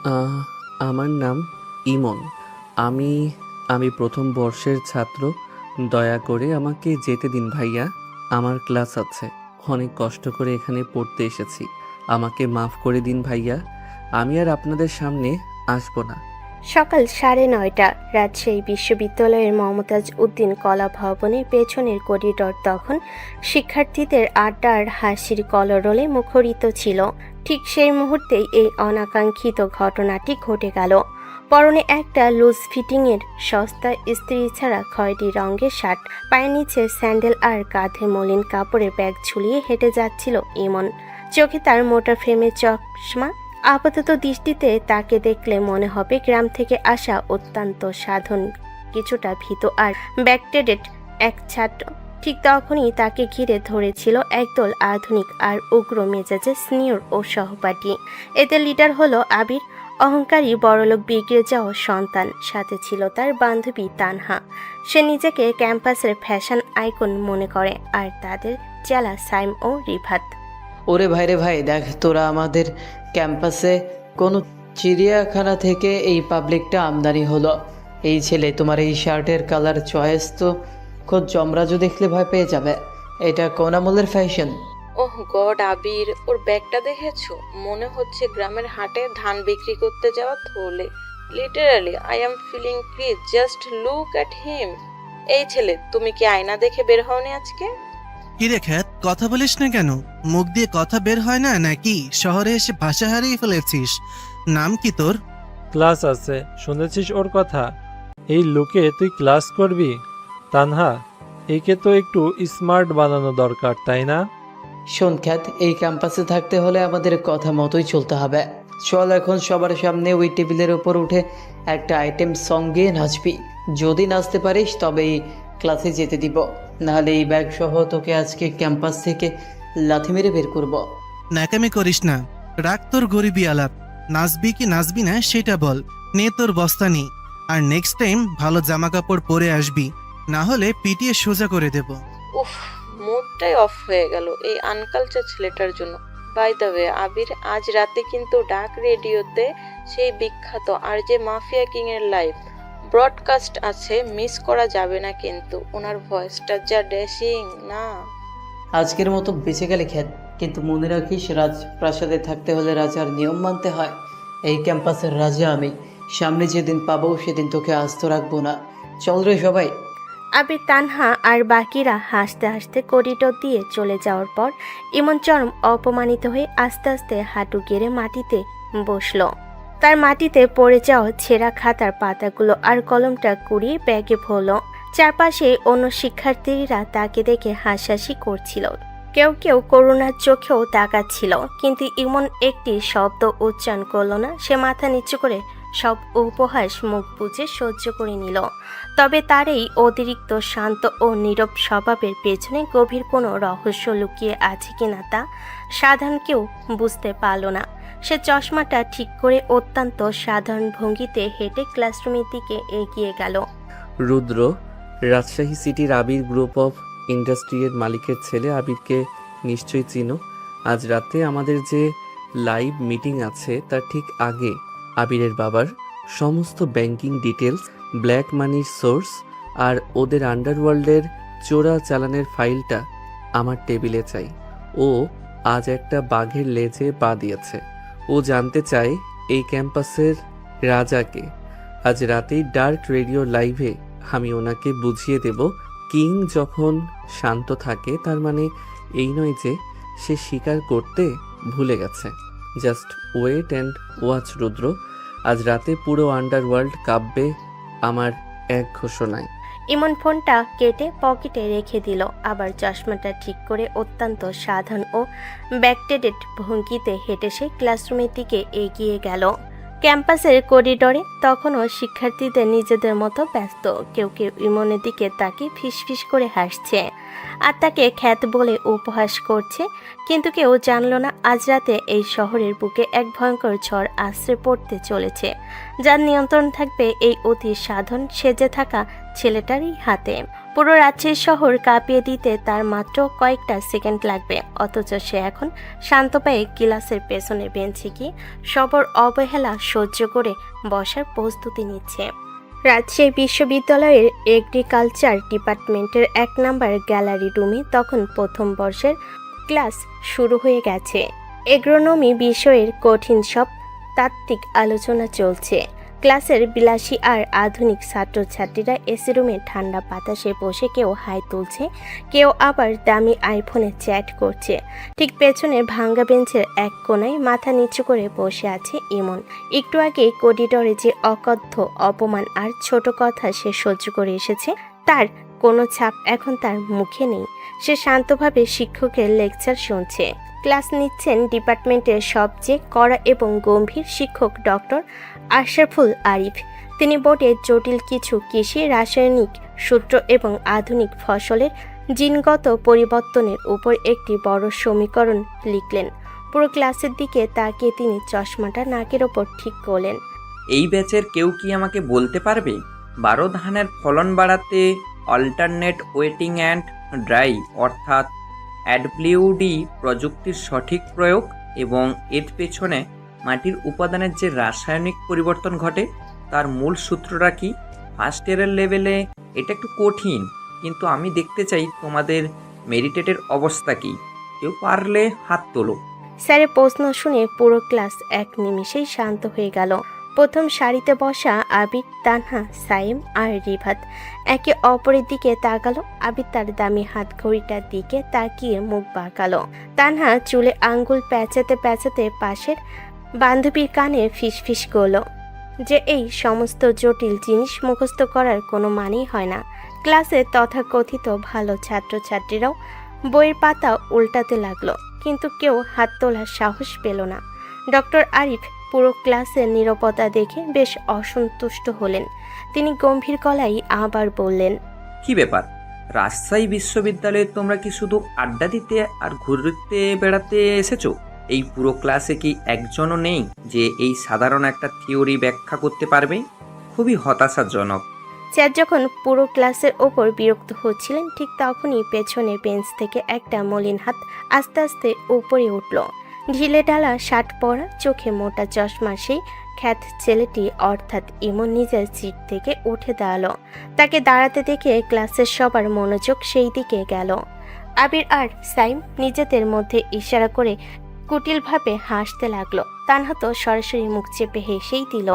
আহ, আমার নাম ইমন। আমি আমি প্রথম বর্ষের ছাত্র। দয়া করে আমাকে যেতে দিন ভাইয়া। আমার ক্লাস আছে। অনেক কষ্ট করে এখানে পড়তে এসেছি। আমাকে মাফ করে দিন ভাইয়া। আমি আর আপনাদের সামনে আসবো না। সকাল 9:30 রাজশাহী বিশ্ববিদ্যালয়ের মমতাজ উদ্দিন কলা ভবনের পেছনের করিডর তখন শিক্ষার্থীদের আড্ডা আর হাসির কলরলে মুখরিত ছিল। ঠিক সেই মুহূর্তেই এই অনাকাঙ্ক্ষিত ঘটনাটি ঘটে গেল। পরনে একটা লুজ ফিটিংয়ের সস্তা ইস্ত্রি ছাড়া খয়েরি রঙের শার্ট, পায়ের নিচে স্যান্ডেল আর কাঁধে মলিন কাপড়ের ব্যাগ ঝুলিয়ে হেঁটে যাচ্ছিল ইমন। চোখে তার মোটা ফ্রেমের চশমা। আপাতত দৃষ্টিতে তাকে দেখলে মনে হবে গ্রাম থেকে আসা অত্যন্ত সাধারণ, কিছুটা ভীত আর ব্যাকটেডেড এক ছাত্র। ঠিক তখনই তাকে ঘিরে ধরেছিল একদল আধুনিক আর উগ্র মেজাজে সিনিয়র ও সহপাঠী। এদের লিডার হলো আবির, অহংকারী বড়লোক বিগড়ে যাওয়া সন্তান। সাথে ছিল তার বান্ধবী তানহা। সে নিজেকে ক্যাম্পাসের ফ্যাশন আইকন মনে করে, আর তাদের চেলা সাইম ও রিভাত। ওরে ভাই রে ভাই, দেখ তোরা আমাদের ক্যাম্পাসে কোনো চিড়িয়াখানা থেকে এই পাবলিকটা আমদানি হলো। এই ছেলে, তোমার এই শার্টের কালার চয়েস তো খোদ যমরাজও দেখলে ভয় পেয়ে যাবে। এটা কোন আমলের ফ্যাশন? ওহ গড, আবির, ওর ব্যাগটা দেখেছো? মনে হচ্ছে গ্রামের হাটে ধান বিক্রি করতে যাওয়া থলে। Literally I am feeling crazy, just look at him. এই ছেলে, তুমি কি আয়না দেখে বের হওনি আজকে? কি রে খ্যাত, কথা বলিস না কেন? মুখ দিয়ে কথা বের হয় না নাকি? শহরে এসে ভাষা হারিয়ে ফেলেছিস? নাম কি তোর? ক্লাস আছে, শুনেছিস ওর কথা? এই লুকে তুই ক্লাস করবি? তানহা, একে তো একটু স্মার্ট বানানো দরকার, তাই না? শোন খ্যাত, এই ক্যাম্পাসে থাকতে হলে আমাদের কথা মতোই চলতে হবে। চল এখন সবার সামনে ওই টেবিলের ওপর উঠে একটা আইটেম সং গিয়ে নাচবি। যদি নাচতে পারিস তবেই ক্লাসে যেতে দিব, নাহলে এই ব্যাগ সহ তোকে আজকে ক্যাম্পাস থেকে লাথি মেরে বের করব। ন্যাকামি করিস না, রাখ তোর গরিবি আলাপ। নাচবি কি নাচবি না সেটা বল। নে তোর বস্তা নি, আর নেক্সট টাইম ভালো জামা কাপড় পরে আসবি, না হলে পিটিয়ে সোজা করে দেব। উফ, মুডটাই অফ হয়ে গেল এই আনকালচার ছেলেটার জন্য। বাই দ্য ওয়ে আবির, আজ রাতে কিন্তু ডাক রেডিওতে সেই বিখ্যাত আরজে মাফিয়া কিং এর লাইভ ব্রডকাস্ট আছে, মিস করা যাবে না কিন্তু। ওনার ভয়েসটা যা ড্যাশিং না। আজকের মতো বেঁচে গেলে খ্যাত, কিন্তু মনে রাখিস রাজপ্রাসাদে থাকতে হলে রাজার নিয়ম মানতে হয়। এই ক্যাম্পাসের রাজা আমি। সামনে যেদিন পাবো সেদিন তোকে আস্ত রাখবো না। চল রে সবাই। আবির, তানহা আর বাকিরা হাসতে হাসতে করিডোর দিয়ে চলে যাওয়ার পর ইমন চরম অপমানিত হয়ে আস্তে আস্তে হাঁটু গেড়ে মাটিতে বসল। তার মাটিতে পড়ে যাওয়া ছেঁড়া খাতার পাতাগুলো আর কলমটা কুড়িয়ে ব্যাগে ভরল। চারপাশে অন্য শিক্ষার্থীরা তাকে দেখে হাসাহাসি করছিল, কেউ কেউ করুণার চোখেও তাকাচ্ছিল, কিন্তু ইমন একটি শব্দ উচ্চারণ করল না। সে মাথা নিচু করে সব উপহাস মুখ বুজে সহ্য করে নিল। তবে তার এই অতিরিক্ত শান্ত ও নীরব স্বভাবের পেছনে গভীর কোনো রহস্য লুকিয়ে আছে কিনা তা সাধারণ কেউ বুঝতে পারল না। সে চশমাটা ঠিক করে অত্যন্ত সাধারণ ভঙ্গিতে হেঁটে ক্লাসরুমের দিকে এগিয়ে গেল। রুদ্র, রাজশাহী সিটির আবির গ্রুপ অফ ইন্ডাস্ট্রির মালিকের ছেলে। আবিরকে নিশ্চয়ই চিনো। আজ রাতে আমাদের যে লাইভ মিটিং আছে তার ঠিক আগে আবিরের বাবার সমস্ত ব্যাংকিং ডিটেলস, ব্ল্যাক মানির সোর্স আর ওদের আন্ডারওয়ার্ল্ডের চোরা চালানের ফাইলটা আমার টেবিলে চাই। ও আজ একটা বাঘের লেজে পা দিয়েছে। ও জানতে চায় এই ক্যাম্পাসের রাজাকে। আজ রাতেই ডার্ক রেডিও লাইভে আমি ওনাকে বুঝিয়ে দেব, কিং যখন শান্ত থাকে তার মানে এই নয় যে সে স্বীকার করতে ভুলে গেছে। জাস্ট ওয়েট অ্যান্ড ওয়াচ রুদ্র। আজ রাতে পুরো আন্ডারওয়ার্ল্ড কাঁপবে আমার এক ঘোষণায়। ইমন ফোনটা কেটে পকেটে রেখে দিল, আবার চশমাটা ঠিক করে অত্যন্ত সাধারণ ও ব্যাকটেডেড ভঙ্গিতে হেঁটে সে ক্লাসরুমের দিকে এগিয়ে গেল। ক্যাম্পাসের করিডোরে তখনও শিক্ষার্থীদের নিজেদের মতো ব্যস্ত। কেউ কেউ ইমনের দিকে তাকিয়ে ফিসফিস করে হাসছে, আর তাকে খ্যাত বলে উপহাস করছে। কিন্তু কেউ জানল না আজ রাতে এই শহরের বুকে এক ভয়ঙ্কর ঝড় আশ্রে পড়তে চলেছে, যার নিয়ন্ত্রণ থাকবে এই অতি সাধন সেজে থাকা ছেলেটারই হাতে। পুরো রাজশাহী শহর কাঁপিয়ে দিতে তার মাত্র কয়েকটা সেকেন্ড লাগবে, অথচ সে এখন শান্ত পায়ে ক্লাসের পেছনের বেঞ্চে গিয়ে সবর অবহেলা সহ্য করে বসার প্রস্তুতি নিচ্ছে। রাজশাহী বিশ্ববিদ্যালয়ের এগ্রিকালচার ডিপার্টমেন্টের 1 নম্বর গ্যালারি রুমে তখন প্রথম বর্ষের ক্লাস শুরু হয়ে গেছে। এগ্রোনমি বিষয়ের কঠিন সব তাত্ত্বিক আলোচনা চলছে। ক্লাসের বিলাসী আর আধুনিক ছাত্রছাত্রীরা এসি রুমে ঠান্ডা বাতাসে বসে কেউ হাই তুলছে, কেউ আবার দামি আইফোনে চ্যাট করছে। ঠিক পেছনের ভাঙ্গা বেঞ্চের এক কোণায় মাথা নিচু করে বসে আছে ইমন। একটু আগে করিডোরে যে অকথ্য অপমান আর ছোট কথা সে সহ্য করে এসেছে, তার কোনো ছাপ এখন তার মুখে নেই। সে শান্তভাবে শিক্ষকের লেকচার শুনছে। ক্লাস নিচ্ছেন ডিপার্টমেন্টের সবচেয়ে কড়া এবং গম্ভীর শিক্ষক ডক্টর আশরাফুল আরিফ। তিনি বোর্ডে জটিল কিছু কৃষি রাসায়নিক সূত্র এবং আধুনিক ফসলের জিনগত পরিবর্তনের উপর একটি বড় সমীকরণ লিখলেন। পুরো ক্লাসের দিকে তাকিয়ে তিনি চশমাটা নাকের ওপর ঠিক করলেন। এই ব্যাচের কেউ কি আমাকে বলতে পারবে 12 ধানের ফলন বাড়াতে অল্টারনেট ওয়েটিং অ্যান্ড ড্রাই অর্থাৎ অ্যাডব্লিউডি প্রযুক্তির সঠিক প্রয়োগ এবং এর পেছনে মাটির উপাদানের যে রাসায়নিক পরিবর্তন ঘটে তার মূল সূত্রটা কি? ফার্স্ট ইয়ারের লেভেলে এটা একটু কঠিন, কিন্তু আমি দেখতে চাই তোমাদের মেরিটেটের অবস্থা কি। কেউ পারলে হাত তোলো। স্যারের প্রশ্ন শুনে পুরো ক্লাস এক নিমিষেই শান্ত হয়ে গেল। প্রথম সারিতে বসা আবির, তানহা, সাইম আর রিভাত একে অপরের দিকে তাকালো। আবির তার দামি হাত ঘড়িটার দিকে তাকিয়ে মুখ বাঁকালো। তানহা চুলে আঙ্গুল প্যাঁচাতে প্যাঁচাতে পাশের বান্ধবীর কানে ফিসফিস করলো যে এই সমস্ত জটিল জিনিস মুখস্থ করার কোনো মানেই হয় না। ক্লাসে তথাকথিত ভালো ছাত্রছাত্রীরাও বইয়ের পাতা উল্টাতে লাগলো, কিন্তু কেউ হাত তোলার সাহস পেল না। ডক্টর আরিফ পুরো ক্লাসের নীরবতা দেখে বেশ অসন্তুষ্ট হলেন। তিনি গম্ভীর গলায় আবার বললেন, কি ব্যাপার, রাজশাহী বিশ্ববিদ্যালয়ে তোমরা কি শুধু আড্ডা দিতে আর ঘুরতে বেড়াতে এসেছো? এই পুরো ক্লাসে কি একজনও নেই যে এই সাধারণ একটা থিওরি ব্যাখ্যা করতে পারবে? খুবই হতাশাজনক। স্যার যখন পুরো ক্লাসের ওপর বিরক্ত হচ্ছিলেন, ঠিক তখনই পেছনের বেঞ্চ থেকে একটা মলিন হাত আস্তে আস্তে উপরে উঠল। ঢিলে ঢালা শার্ট পরা, চোখে মোটা চশমা সেই খ্যাত ছেলেটি অর্থাৎ ইমন নিজের সিট থেকে উঠে দাঁড়ালো। তাকে দাঁড়াতে দেখে ক্লাসের সবার মনোযোগ সেই দিকে গেল। আবির আর সাইম নিজেদের মধ্যে ইশারা করে কুটিলভাবে হাসতে লাগলো। তানহা তো সরাসরি মুখ চেপে হেসেই দিল।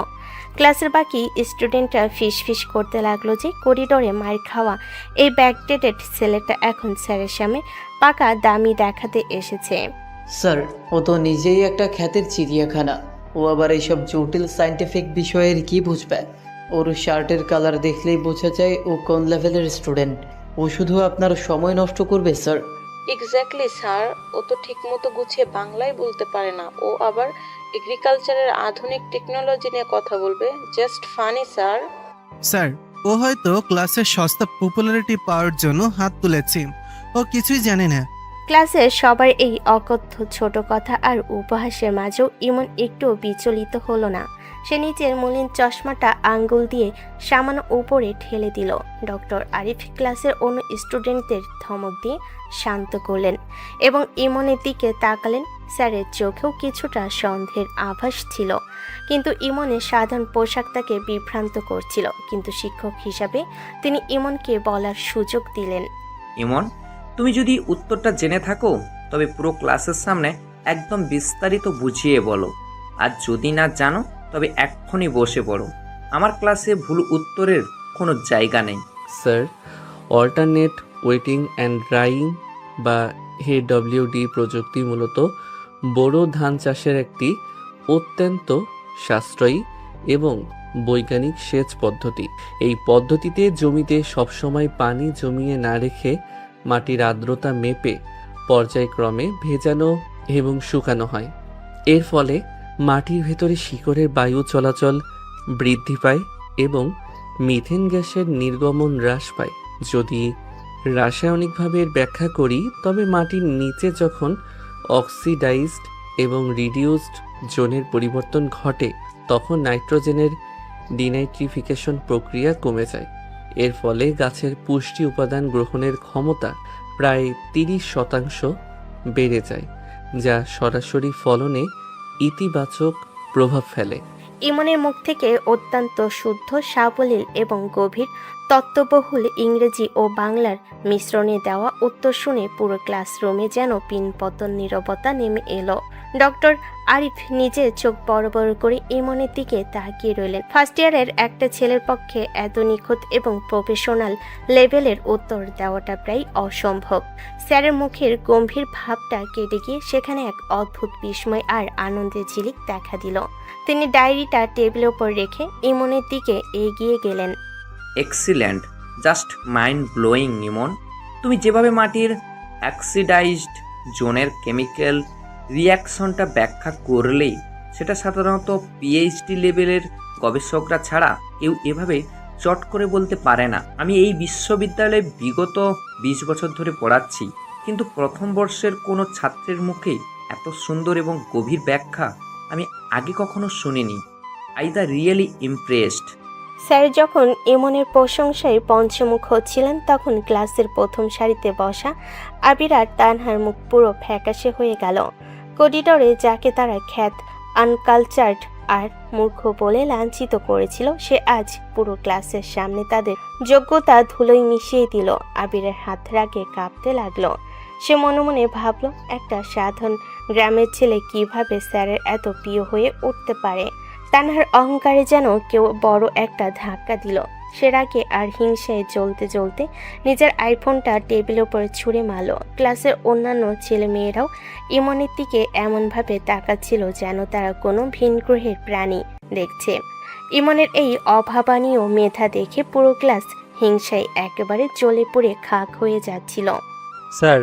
ক্লাসের বাকি স্টুডেন্টরা ফিস করতে লাগলো যে করিডোরে মার খাওয়া এই ব্যাকডেটেড ছেলেটা এখন স্যারের সামনে পাকা দামি দেখাতে এসেছে। স্যার, ও তো নিজেই একটা খ্যাতের চিড়িয়াখানা। ও আবার এইসব জটিল সায়েন্টিফিক বিষয়ের কি বুঝবে? ওর শার্টের কালার দেখলেই বোঝা যায় ও কোন লেভেলের স্টুডেন্ট। ও শুধু আপনার সময় নষ্ট করবে স্যার। এক্স্যাক্টলি স্যার, ও তো ঠিকমতো গুছিয়ে বাংলায় বলতে পারে না, ও আবার এগ্রিকালচারের আধুনিক টেকনোলজি নিয়ে কথা বলবে। Just funny sir. স্যার, ও হয়তো ক্লাসের সস্তা পপুলারিটি পাওয়ার জন্য হাত তুলেছে। ও কিছুই জানে না। ক্লাসের সবার এই অকথ্য ছোট কথা আর উপহাসের মাঝেও ইমন একটু বিচলিত হলো না। সে নিচের মলিন চশমাটা আঙ্গুল দিয়ে সামান্য উপরে ঠেলে দিল। ডক্টর আরিফ ক্লাসের অন্য স্টুডেন্টদের ধমক দিয়ে শান্ত করলেন এবং ইমনের দিকে তাকালেন। স্যারের চোখেও কিছুটা সন্দেহের আভাস ছিল, কিন্তু ইমনের সাধারণ পোশাক তাকে বিভ্রান্ত করছিল। কিন্তু শিক্ষক হিসাবে তিনি ইমনকে বলার সুযোগ দিলেন। ইমন, তুমি যদি উত্তরটা জেনে থাকো তবে পুরো ক্লাসের সামনে একদম বিস্তারিত বুঝিয়ে বলো, আর যদি না জানো তবে এক্ষুনি বসে পড়ো। আমার ক্লাসে ভুল উত্তরের কোনো জায়গা নেই। Sir, alternate waiting and drawing বা AWD প্রযুক্তি মূলত বোরো ধান চাষের একটি অত্যন্ত সাশ্রয়ী এবং বৈজ্ঞানিক সেচ পদ্ধতি। এই পদ্ধতিতে জমিতে সবসময় পানি জমিয়ে না রেখে মাটির আর্দ্রতা মেপে পর্যায়ক্রমে ভেজানো এবং শুকানো হয়। এর ফলে মাটির ভেতরে শিকড়ের বায়ু চলাচল বৃদ্ধি পায় এবং মিথেন গ্যাসের নির্গমন হ্রাস পায়। যদি রাসায়নিকভাবে এর ব্যাখ্যা করি, তবে মাটির নিচে যখন অক্সিডাইজড এবং রিডিউসড জোনের পরিবর্তন ঘটে তখন নাইট্রোজেনের ডিনাইট্রিফিকেশন প্রক্রিয়া কমে যায়। এর ফলে গাছের পুষ্টি উপাদান গ্রহণের ক্ষমতা প্রায় 30% বেড়ে যায়, যা সরাসরি ফলনে ইতিবাচক প্রভাব ফেলে। ইমনের মুখ থেকে অত্যন্ত শুদ্ধ, সাবলীল এবং গভীর তত্ত্ববহুল ইংরেজি ও বাংলার মিশ্রণে দেওয়া উত্তর শুনে পুরো ক্লাসরুমে যেন পিনপতন নীরবতা নেমে এলো। ডক্টর আরিফ নিজে চোখ বড় বড় করে ইমনের দিকে তাকিয়ে রইলেন। ফার্স্ট ইয়ারের একটা ছেলের পক্ষে এত নিখুঁত এবং প্রফেশনাল লেভেলের উত্তর দেওয়াটা প্রায় অসম্ভব। স্যারের মুখের গম্ভীর ভাবটা কেটে গিয়ে সেখানে এক অদ্ভুত বিস্ময় আর আনন্দের ঝিলিক দেখা দিল। তিনি ডায়েরিটা টেবিলের উপর রেখে ইমনের দিকে এগিয়ে গেলেন। এক্সিলেন্ট, জাস্ট মাইন্ড ব্লোয়িং ইমন। তুমি যেভাবে মাটির অক্সিডাইজড জোনের কেমিক্যাল রিয়াকশনটা ব্যাখ্যা করলেই সেটা সাধারণত পিএইচডি লেভেলের গবেষকরা ছাড়া কেউ এভাবে চট করে বলতে পারে না। আমি এই বিশ্ববিদ্যালয়ে বিগত 20 বছর ধরে পড়াচ্ছি, কিন্তু প্রথম বর্ষের কোনো ছাত্রের মুখে এত সুন্দর এবং গভীর ব্যাখ্যা আমি আগে কখনো শুনিনি। I the really impressed. Sir যখন ইমনের প্রশংসায় পঞ্চমুখ হচ্ছিলেন তখন ক্লাসের প্রথম সারিতে বসা আবির আর তানহার মুখ পুরো ফ্যাকাশে হয়ে গেল। করিডোরে যাকে তারা খ্যাত আনকালচার্ড আর মূর্খ বলে লাঞ্ছিত করেছিল, সে আজ পুরো ক্লাসের সামনে তাদের যোগ্যতা ধুলোয় মিশিয়ে দিল। আবিরের হাত রাগে কাঁপতে লাগলো। সে মনে মনে ভাবল, একটা সাধারণ গ্রামের ছেলে কিভাবে স্যারের এত প্রিয় হয়ে উঠতে পারে। তানহার অহংকারে যেন কেউ বড় একটা ধাক্কা দিল। সে রাগে আর হিংসায় জ্বলতে জ্বলতে নিজের আইফোনটা টেবিলের উপরে ছুঁড়ে মারল। ক্লাসের অন্যান্য ছেলে মেয়েরাও ইমনের দিকে এমনভাবে তাকাচ্ছিল যেন তারা কোনো ভিন গ্রহের প্রাণী দেখছে। ইমনের এই অভাবনীয় মেধা দেখে পুরো ক্লাস হিংসায় একেবারে জ্বলে পুড়ে খাক হয়ে যাচ্ছিল। স্যার,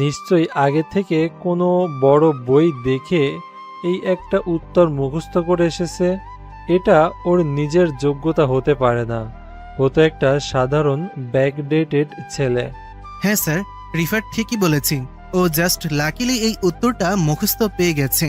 নিশ্চয়ই আগে থেকে কোনো বড় বই দেখে এই একটা উত্তর মুখস্থ করে এসেছে। এটা ওর নিজের যোগ্যতা হতে পারে না, ও তো একটা সাধারণ ব্যাকডেটেড ছেলে। হ্যাঁ স্যার, রিফাত ঠিকই বলেছি। ও জাস্ট লাকিলি এই উত্তরটা মুখস্থ পেয়ে গেছে।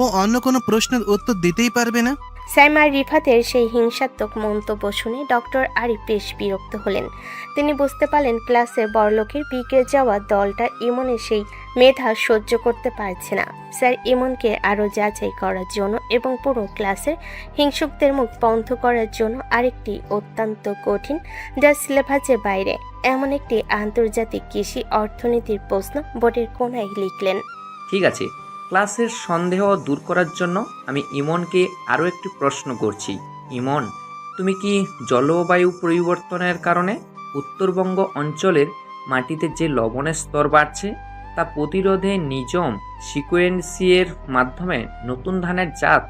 ও অন্য কোনো প্রশ্নের উত্তর দিতেই পারবে না। স্যাম আর রিফাতের সেই হিংসাত্মক মন্তব্য শুনে ডক্টর আরিফ বেশ বিরক্ত হলেন। তিনি বুঝতে পারলেন ক্লাসের বড়লোকের বিগড়ে যাওয়া দলটা ইমনের সেই মেধা সহ্য করতে পারছে না। স্যার ইমনকে আরও যাচাই করার জন্য এবং পুরো ক্লাসের হিংসুকদের মুখ বন্ধ করার জন্য আরেকটি অত্যন্ত কঠিন, যা সিলেবাসের বাইরে, এমন একটি আন্তর্জাতিক কৃষি অর্থনীতির প্রশ্ন বোর্ডের কোনায় লিখলেন। ঠিক আছে, ক্লাসের সন্দেহ দূর করার জন্য আমি ইমনকে আরও একটি প্রশ্ন করছি। ইমন, তুমি কি জলবায়ু পরিবর্তনের কারণে উত্তরবঙ্গ অঞ্চলের মাটিতে যে লবণের স্তর বাড়ছে তা প্রতিরোধে নিজম সিকোয়েন্সিয়ের মাধ্যমে নতুন ধানের জাত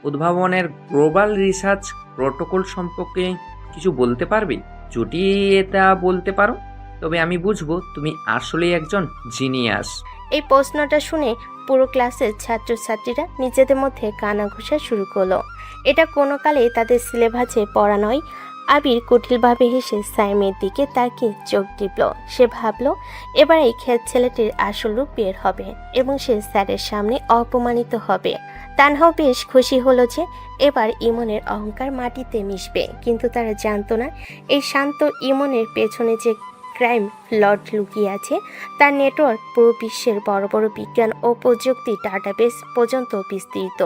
উদ্ভাবনের গ্লোবাল রিসার্চ প্রোটোকল সম্পর্কে কিছু বলতে পারবে? যদি এটা বলতে পারো তবে আমি বুঝবো তুমি আসলেই একজন জিনিয়াস। এই প্রশ্নটা শুনে পুরো ক্লাসের ছাত্রছাত্রীরা নিজেদের মধ্যে কানাঘুষা শুরু করলো। এটা কোনো কালে তাদের সিলেবাসে পড়া নয়। আবির কুটিলভাবে হেসে সাইমের দিকে তাকিয়ে চোখ টিপল। সে ভাবল, এবার এই খেত ছেলেটির আসল রূপ বের হবে এবং সে স্যারের সামনে অপমানিত হবে। তানহাও বেশ খুশি হলো যে এবার ইমনের অহংকার মাটিতে মিশবে, কিন্তু তারা জানতো না এই শান্ত ইমনের পেছনে যে ক্রাইম লর্ড লুকিয়ে আছে তার নেটওয়ার্ক পুরো বিশ্বের বড় বড় বিজ্ঞান ও প্রযুক্তি ডাটাবেস পর্যন্ত বিস্তৃত।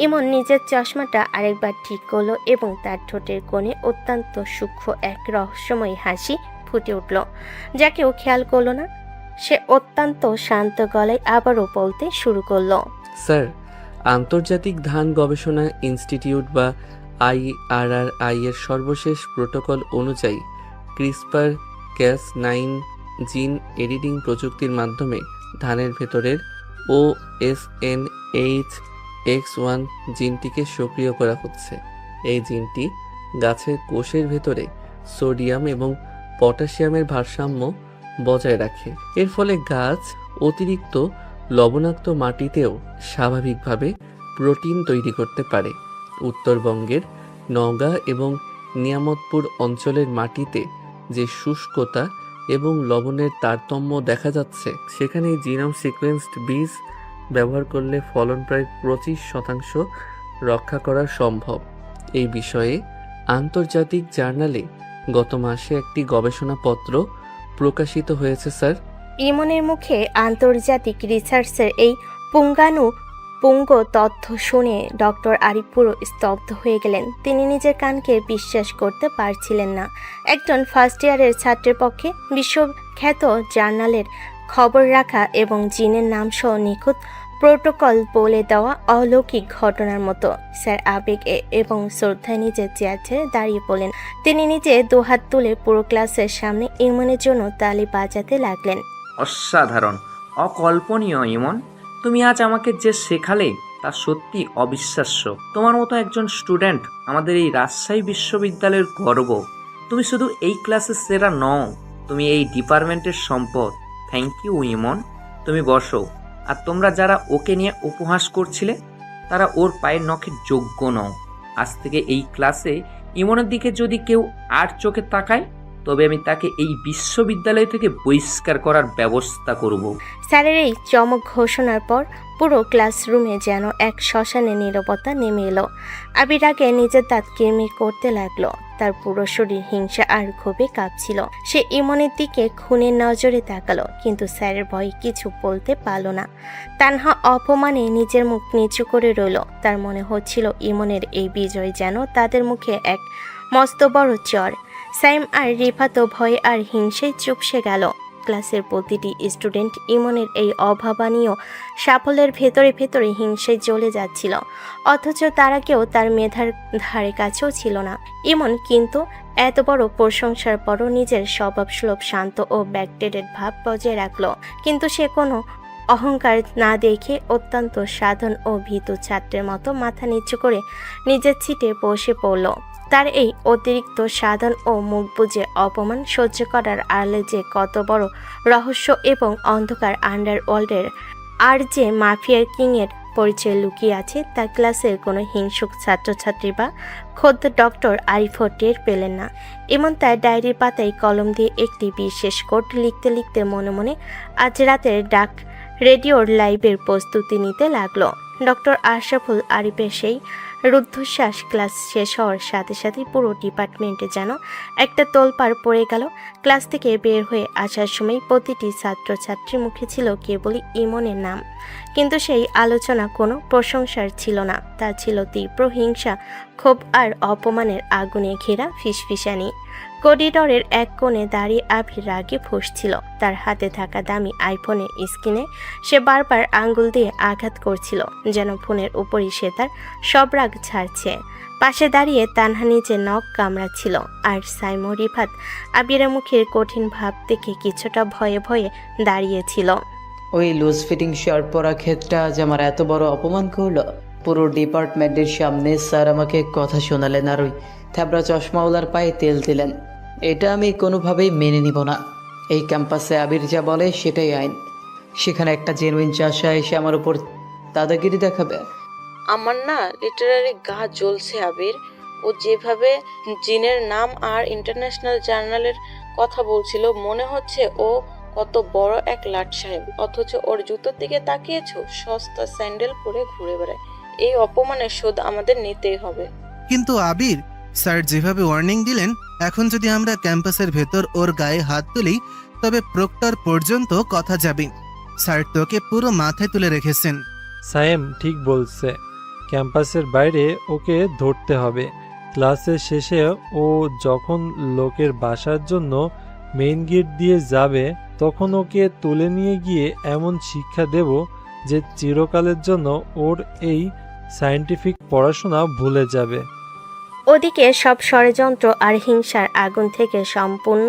ইমন নিজের চশমাটা আরেকবার ঠিক করলো এবং তার ঠোঁটের কোণে অত্যন্ত সূক্ষ্ম এক রহস্যময় হাসি ফুটে উঠল, যা কেউ খেয়াল করলো না। সে অত্যন্ত শান্ত গলায় আবারও বলতে শুরু করলো। স্যার, আন্তর্জাতিক ধান গবেষণা ইনস্টিটিউট বা IRRI এর সর্বশেষ প্রোটোকল অনুযায়ী ক্রিসপার Cas9 জিন এডিটিং প্রযুক্তির মাধ্যমে ধানের ভেতরের OSNHX1 জিনটিকে সক্রিয় করা হচ্ছে। এই জিনটি গাছের কোষের ভেতরে সোডিয়াম এবং পটাশিয়ামের ভারসাম্য বজায় রাখে। এর ফলে গাছ অতিরিক্ত লবণাক্ত মাটিতেও স্বাভাবিকভাবে প্রোটিন তৈরি করতে পারে। উত্তরবঙ্গের নওগাঁ এবং নিয়ামতপুর অঞ্চলের মাটিতে যে শুষ্কতা এবং লবণের তারতম্য দেখা যাচ্ছে, সেখানে জিনোম সিকোয়েন্সড বীজ ব্যবহার করলে ফলন প্রায় 25% রক্ষা করা সম্ভব। এই বিষয়ে আন্তর্জাতিক জার্নালে গত মাসে একটি গবেষণাপত্র প্রকাশিত হয়েছে স্যার। ইমনের মুখে আন্তর্জাতিক রিসার্চের এই পুঙ্গ তথ্য শুনে ডক্টর আরিফ পুরো স্তব্ধ হয়ে গেলেন। তিনি নিজের কানকে বিশ্বাস করতে পারছিলেন না। একজন ফার্স্ট ইয়ারের ছাত্রের পক্ষে বিশ্বখ্যাত জার্নালের খবর রাখা এবং জিনের নাম সহ নিখুঁত প্রোটোকল বলে দেওয়া অলৌকিক ঘটনার মতো। স্যার আবেগ এবং শ্রদ্ধায় নিজের চেয়ার ছেড়ে দাঁড়িয়ে পড়লেন। তিনি নিজে দুহাত তুলে পুরো ক্লাসের সামনে ইমনের জন্য তালি বাজাতে লাগলেন। অসাধারণ, অকল্পনীয় ইমন, তুমি আজ আমাকে যে শেখালে তা সত্যি অবিশ্বাস্য। তোমার মতো একজন স্টুডেন্ট আমাদের এই রাজশাহী বিশ্ববিদ্যালয়ের গর্ব। তুমি শুধু এই ক্লাসের সেরা নও, তুমি এই ডিপার্টমেন্টের সম্পদ। থ্যাংক ইউ ইমন। তুমি বসো। আর তোমরা যারা ওকে নিয়ে উপহাস করছিলে, তারা ওর পায়ের নখের যোগ্য নও। আজ থেকে এই ক্লাসে ইমনের দিকে যদি কেউ আর চোখে তাকায়, তবে আমি তাকে এই বিশ্ববিদ্যালয় থেকে বহিষ্কার করার ব্যবস্থা করব। স্যারের এই চমক ঘোষণার পর পুরো ক্লাসরুমে যেন এক শ্মশানে নীরবতা নেমে এলো। আবির আগে নিজের দাঁত কিরমির করতে লাগলো। তার পুরো শরীর হিংসা আর ক্ষোভে কাঁপছিল। সে ইমনের দিকে খুনের নজরে তাকালো, কিন্তু স্যারের ভয়ে কিছু বলতে পারল না। তানহা অপমানে নিজের মুখ নিচু করে রইল। তার মনে হচ্ছিল ইমনের এই বিজয় যেন তাদের মুখে এক মস্ত বড় চর। সাইম আর রিফাতও ভয়ে আর হিংসায় চুপসে গেল। ক্লাসের প্রতিটি স্টুডেন্ট ইমনের এই অভাবনীয় সাফল্যের ভেতরে হিংসায় জ্বলে যাচ্ছিল, অথচ তারা কেউ তার মেধার ধারে কাছেও ছিল না। ইমন কিন্তু এত বড় প্রশংসার পরও নিজের স্বভাবসুলভ শান্ত ও ব্যাকডেটেড ভাব বজায় রাখল। কিন্তু সে কোনো অহংকার না দেখে অত্যন্ত সাধন ও ভীতু ছাত্রের মতো মাথা নিচু করে নিজের সিটে বসে পড়ল। তার এই অতিরিক্ত সাধন ও মুখ বুজে অপমান সহ্য করার আড়ালে যে কত বড় রহস্য এবং অন্ধকার আন্ডারওয়ার্ল্ডের আর যে মাফিয়া কিংয়ের পরিচয় লুকিয়ে আছে, তা ক্লাসের কোনো হিংসুক ছাত্রছাত্রী বা খোদ ডক্টর আরিফও টের পেলেন না। এমন তার ডায়েরির পাতায় কলম দিয়ে একটি বিশেষ কোড লিখতে লিখতে মনে মনে আজ রাতের ডাক রেডিওর লাইভের প্রস্তুতি নিতে লাগলো। ডক্টর আশরাফুল আরিফের সেই রুদ্ধশ্বাস ক্লাস শেষ হওয়ার সাথে সাথে পুরো ডিপার্টমেন্টে যেন একটা তোলপাড় পড়ে গেল। ক্লাস থেকে বের হয়ে আসার সময় প্রতিটি ছাত্রছাত্রীর মুখে ছিল কেবলই ইমনের নাম, কিন্তু সেই আলোচনা কোনো প্রশংসার ছিল না। তা ছিল তীব্র হিংসা, ক্ষোভ আর অপমানের আগুনে ঘেরা ফিসফিসানি। করিডরের এক কোণে দাঁড়িয়ে আবির রাগে ফুঁসছিল। তার হাতে থাকা দামি আইফোনের স্ক্রিনে সে বারবার আঙ্গুল দিয়ে আঘাত করছিল, যেন ফোনের উপরই সে তার সব রাগ ছাড়ছে। পাশে দাঁড়িয়ে তানহা নিচে নখ কামড়াচ্ছিল, আর সাইম ও রিফাত আবিরের মুখের কঠিন ভাব দেখে কিছুটা ভয়ে ভয়ে দাঁড়িয়েছিল। ওই লুজ ফিটিং শার্ট পরা ক্ষেতটা আজ আমার এত বড় অপমান করলো। পুরো ডিপার্টমেন্টের সামনে স্যার আমাকে কথা শোনালেন আর ওই থ্যাবড়া চশমাওয়ালার পায়ে তেল দিলেন। এটা আমি কোনোভাবেই মেনে নিব না। এই ক্যাম্পাসে আবির যা বলে সেটাই আইন। সেখানে একটা জেনুইন চাষা এসে আমার উপর দাদাগিরি দেখাবে। আমার না লিটারালি গা জ্বলছে আবির। ও যেভাবে জিনের নাম আর ইন্টারন্যাশনাল জার্নালের কথা বলছিল, মনে হচ্ছে ও কত বড় এক লাট সাহেব, অথচ ওর জুতোর দিকে তাকিয়েছো, সস্তা স্যান্ডেল পরে ঘুরে বেড়ায়। এই অপমানের শোধ আমাদের নিতেই হবে। কিন্তু আবির, স্যার যেভাবে ওয়ার্নিং দিলেন, এখন যদি আমরা ক্যাম্পাসের ভেতর ওর গায়ে হাত তুলি তবে প্রক্টর পর্যন্ত কথা যাবে। স্যার তোকে পুরো মাথায় তুলে রেখেছেন। সায়েম ঠিক বলছে, ক্যাম্পাসের বাইরে ওকে ধরতে হবে। ক্লাসের শেষে ও যখন লোকের বাসার জন্য মেইন গেট দিয়ে যাবে, তখন ওকে তুলে নিয়ে গিয়ে এমন শিক্ষা দেব যে চিরকালের জন্য ওর এই সায়েন্টিফিক পড়াশোনা ভুলে যাবে। ওদিকে সব ষড়যন্ত্র আর হিংসার আগুন থেকে সম্পূর্ণ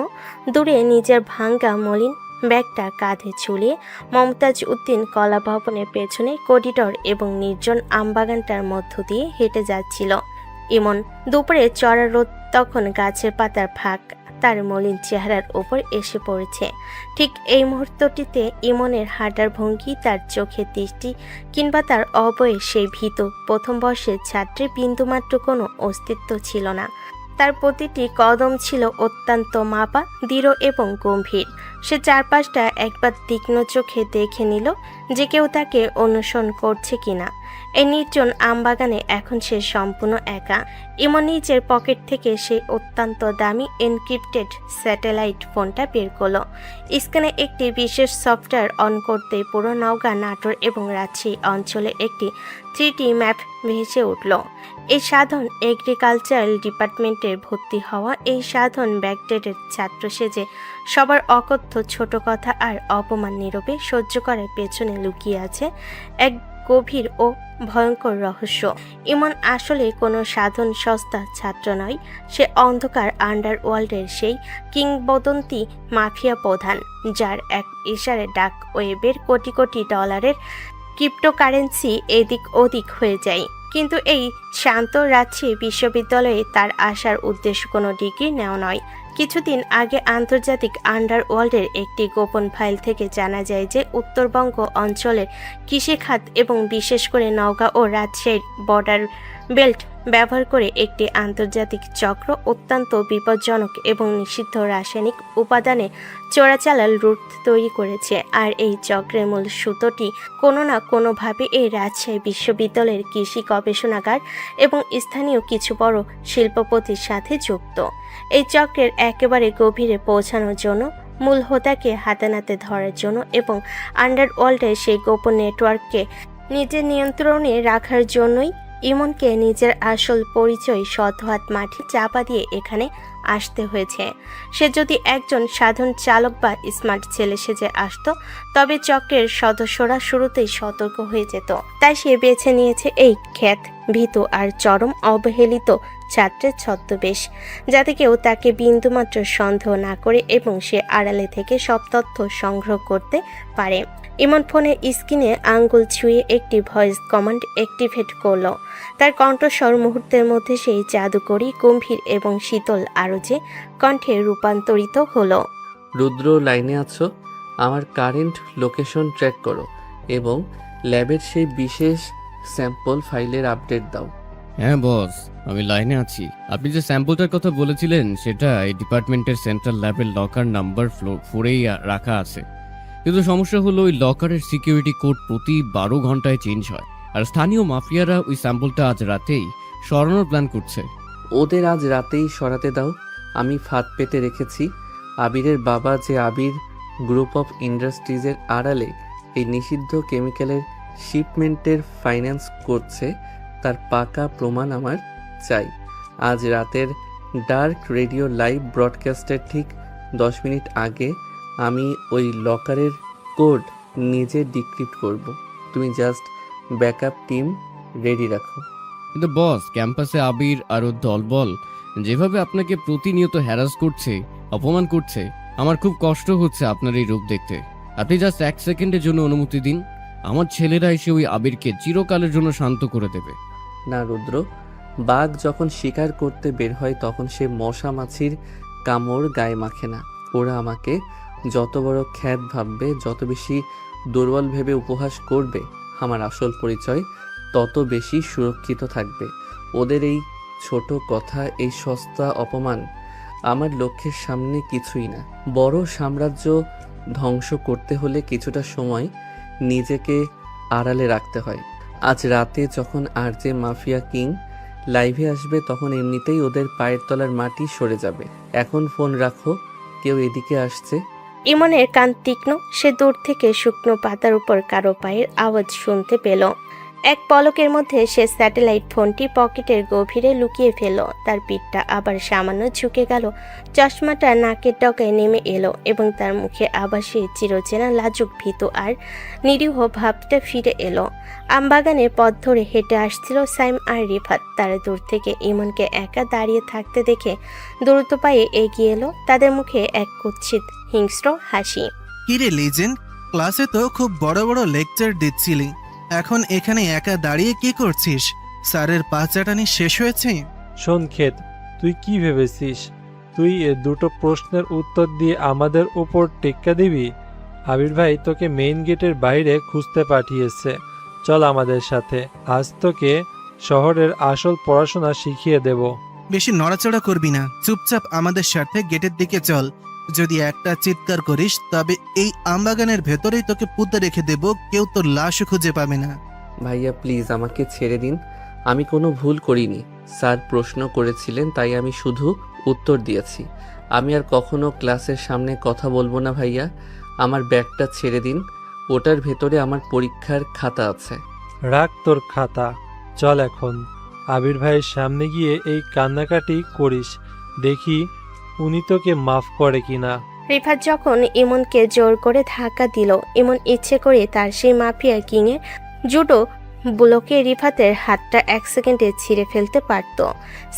দূরে নিজের ভাঙ্গা মলিন ব্যাগটা কাঁধে ঝুলিয়ে মমতাজ উদ্দিন কলা ভবনের পেছনে করিডর এবং নির্জন আমবাগানটার মধ্য দিয়ে হেঁটে যাচ্ছিল। ইমন দুপুরে চড়া রোদ তখন গাছের পাতার ফাঁক তার মলিন চেহারার উপর এসে পড়েছে। ঠিক এই মুহূর্তটিতে ইমনের হাঁটার ভঙ্গি, তার চোখের দৃষ্টি কিংবা তার অবয়ে সেই ভীত প্রথম বর্ষের ছাত্রের বিন্দুমাত্র কোনো অস্তিত্ব ছিল না। তার প্রতিটি কদম ছিল অত্যন্ত মাপা, দৃঢ় এবং গম্ভীর। সে চারপাশটা একবার তীক্ষ্ণ চোখে দেখে নিল যে কেউ তাকে অনুসরণ করছে কিনা। এই নির্জন আমবাগানে এখন সে সম্পূর্ণ একা। ইমন নিজের পকেট থেকে সেই অত্যন্ত দামি এনক্রিপ্টেড স্যাটেলাইট ফোনটা বের করলো। স্ক্রিনে একটি বিশেষ সফটওয়্যার অন করতেই পুরো নওগাঁ, নাটোর এবং রাজশাহী অঞ্চলে একটি 3D ম্যাপ ভেসে উঠল। এই সাধন এগ্রিকালচারাল ডিপার্টমেন্টে ভর্তি হওয়া এই সাধন ব্যাকডেটের ছাত্র সেজে সবার অকথ্য ছোট কথা আর অপমান নীরবে সহ্য করার পেছনে লুকিয়ে আছে এক গভীর ও ভয়ঙ্কর রহস্য। ইমন আসলে কোনো সাধন সস্তা ছাত্র নয়, সে অন্ধকার আন্ডারওয়ার্ল্ডের সেই কিংবদন্তি মাফিয়া প্রধান, যার এক ইশারে ডাক ওয়েবের কোটি কোটি ডলারের ক্রিপ্টোকারেন্সি এদিক ওদিক হয়ে যায়। কিন্তু এই শান্ত রাজশাহী বিশ্ববিদ্যালয়ে তার আসার উদ্দেশ্য কোনো ডিগ্রি নেওয়া নয়। কিছুদিন আগে আন্তর্জাতিক আন্ডারওয়ার্ল্ডের একটি গোপন ফাইল থেকে জানা যায় যে উত্তরবঙ্গ অঞ্চলের কৃষিখাত এবং বিশেষ করে নওগাঁ ও রাজশাহীর বর্ডার বেল্ট ব্যবহার করে একটি আন্তর্জাতিক চক্র অত্যন্ত বিপজ্জনক এবং নিষিদ্ধ রাসায়নিক উপাদানে চোরাচালান রুট তৈরি করেছে। আর এই চক্রের মূল সুতোটি কোনো না কোনোভাবে এই রাজশাহী বিশ্ববিদ্যালয়ের কৃষি গবেষণাগার এবং স্থানীয় কিছু বড় শিল্পপতির সাথে যুক্ত। এই চক্রের একেবারে গভীরে পৌঁছানোর জন্য, মূল হোতাকে হাতে নাতে ধরার জন্য এবং আন্ডারওয়ার্ল্ডের সেই গোপন নেটওয়ার্ককে নিজের নিয়ন্ত্রণে রাখার জন্যই ইমনকে নিজের আসল পরিচয় শতহাত মাটি চাপা দিয়ে এখানে আসতে হয়েছে। সে যদি একজন সাধারণ চালক বা স্মার্ট ছেলে সেজে আসতো, তবে চক্রের সদস্যরা শুরুতেই সতর্ক হয়ে যেত। তাই সে বেছে নিয়েছে এই খ্যাত, ভীতু আর চরম অবহেলিত ছাত্রের ছদ্মবেশ, যাতে কেউ তাকে বিন্দুমাত্র সন্দেহ না করে এবং সে আড়ালে থেকে সব তথ্য সংগ্রহ করতে পারে। ইমন ফোনের স্ক্রিনে আঙ্গুল ছুঁয়ে একটি ভয়েস কমান্ড অ্যাক্টিভেট করল। তার কণ্ঠস্বর মুহূর্তের মধ্যে সেই জাদুকরী, গম্ভীর এবং শীতল আরজে কণ্ঠে রূপান্তরিত হলো। রুদ্র, লাইনে আছো? আমার কারেন্ট লোকেশন ট্র্যাক করো এবং ল্যাবের সেই বিশেষ স্যাম্পল ফাইলের আপডেট দাও। হ্যাঁ বস, আমি লাইনে আছি। আপনি যে স্যাম্পলটার কথা বলেছিলেন সেটা এই ডিপার্টমেন্টের সেন্ট্রাল ল্যাবের লকার নাম্বার 4-এই রাখা আছে। কিন্তু সমস্যা হলো ওই লকারের সিকিউরিটি কোড প্রতি 12 ঘন্টায় চেঞ্জ হয়, আর স্থানীয় মাফিয়ারা ওই স্যাম্পলটা আজ রাতেই সরানোর প্ল্যান করছে। ওদের আজ রাতেই সরাতে দাও। আমি ফাঁদ পেতে রেখেছি। আবিরের বাবা যে আবির গ্রুপ অফ ইন্ডাস্ট্রিজের আড়ালে এই নিষিদ্ধ কেমিক্যালের শিপমেন্টের ফাইন্যান্স করছে, তার পাকা প্রমাণ আমার চাই। আজ রাতের ডার্ক রেডিও লাইভ ব্রডকাস্টের ঠিক 10 মিনিট আগে আমি ওই লকারের কোড নিজে ডিক্রিপ্ট করব। তুমি জাস্ট ব্যাকআপ টিম রেডি রাখো। কিন্তু বস, ক্যাম্পাসে আবির আর ওর দলবল যেভাবে আপনাকে প্রতিনিয়ত হ্যারাস করছে, অপমান করছে, আমার খুব কষ্ট হচ্ছে আপনার এই রূপ দেখতে। আপনি জাস্ট 1 সেকেন্ডের জন্য অনুমতি দিন, আমার ছেলেরা এসে ওই আবিরকে চিরকালের জন্য শান্ত করে দেবে। না রুদ্র, বাঘ যখন শিকার করতে বের হয় তখন সে মশা মাছির কামড় গায়ে মাখে না। ওরা আমাকে যত বড় খ্যাত ভাববে, যত বেশি দুর্বল ভেবে উপহাস করবে, আমার আসল পরিচয় তত বেশি সুরক্ষিত থাকবে। ওদের এই ছোট কথা, এই সস্তা অপমান আমার লক্ষ্যের সামনে কিছুই না। বড় সাম্রাজ্য ধ্বংস করতে হলে কিছুটা সময় নিজেকে আড়ালে রাখতে হয়। আজ রাতে যখন আরজে মাফিয়া কিং লাইভে আসবে তখন এমনিতেই ওদের পায়ের তলার মাটি সরে যাবে। এখন ফোন রাখো, কেউ এদিকে আসছে। ইমনের কান তীক্ষ্ণ, সে দূর থেকে শুকনো পাতার উপর কারো পায়ের আওয়াজ শুনতে পেল। এক পলকের মধ্যে সে স্যাটেলাইট ফোনটি পকেটের গভীরে লুকিয়ে ফেলল। তার পিঠটা আবার সামান্য ঝুঁকে গেল, চশমাটা নাকের ডগায় নেমে এলো এবং তার মুখে আবার সেই চিরচেনা লাজুক ভীতু আর নিরীহ ভাবটা ফিরে এলো। আমবাগানের পথ ধরে হেঁটে আসছিল সাইম আর রিফাত। তারা দূর থেকে ইমনকে একা দাঁড়িয়ে থাকতে দেখে দ্রুত পায়ে এগিয়ে এলো। তাদের মুখে এক কুৎসিত হিংস্র হাসি। কিরে লিজেন্ড, ক্লাসে তো খুব বড় বড় লেকচার দিচ্ছিলি, এখন এখানে একা দাঁড়িয়ে কি করছিস? স্যারের পা চাটানি শেষ হয়েছে? শোন ক্ষেত, তুই কি ভেবেছিস তুই দুটো প্রশ্নের উত্তর দিয়ে আমাদের উপর টেক্কা দিবি? আবির ভাই তোকে মেইন গেটের বাইরে খুঁজতে পাঠিয়েছে। চল আমাদের সাথে, আজ তোকে শহরের আসল পড়াশোনা শিখিয়ে দেব। বেশি নড়াচড়া করবি না, চুপচাপ আমাদের সাথে গেটের দিকে চল। যদি একটা চিৎকার করিস তবে এই আমবাগানের ভেতরেই তোকে পুঁতে রেখে দেব, কেউ তোর লাশও খুঁজে পাবে না। ভাইয়া প্লিজ আমাকে ছেড়ে দিন, আমি কোনো ভুল করিনি। স্যার প্রশ্ন করেছিলেন তাই আমি শুধু উত্তর দিয়েছি। আমি আর কখনো ক্লাসের সামনে কথা বলবো না ভাইয়া। আমার ব্যাগটা ছেড়ে দিন, ওটার ভেতরে আমার পরীক্ষার খাতা আছে। রাখ তোর খাতা, চল এখন আবির ভাইয়ের সামনে গিয়ে এই কান্নাকাটি করিস, দেখি উনি তোকে মাফ করে কিনা। রিফাত যখন ইমনকে জোর করে ধাক্কা দিল, ইমন ইচ্ছে করে তার সেই মাফিয়া কিংয়ের জুডো বুলোকে রিফাতের হাতটা 1 সেকেন্ডে ছিঁড়ে ফেলতে পারত।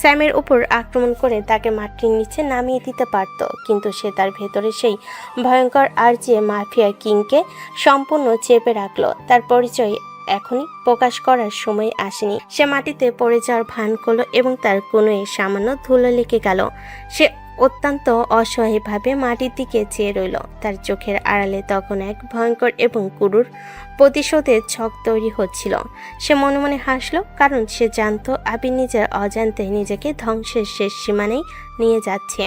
স্যামের উপর আক্রমণ করে তাকে মাটির নিচে নামিয়ে দিতে পারত, কিন্তু সে তার ভেতরে সেই ভয়ঙ্কর আর যে মাফিয়া কিংকে সম্পূর্ণ চেপে রাখলো। তার পরিচয় এখনই প্রকাশ করার সময় আসেনি। সে মাটিতে পড়ে যাওয়ার ভান করলো এবং তার কোনোয় সামান্য ধুলো লেগে গেল। সে অত্যন্ত অসহায়ভাবে মাটির দিকে চেয়ে রইল। তার চোখের আড়ালে তখন এক ভয়ঙ্কর এবং ক্রূর প্রতিশোধের ছক তৈরি হচ্ছিল। সে মনে মনে হাসলো, কারণ সে জানতো আবির নিজের অজান্তে নিজেকে ধ্বংসের শেষ সীমানেই নিয়ে যাচ্ছে।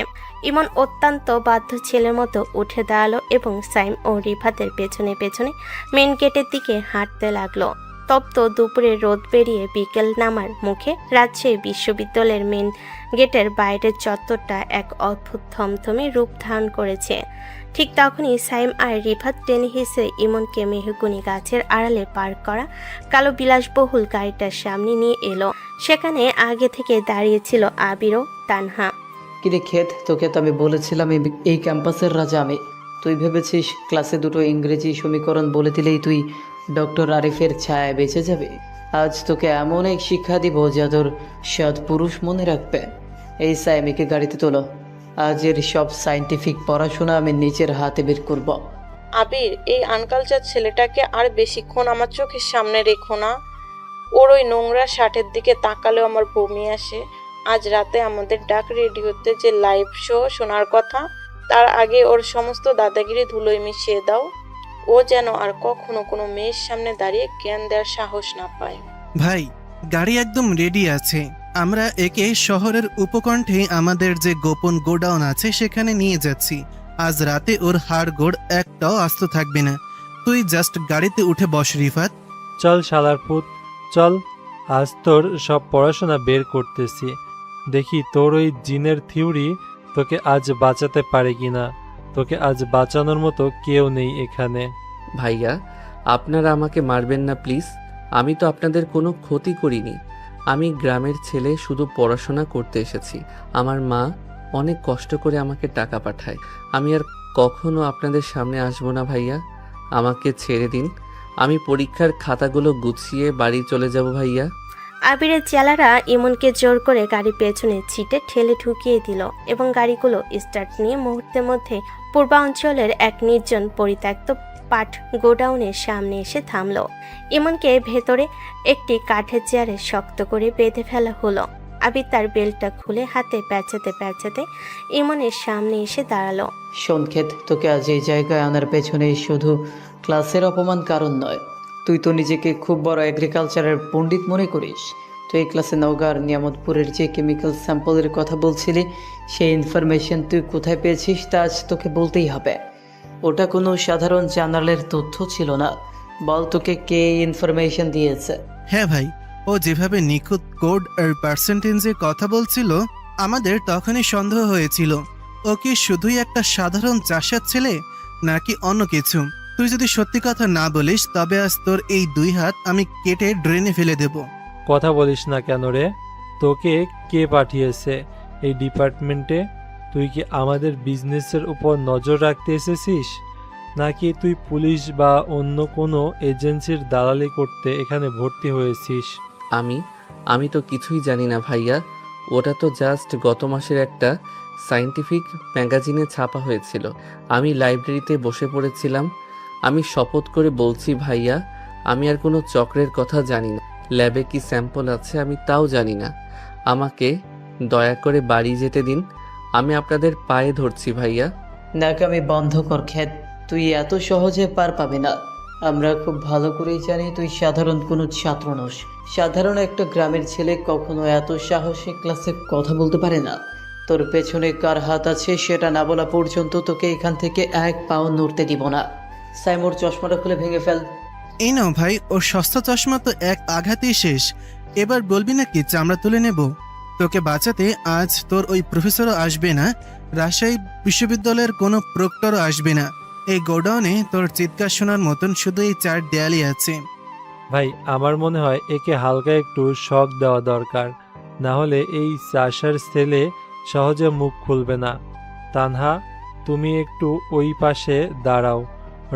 ইমন অত্যন্ত বাধ্য ছেলের মতো উঠে দাঁড়ালো এবং সাইম ও রিফাতের পেছনে পেছনে মেন গেটের দিকে হাঁটতে লাগলো। তপ্ত দুপুরে রোদ বেরিয়ে বিকেল নামার মুখে রাজশাহী বিশ্ববিদ্যালয়ের মেন গেটের বাইরের চত্বরটা এক অদ্ভুত থমথমে রূপ ধারণ করেছে। ঠিক তখনই সাইম আর রিফাত টেনে হিসে ইমনকে মেহগুনি গাছের আড়ালে পার্ক করা কালো বিলাসবহুল গাড়িটার সামনে নিয়ে এলো। সেখানে আগে থেকে দাঁড়িয়েছিল আবির ও তানহা। কিরে ক্ষেত, তোকে তো আমি বলেছিলাম এই ক্যাম্পাসের রাজা আমি। তুই ভেবেছিস ক্লাসে দুটো ইংরেজি সমীকরণ বলে দিলেই তুই ডক্টর আরিফের ছায়ায় বেঁচে যাবে? আজ তোকে এমন এক শিক্ষা দিব যা তোর সৎ পুরুষ মনে রাখবে। এই সাইমিকে গাড়িতে তোলো, আজের সব সায়েন্টিফিক পড়াশোনা আমি নিজের হাতে বের করব। আবির, এই আনকালচার ছেলেটাকে আর বেশিক্ষণ আমার চোখের সামনে রেখো না। ওর ওই নোংরা শার্টের দিকে তাকালেও আমার বমি আসে। আজ রাতে আমাদের ডাক রেডিওতে যে লাইভ শো শোনার কথা, তার আগে ওর সমস্ত দাদাগিরি ধুলোয় মিশিয়ে দাও। ও যেন আর কখনো কোনো মেয়ের সামনে দাঁড়িয়ে জ্ঞান দেওয়ার সাহস না পায়। ভাই, গাড়ি একদম রেডি আছে। আমরা একে শহরের উপকণ্ঠে আমাদের যে গোপন গোডাউন আছে সেখানে নিয়ে যাচ্ছি। আজ রাতে ওর হাড় গোড় একটাও আস্ত থাকবে না। তুই জাস্ট গাড়িতে উঠে বস রিফাত। চল শালার পুত, চল, আজ তোর সব পড়াশোনা বের করতেছি। দেখি তোর ওই জিনের থিওরি তোকে আজ বাঁচাতে পারে কিনা। তোকে আজ বাঁচানোর মতো কেউ নেই এখানে। ভাইয়া আপনারা আমাকে মারবেন না প্লিজ, আমি তো আপনাদের কোনো ক্ষতি করিনি। আমি গ্রামের ছেলে, শুধু পড়াশোনা করতে এসেছি। আমার মা অনেক কষ্ট করে আমাকে টাকা পাঠায়। আমি আর কখনো আপনাদের সামনে আসবো না ভাইয়া, আমাকে ছেড়ে দিন। আমি পরীক্ষার খাতাগুলো গুছিয়ে বাড়ি চলে যাব ভাইয়া। আবিরের চেলারা ইমনকে জোর করে গাড়ি পেছনে ছিটে ঠেলে ঢুকিয়ে দিল এবং গাড়িগুলো স্টার্ট নিয়ে মুহূর্তের মধ্যে পূর্বাঞ্চলের এক নির্জন পরিত্যক্ত পাট গোডাউনের সামনে এসে থামলো। ইমনকে ভেতরে একটি কাঠের চেয়ারে শক্ত করে বেঁধে ফেলা হলো। আবির তার বেল্টটা খুলে হাতে প্যাঁচাতে প্যাঁচাতে ইমনের সামনে এসে দাঁড়ালো। শোন ক্ষেত, তোকে আজ এই জায়গায় আনার পেছনে শুধু ক্লাসের অপমান কারণ নয়। তুই তো নিজেকে খুব বড় এগ্রিকালচারের পণ্ডিত মনে করিস। তো এই ক্লাসে নওগাঁর নিয়ামতপুরের যে কেমিক্যাল স্যাম্পলের কথা বলছিলি, সেই ইনফরমেশন তুই কোথায় পেয়েছিস তা আজ তোকে বলতেই হবে। ওটা কোনো সাধারণ জার্নালের তথ্য ছিল না। বল, তোকে কে ইনফরমেশন দিয়েছে? হ্যাঁ ভাই, ও যেভাবে নিখুঁত কোড আর পার্সেন্টেজে কথা বলছিল, আমাদের তখনই সন্দেহ হয়েছিল ও কি শুধুই একটা সাধারণ চাষার ছেলে নাকি অন্য কিছু। তুই যদি সত্যি কথা না বলিস তবে আজ তোর এই 2 হাত আমি কেটে ড্রেনে ফেলে দেব। কথা বলিস না কেন রে? তোকে কে পাঠিয়েছে এই ডিপার্টমেন্টে? তুই কি আমাদের বিজনেসের উপর নজর রাখতে এসেছিস, নাকি তুই পুলিশ বা অন্য কোনো এজেন্সির দালালি করতে এখানে ভর্তি হয়েছিস? আমি তো কিছুই জানি না ভাইয়া। ওটা তো জাস্ট গত মাসের একটা সায়েন্টিফিক ম্যাগাজিনে ছাপা হয়েছিল। আমি লাইব্রেরিতে বসে পড়েছিলাম। আমি শপথ করে বলছি ভাইয়া, আমি আর কোনো চক্রের কথা জানি না। ল্যাবে কি স্যাম্পল আছে আমি তাও জানি না। আমাকে দয়া করে বাড়ি যেতে দিন, আমি আপনাদের পায়ে ধরছি ভাইয়া। নাকি আমি বন্ধ কর ক্ষেত, তুই এত সহজে পার পাবি না। আমরা খুব ভালো করেই জানি তুই সাধারণ কোনো ছাত্র নস। সাধারণ একটা গ্রামের ছেলে কখনো এত সাহসী ক্লাসে কথা বলতে পারে না। তোর পেছনে কার হাত আছে সেটা না বলা পর্যন্ত তোকে এখান থেকে এক পাও নড়তে দিব না। সাইমোর চশমাটা খুলে ভেঙে ফেল। এই নাও ভাই, ওর সস্তা চশমা তো এক আঘাতেই শেষ। এবার বলবি নাকি চামড়া তুলে নেব? তোকে বাঁচাতে আজ তোর ওই প্রফেসরও আসবে না, রাজশাহী বিশ্ববিদ্যালয়ের কোনো প্রক্টরও আসবে না। এই গোডাউনে তোর চিৎকার শোনার মতন শুধু এই 4 দেয়ালই আছে। ভাই আমার মনে হয় একে হালকা একটু শক দেওয়া দরকার, না হলে এই চাষার ছেলে সহজে মুখ খুলবে না। তানহা, তুমি একটু ওই পাশে দাঁড়াও,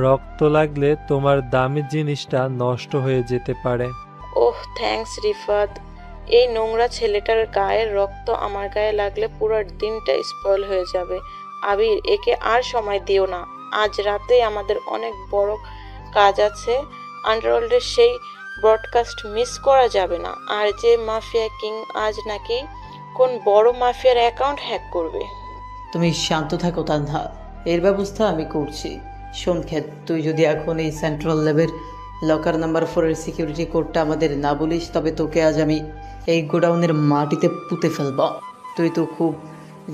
রক্ত লাগলে তোমার দামি জিনিসটা নষ্ট হয়ে যেতে পারে। ওহ থ্যাঙ্কস রিফাত। এই নোংরা ছেলেটার গায়ের রক্ত আমার গায়ে লাগলে পুরো দিনটা স্পয়েল হয়ে যাবে। আবির, একে আর সময় দিও না। আজ রাতে আমাদের অনেক বড় কাজ আছে। আন্ডারওয়ার্ল্ডের সেই ব্রডকাস্ট মিস করা যাবে না। আর যে মাফিয়া কিং আজ নাকি কোন বড় মাফিয়ার অ্যাকাউন্ট হ্যাক করবে। তুমি শান্ত থাকো তানহা, এর ব্যবস্থা আমি করছি। শোন খেত, তুই যদি এখন এই সেন্ট্রাল ল্যাবের লকার নাম্বার 4-এর সিকিউরিটি কোডটা আমাদের না বলিস, তবে তোকে আজ আমি এই গোডাউনের মাটিতে পুঁতে ফেলব। তুই তো খুব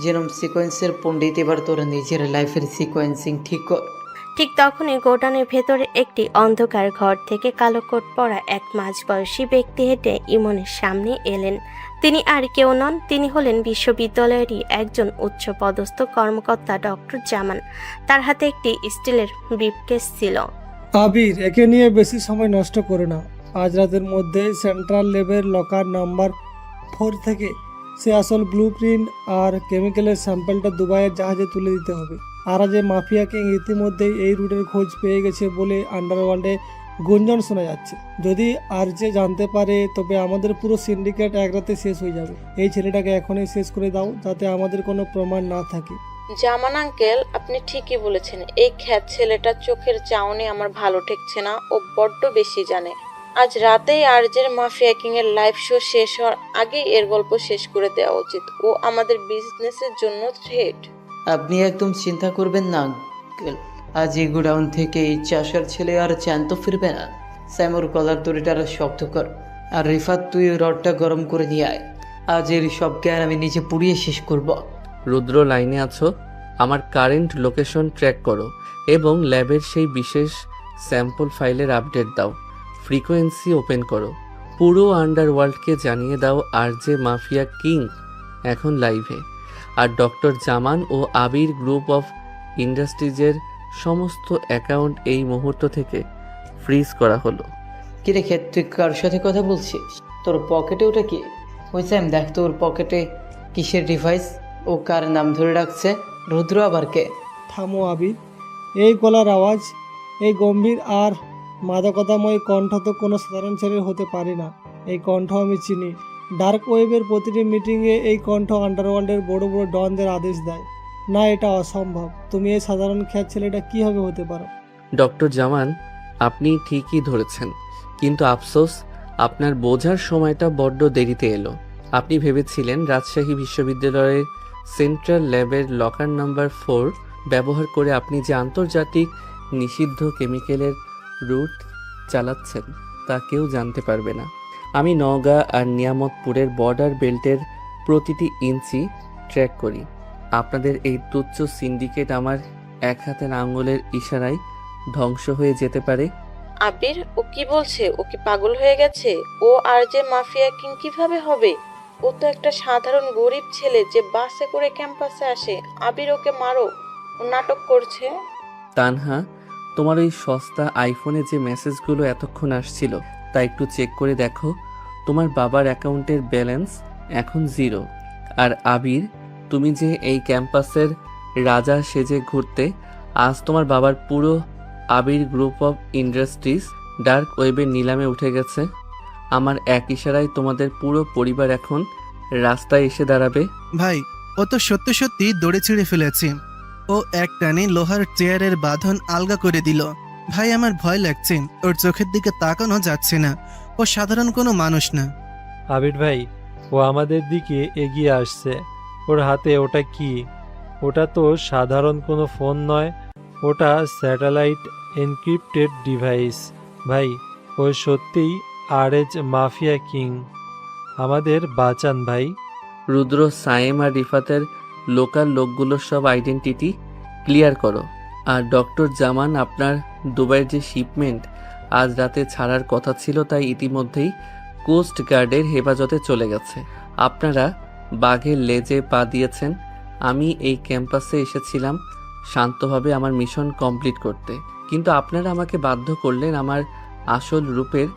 জেনম সিকোয়েন্সের পণ্ডিত, এবার তোর নিজের লাইফের সিকোয়েন্সিং ঠিক কর। ঠিক তখনই গোডাউনের ভেতরে একটি অন্ধকার ঘর থেকে কালো কোট পরা এক মাঝবয়সী ব্যক্তি হেঁটে ইমনের সামনে এলেন। তিনি আর কেউ নন, তিনি হলেন বিশ্ববিদ্যালয়েরই একজন উচ্চপদস্থ কর্মকর্তা ডক্টর জামান। তার হাতে একটি স্টিলের ব্রিফকেস ছিল। আবির, একে নিয়ে বেশি সময় নষ্ট করে না। আজ রাতের মধ্যে সেন্ট্রাল ল্যাবের লকার নাম্বার 4 থেকে সে আসল ব্লুপ্রিন্ট আর কেমিক্যালের স্যাম্পলটা দুবাইয়ের জাহাজে তুলে দিতে হবে। আর যে মাফিয়া কিং ইতিমধ্যেই এই রুটের খোঁজ পেয়ে গেছে বলে আন্ডারওয়ার্ল্ডে গুঞ্জন শোনা যাচ্ছে। যদি আর যে জানতে পারে তবে আমাদের পুরো সিন্ডিকেট এক রাতে শেষ হয়ে যাবে। এই ছেলেটাকে এখনই শেষ করে দাও, যাতে আমাদের কোনো প্রমাণ না থাকে। জামান আঙ্কেল, আপনি ঠিকই বলেছেন। এই খ্যাত ছেলেটার চোখের চাউনি আমার ভালো ঠেকছে না। ও বড্ড বেশি জানে। আজ রাতেই আরজের মাফিয়া কিং এর লাইভ শো শেষ হওয়ার আগেই এর গল্প শেষ করে দেওয়া উচিত। ও আমাদের বিজনেসের জন্য থ্রেট। আপনি একদম চিন্তা করবেন না আঙ্কেল, আজ এই গোডাউন থেকে এই চাষার ছেলে আর চ্যান্ত ফিরবে না। স্যামোর কলার দড়িটা আরো শক্ত কর। আর রিফাত, তুই ওই রডটা গরম করে নিয়ে আয়। আজ এর সব জ্ঞান আমি নিজে পুড়িয়ে শেষ করব। রুদ্র, লাইনে আছো? আমার কারেন্ট লোকেশন ট্র্যাক করো এবং ল্যাবের সেই বিশেষ স্যাম্পল ফাইলের আপডেট দাও। ফ্রিকোয়েন্সি ওপেন করো। পুরো আন্ডারওয়ার্ল্ডকে জানিয়ে দাও আর যে মাফিয়া কিং এখন লাইভে। আর ডক্টর জামান ও আবির গ্রুপ অফ ইন্ডাস্ট্রিজের সমস্ত অ্যাকাউন্ট এই মুহূর্ত থেকে ফ্রিজ করা হলো। কি রে খেত, তুই কার সাথে কথা বলছিস? তোর পকেটে ওটা কি? ওই স্যাম, দেখ তোর পকেটে কিসের ডিভাইস? ও কার নাম ধরে রাখছে? রুদ্র আবার কে? থামো আবির, এই গলার আওয়াজ, এই গম্ভীর আর মাদকতাময় কণ্ঠ তো কোনো সাধারণ ছেলের হতে পারে না। এই কণ্ঠ আমি চিনি। ডার্ক ওয়েবের প্রতিটি মিটিংয়ে এই কণ্ঠ আন্ডারওয়ার্ল্ডের বড় বড় ডনদের আদেশ দেয়। না, এটা অসম্ভব। তুমি এই সাধারণ খ্যাত ছেলেটা কীভাবে হতে পারো? ডক্টর জামান, আপনি ঠিকই ধরেছেন, কিন্তু আফসোস আপনার বোঝার সময়টা বড্ড দেরিতে এলো। আপনি ভেবেছিলেন রাজশাহী বিশ্ববিদ্যালয়ের সেন্ট্রাল ল্যাবের লকার নাম্বার 4 ব্যবহার করে আপনি যে আন্তর্জাতিক নিষিদ্ধ কেমিক্যালের রুট চালাচ্ছেন তা কেউ জানতে পারবে না। আমি নওগাঁ আর নিয়ামতপুরের বর্ডার বেল্টের প্রতিটি ইঞ্চি ট্র্যাক করি। আপনাদের এই তুচ্ছ সিন্ডিকেট আমার এক হাতের আঙুলের ইশারায় ধ্বংস হয়ে যেতে পারে। আবির, ও কি বলছে? ও কি পাগল হয়ে গেছে? ও আর যে মাফিয়া কিং কিভাবে হবে? ও তো একটা সাধারণ গরিব ছেলে যে বাসে করে ক্যাম্পাসে আসে। আবির, ওকে মারো, ও নাটক করছে। তানহা, তোমার ওই সস্তা আইফোনে যে মেসেজগুলো এতক্ষণ আসছিল তা একটু চেক করে দেখো। তোমার বাবার অ্যাকাউন্টের ব্যালেন্স এখন 0। আর আবির, তুমি যে এই ক্যাম্পাসের রাজা সেজে ঘুরতে, আজ তোমার বাবার পুরো আবির গ্রুপ অফ ইন্ডাস্ট্রিজ ডার্ক ওয়েবের নিলামে উঠে গেছে। আমার এক ইশারায় তোমাদের পুরো পরিবার এখন রাস্তায় এসে দাঁড়াবে। ভাই, ও তো সত্যি সত্যি দড়ি ছিঁড়ে ফেলেছে। ও এক টানে লোহার চেয়ারের বাঁধন আলগা করে দিল। ভাই, আমার ভয় লাগছে। ওর চোখের দিকে তাকানো যাচ্ছে না। ও সাধারণ কোনো মানুষ না। আবির ভাই, ও আমাদের দিকে এগিয়ে আসছে। ওর হাতে ওটা কি? ওটা তো সাধারণ কোনো ফোন নয়। ওটা স্যাটেলাইট এনক্রিপ্টেড ডিভাইস ভাই। ও সত্যিই আরএজ মাফিয়া কিং। আমাদের বাঁচান ভাই। রুদ্র, সায়েম আর রিফাতের লোকাল লোকগুলোর সব আইডেন্টিটি ক্লিয়ার করো। আর ডক্টর জামান, আপনার দুবাইয়ের যে শিপমেন্ট আজ রাতে ছাড়ার কথা ছিল তাই ইতিমধ্যেই কোস্ট গার্ডের হেফাজতে চলে গেছে। আপনারা বাঘের লেজে পা দিয়েছেন। আমি এই ক্যাম্পাসে এসেছিলাম শান্তভাবে আমার মিশন কমপ্লিট করতে, কিন্তু আপনারা আমাকে বাধ্য করলেন আমার আসল রূপের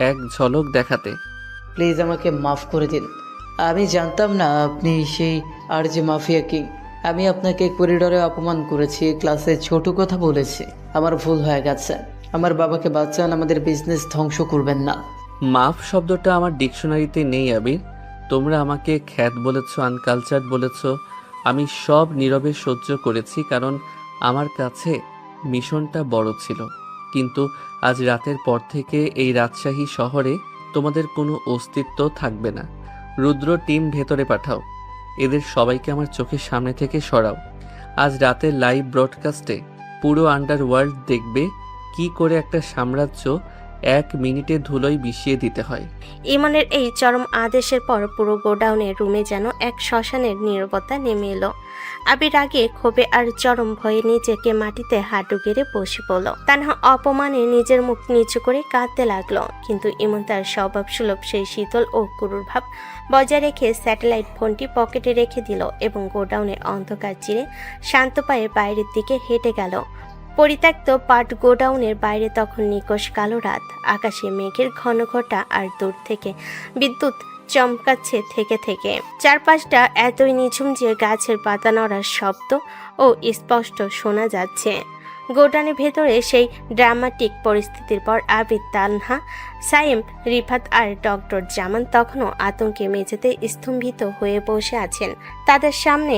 এক ঝলক দেখাতে। প্লিজ আমাকে মাফ করে দিন। আমি জানতাম না আপনি সেই আর যে মাফিয়া কিং। আমি আপনাকে করিডোরে অপমান করেছি, ক্লাসে ছোট কথা বলেছি। আমার ভুল হয়ে গেছে। আমার বাবাকে বাঁচান, আমাদের বিজনেস ধ্বংস করবেন না। মাফ শব্দটা আমার ডিকশনারিতে নেই আবির। তোমরা আমাকে খ্যাত বলেছ, আনকালচার্ড বলেছ, আমি সব নীরবে সহ্য করেছি, কারণ আমার কাছে মিশনটা বড় ছিল। কিন্তু আজ রাতের পর থেকে এই রাজশাহী শহরে তোমাদের কোনো অস্তিত্ব থাকবে না। রুদ্র, টিম ভেতরে পাঠাও। এদের সবাইকে আমার চোখের সামনে থেকে সরাও। আজ রাতের লাইভ ব্রডকাস্টে পুরো আন্ডারওয়ার্ল্ড দেখবে কি করে একটা সাম্রাজ্য 1 মিনিটে ধুলোয় মিশিয়ে দিতে হয়। ইমনের এই চরম আদেশের পর পুরো গোডাউনের রুমে যেন এক শ্মশানের নীরবতা নেমে এলো। আবির আগে ক্ষোভে আর চরম ভয়ে নিজেকে মাটিতে হাঁটু গেড়ে বসে পড়ল। তানহা অপমানে নিজের মুখ নিচু করে কাঁদতে লাগলো, কিন্তু ইমন তার স্বভাব সুলভ সেই শীতল ও ক্রূর ভাব বজায় রেখে স্যাটেলাইট ফোনটি পকেটে রেখে দিল এবং গোডাউনের অন্ধকার চিরে শান্ত পায়ে বাইরের দিকে হেঁটে গেল। পরিত্যক্ত পাট গোডাউনের বাইরে তখন নিকষ কালো রাত। আকাশে মেঘের ঘন ঘটা আর দূর থেকে বিদ্যুৎ চমকাচ্ছে থেকে থেকে। চারপাশটা এতই নিঝুম যে গাছের পাতা নড়ার শব্দ ও স্পষ্ট শোনা যাচ্ছে। গোডাউনের ভেতরে সেই ড্রামাটিক পরিস্থিতির পর আবিদ, তানহা, সাইম, রিফাত আর ডক্টর জামান তখনও আতঙ্কে মেঝেতে স্তম্ভিত হয়ে বসে আছেন। তাদের সামনে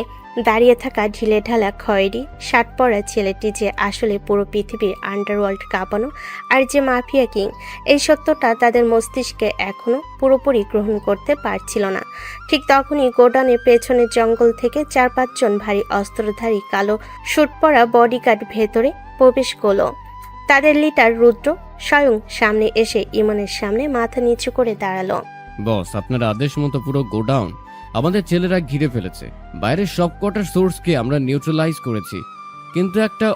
দাঁড়িয়ে থাকা ঢিলে ঢালা খয়েরি শার্ট পরা ছেলেটি যে আসলে পুরো পৃথিবীর আন্ডারওয়ার্ল্ড কাঁপানো আর যে মাফিয়া কিং, এই সত্যটা তাদের মস্তিষ্কে এখনও পুরোপুরি গ্রহণ করতে পারছিল না। ঠিক তখনই গোডাউনের পেছনের জঙ্গল থেকে 4-5 জন ভারী অস্ত্রধারী কালো স্যুট পরা বডিগার্ড ভেতরে প্রবেশ করলো। তাদের লিডার রুদ্র স্বয়ং সামনে এসে ইমনের সামনে মাথা নিচু করে দাঁড়ালো। বস, আপনার আদেশ মতো পুরো গোডাউন আমাদের ছেলেরা ঘিরে ফেলেছে। বাইরের সব কটার সোর্সকে আমরা নিউট্রালাইজ করেছি, কিন্তু একটা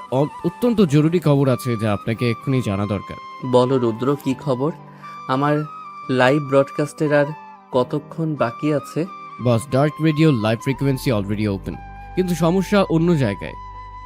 অত্যন্ত জরুরি খবর আছে যা আপনাকে এক্ষুনি জানা দরকার। বলো রুদ্র, কি খবর? আমার লাইভ ব্রডকাস্টের আর কতক্ষণ বাকি আছে? Boss, dark radio live frequency already open, কিন্তু সমস্যা অন্য জায়গায়।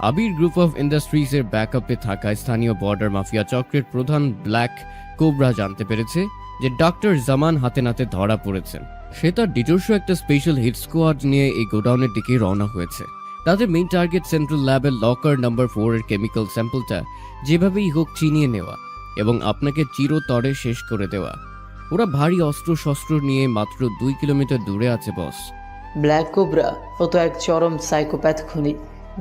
আবির গ্রুপ অফ ইন্ডাস্ট্রিজের ব্যাকআপে থাকা স্থানীয় বর্ডার মাফিয়া চক্রের প্রধান ব্ল্যাক কোবরা জানতে পেরেছে যে ডক্টর জামান হাতে নাতে ধরা পড়েছেন। সে তার নিজস্ব একটা স্পেশাল হিট স্কোয়াড নিয়ে এই গোডাউনের দিকে রওনা হয়েছে। তাদের মেইন টার্গেট সেন্ট্রাল ল্যাবের লকার নাম্বার 4 এর কেমিক্যাল স্যাম্পলটা যেভাবেই হোক চিনিয়ে নেওয়া এবং আপনাকে চিরতরে শেষ করে দেওয়া। ওরা ভারী অস্ত্র শস্ত্র নিয়ে মাত্র 2 কিলোমিটার দূরে আছে বস। ব্ল্যাক কোবরা ও তো এক চরম সাইকোপ্যাথ খুনি।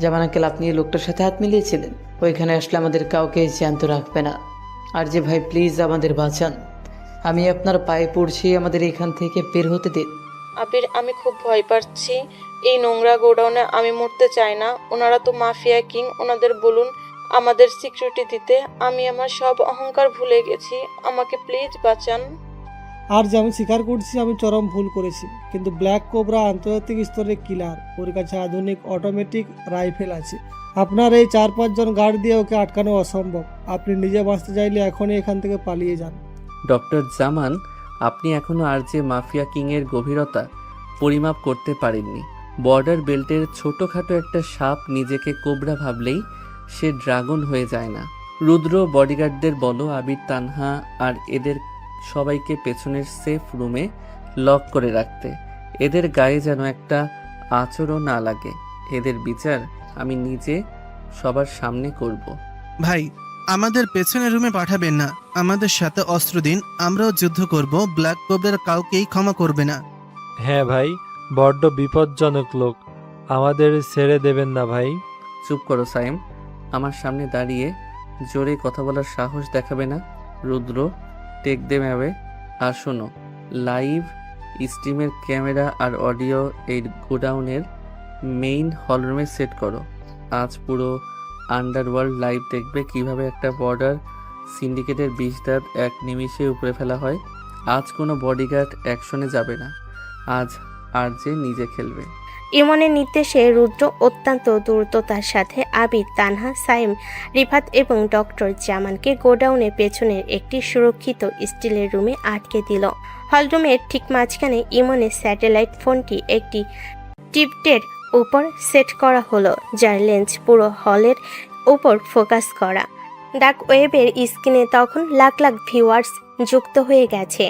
যেমন আঙ্কেল, আপনি এই লোকটার সাথে হাত মিলিয়েছিলেন। ওইখানে আসলে আমাদের কাউকে জ্যান্ত রাখবে না। আর যে ভাই, প্লিজ আমাদের বাঁচান। আমি আপনার পায়ে পড়ছি, আমাদের এখান থেকে বের হতে দিন। আবির, আমি খুব ভয় পাচ্ছি। এই নোংরা গোডাউনে আমি মরতে চাই না। ওনারা তো মাফিয়া কিং, ওনাদের বলুন আমাদের সিকিউরিটি দিতে। আমি আমার সব অহংকার ভুলে গেছি, আমাকে প্লিজ বাঁচান। আর যে আমি স্বীকার করছি আমি চরম ভুল করেছি, কিন্তু ব্ল্যাক কোবরা আন্তর্জাতিক স্তরের কিলার। ওর কাছে আধুনিক অটোমেটিক রাইফেল আছে। আপনার এই 4-5 জন গার্ড দিয়ে ওকে আটকানো অসম্ভব। আপনি নিজে বাঁচতে চাইলে এখনই এখান থেকে পালিয়ে যান। ডক্টর জামান, আপনি এখনো আর যে মাফিয়া কিংয়ের গভীরতা পরিমাপ করতে পারেননি। বর্ডার বেল্টের ছোটখাটো একটা সাপ নিজেকে কোবরা ভাবলেই সে ড্রাগন হয়ে যায় না। রুদ্র, বডিগার্ডদের বলো আবির, তানহা আর এদের সবাইকে পেছনের সেফ রুমে লক করে রাখতে। এদের গায়ে যেন একটা আঁচড়ও না লাগে। এদের বিচার আমি নিজে সবার সামনে করব। ভাই, আমাদের পেছনের রুমে পাঠাবেন না। আমাদের সাথে অস্ত্র দিন, আমরাও যুদ্ধ করব। ব্ল্যাক কোবরার কাউকেই ক্ষমা করবে না। হ্যাঁ ভাই, বড্ড বিপজ্জনক লোক, আমাদের ছেড়ে দেবেন না ভাই। চুপ করো সাইম, আমার সামনে দাঁড়িয়ে জোরে কথা বলার সাহস দেখাবে না। রুদ্র, টেক দেম অ্যাওয়ে। আর শোনো, লাইভ স্ট্রিমের ক্যামেরা আর অডিও এই গোডাউনের মেইন হলরুমে সেট করো। আজ পুরো আন্ডারওয়ার্ল্ড লাইভ দেখবে কিভাবে একটা বর্ডার সিন্ডিকেটের বিষ দাঁত এক নিমিষে উপড়ে ফেলা হয়। আজ কোনো বডিগার্ড অ্যাকশনে যাবে না, আজ আর যে নিজে খেলবে। ইমনের নির্দেশে রুদ্র অত্যন্ত দ্রুততার সাথে আবির, তানহা, সাইম, রিফাত এবং ডক্টর জামানকে গোডাউনের পেছনের একটি সুরক্ষিত স্টিলের রুমে আটকে দিল। হলরুমের ঠিক মাঝখানে ইমনের স্যাটেলাইট ফোনটি একটি টিপটের উপর সেট করা হলো, যার লেন্স পুরো হলের উপর ফোকাস করা। ডার্ক ওয়েবের স্ক্রিনে তখন লাখ লাখ ভিউয়ার্স যুক্ত হয়ে গেছে।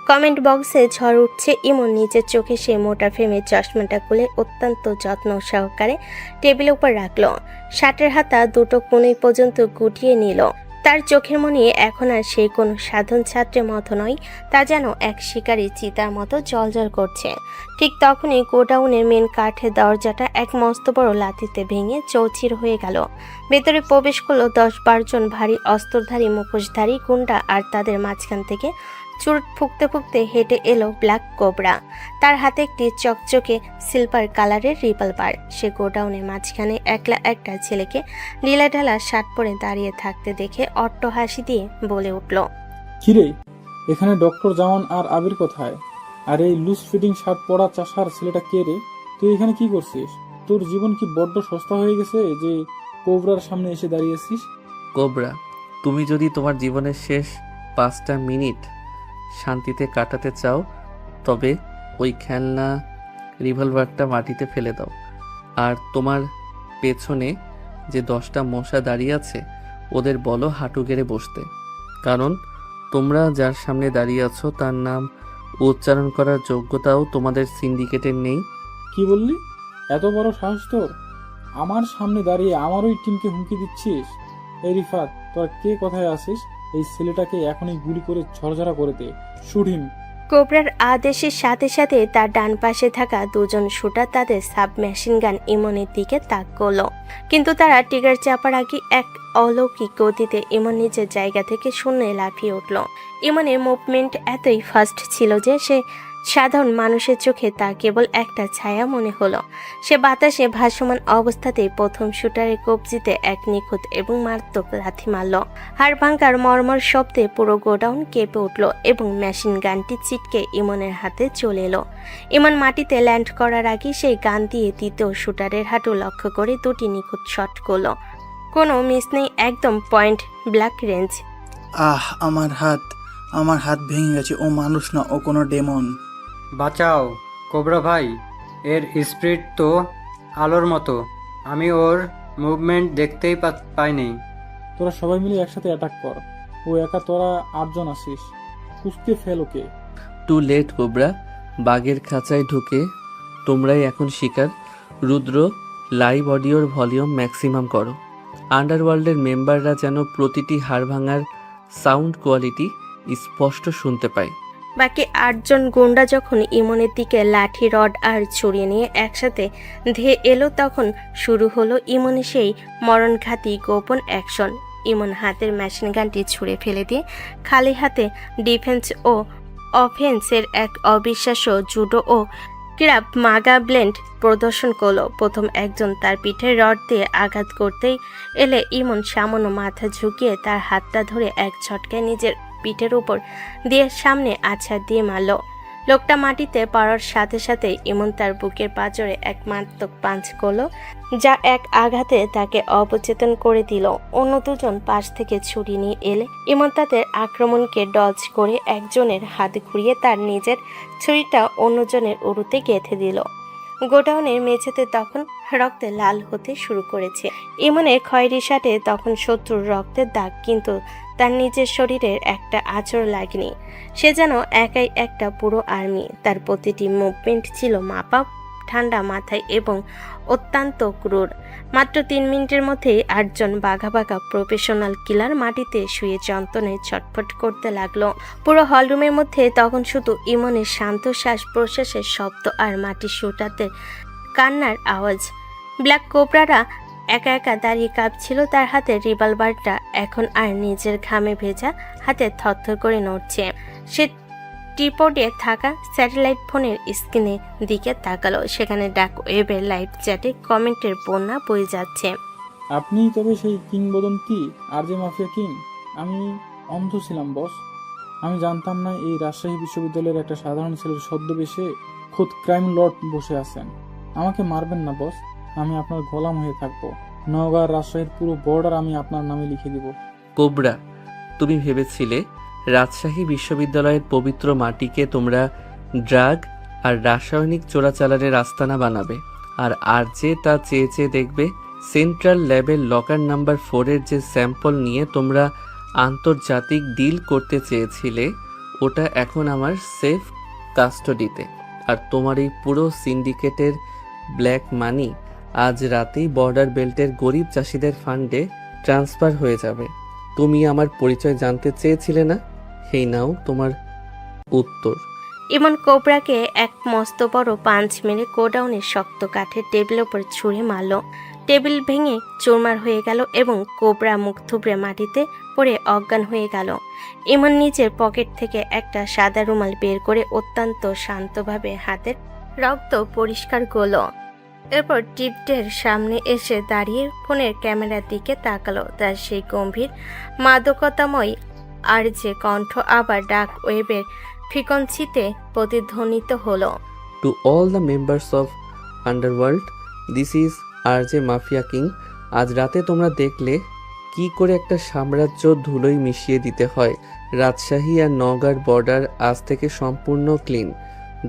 কমেন্ট বক্সে ঝড় উঠছে। ইমন নিজের চোখে সে মোটা ফ্রেমের চশমাটা খুলে অত্যন্ত যত্ন সহকারে টেবিলের উপর রাখলো। শার্টের হাতা দুটো কোণই পর্যন্ত গুটিয়ে নিল। তার চোখের মনে এখন আর সেই কোনো সাধারণ ছাত্রের মতো নয়, তা যেন এক শিকারী চিতার মতো জ্বলজ্বল করছে। ঠিক তখনই গোডাউনের মেন কাঠের দরজাটা এক মস্ত বড় লাথিতে ভেঙে চৌচির হয়ে গেল। ভেতরে প্রবেশ করলো 10-12 জন ভারী অস্ত্রধারী মুখোশধারী গুন্ডা, আর তাদের মাঝখান থেকে চুরুট ফুঁকতে ফুঁকতে হেঁটে এলো ব্ল্যাক কোবরা। তার হাতে একটি চকচকে সিলভার কালারের রিভলভার। সে গোডাউনের মাঝখানে একলা একটা ছেলেকে ঢিলাঢালা শার্ট পরে দাঁড়িয়ে থাকতে দেখে অট্ট হাসি দিয়ে বলে উঠল, কিরে, এখানে ডক্টর জামান আর আবির কোথায়? আর এই লুজ ফিটিং শার্ট পরা চাষার ছেলেটা কে রে? তুই এখানে কি করছিস? তোর জীবন কি বড্ড সস্তা হয়ে গেছে যে কোবরার সামনে এসে দাঁড়িয়েছিস? কোবরা, তুমি যদি তোমার জীবনের শেষ 5টা মিনিট শান্তিতে কাটাতে চাও তবে ওই খেলনা রিভলভারটা মাটিতে ফেলে দাও, আর তোমার পেছনে যে 10টা মশা দাঁড়িয়ে আছে ওদের বলো হাঁটু গেড়ে বসতে, কারণ তোমরা যার সামনে দাঁড়িয়ে আছো তার নাম উচ্চারণ করার যোগ্যতাও তোমাদের সিন্ডিকেটের নেই। কি বললি? এত বড় সাহস তোর? আমার সামনে দাঁড়িয়ে আমার ওই টিমকে হুমকি দিচ্ছিস? এই রিফাত, তোরা কে কোথায় আসিস? এই ছেলেটাকে এখনই গুলি করে ঝরঝরা করে দে। Shoot him. কোবরার আদেশের সাথে সাথে তার ডান পাশে থাকা দুজন শুটার তাদের সাবমেশিন গান ইমনের দিকে তাক করল, কিন্তু তারা ট্রিগার চাপার আগে এক অলৌকিক গতিতে ইমন নিজের জায়গা থেকে শূন্যে লাফিয়ে উঠল। ইমনের মুভমেন্ট এতই ফাস্ট ছিল যে সে সাধারণ মানুষের চোখে তা কেবল একটা ছায়া মনে হলো। সে বাতাসে ভাসমান অবস্থাতেই প্রথম শুটারের কবজিতে এক নিখুঁত এবং মারাত্মক লাথি মারল। হাড় ভাঙার মর্মর শব্দে পুরো গোডাউন কেঁপে উঠল এবং মেশিন গানটি ছিটকে ইমনের হাতে চলে এলো। ইমন মাটিতে ল্যান্ড করার আগে সেই গান দিয়ে দ্বিতীয় শুটারের হাঁটু লক্ষ্য করে দুটি নিখুঁত শট করলো। কোনো মিস নেই, একদম পয়েন্ট ব্ল্যাক রেঞ্জ। আমার হাত ভেঙে গেছে। ও মানুষ না, ও কোনো ডেমন। বাঁচাও কোবরা ভাই, এর স্পিরিট তো আলোর মতো। আমি ওর মুভমেন্ট দেখতেই পাইনি। তোরা সবাই মিলে একসাথে অ্যাটাক কর। ও একা, তোরা 8 জন আসিস। কুস্তি ফেল ওকে। টু লেট কোবরা, বাঘের খাঁচায় ঢুকে তোমরাই এখন শিকার। রুদ্র, লাইভ অডিওর ভলিউম ম্যাক্সিমাম করো। আন্ডারওয়ার্ল্ডের মেম্বাররা যেন প্রতিটি হাড় ভাঙার সাউন্ড কোয়ালিটি স্পষ্ট শুনতে পায়। বাকি 8 জন গুন্ডা যখন ইমনের দিকে লাঠি, রড আর ছুরি নিয়ে একসাথে ধেয়ে এলো, তখন শুরু হলো ইমনের সেই মরণঘাতী গোপন অ্যাকশন। ইমন হাতের মেশিন গানটি ছুঁড়ে ফেলে দিয়ে খালি হাতে ডিফেন্স ও অফেন্সের এক অবিশ্বাস্য জুডো ও ক্রাব মাগা ব্লেন্ড প্রদর্শন করলো। প্রথম একজন তার পিঠে রড দিয়ে আঘাত করতেই এলে ইমন সামান্য মাথা ঝুঁকিয়ে তার হাতটা ধরে এক ঝটকায় নিজের পিঠের উপর দিয়ে সামনে আছাড় দিয়ে মারল। লোকটা মাটিতে পড়ার সাথে সাথে ইমন তার বুকের পাঁজরে এক মারাত্মক পাঞ্চ করলো, যা এক আঘাতে তাকে অবচেতন করে দিল। অন্য দুজন পাশ থেকে ছুরি নিয়ে এলে ইমন তাদের আক্রমণকে ডজ করে একজনের হাত ঘুরিয়ে তার নিজের ছুরিটা অন্যজনের উরুতে গেঁথে দিল। গোডাউনের মেঝেতে তখন রক্তে লাল হতে শুরু করেছে। ইমনের খয়েরি শার্টে তখন শত্রুর রক্তের দাগ, কিন্তু তার নিজের শরীরের একটা আঁচড় লাগেনি। সে যেন একাই একটা পুরো আর্মি। তার প্রতিটি মুভমেন্ট ছিল মাপা, ঠান্ডা মাথায় এবং অত্যন্ত ক্রূর। মাত্র 3 মিনিটের মধ্যেই 8 জন বাঘা বাঘা প্রফেশনাল কিলার মাটিতে শুয়ে যন্ত্রণায় ছটফট করতে লাগলো। পুরো হলরুমের মধ্যে তখন শুধু ইমনের শান্ত শ্বাস প্রশ্বাসের শব্দ আর মাটির শুটারদের কান্নার আওয়াজ। ব্ল্যাক কোবরারা একা একা দাঁড়িয়ে কাঁপছিল। তার হাতে রিভলভারটা এখন আর নিজের ঘামে ভেজা হাতে থরথর করে নড়ছে। সে টিপোডে থাকা স্যাটেলাইট ফোনের স্ক্রিনের দিকে তাকালো। সেখানে ডাক ওয়েবের লাইভ চ্যাটে কমেন্টের বন্যা বয়ে যাচ্ছে। আপনিই তবে সেই কিংবদন্তি আরজে মাফিয়া কিং? আমি অন্ধ ছিলাম বস। আমি জানতাম না এই রাজশাহী বিশ্ববিদ্যালয়ের একটা সাধারণ ছেলের ছদ্মবেশে খোদ ক্রাইম লর্ড বসে আছেন। আমাকে মারবেন না বস, আমি আপনার গোলাম হয়ে থাকবো। নওগাঁ আর রাজশাহীর পুরো বর্ডার আমি আপনার নামে লিখে দিব। কোবরা, তুমি ভেবেছিলে রাজশাহী বিশ্ববিদ্যালয়ের পবিত্র মাটিকে তোমরা ড্রাগ আর রাসায়নিক চোরাচালানের আস্তানা বানাবে, আর যে তা চেয়ে চেয়ে দেখবে। সেন্ট্রাল ল্যাবের লকার নাম্বার 4-এর যে স্যাম্পল নিয়ে তোমরা আন্তর্জাতিক ডিল করতে চেয়েছিলে, ওটা এখন আমার সেফ কাস্টডিতে। আর তোমার এই পুরো সিন্ডিকেটের ব্ল্যাক মানি আজ রাতেই বর্ডার বেল্টের গরিব চাষিদের ফান্ডে ট্রান্সফার হয়ে যাবে। তুমি আমার পরিচয় জানতে চেয়েছিলে না? হেই নাও তোমার উত্তর। ইমন কোবরাকে এক মস্ত বড় পাঞ্চ মেরে গোডাউনের শক্ত কাঠের টেবিলের উপর ছুঁড়ে মারল। টেবিল ভেঙে চুরমার হয়ে গেল এবং কোবরা মুখ থুবড়ে মাটিতে পড়ে অজ্ঞান হয়ে গেল। ইমন নিজের পকেট থেকে একটা সাদা রুমাল বের করে অত্যন্ত শান্তভাবে হাতের রক্ত পরিষ্কার করল। এরপর টিপটের সামনে এসে দাঁড়িয়ে ফোনের ক্যামেরার দিকে তাকালো। তার সেই গম্ভীর মাদকতাময় আর যে কণ্ঠ আবার ডার্ক ওয়েবের ফ্রিকোয়েন্সিতে প্রতিধ্বনিত হলো। Two all the members of underworld, this is RJ mafia king. আজ রাতে তোমরা দেখলে কি করে একটা সাম্রাজ্য ধুলোয় মিশিয়ে দিতে হয়। রাজশাহী আর নওগাঁর বর্ডার আজ থেকে সম্পূর্ণ ক্লিন।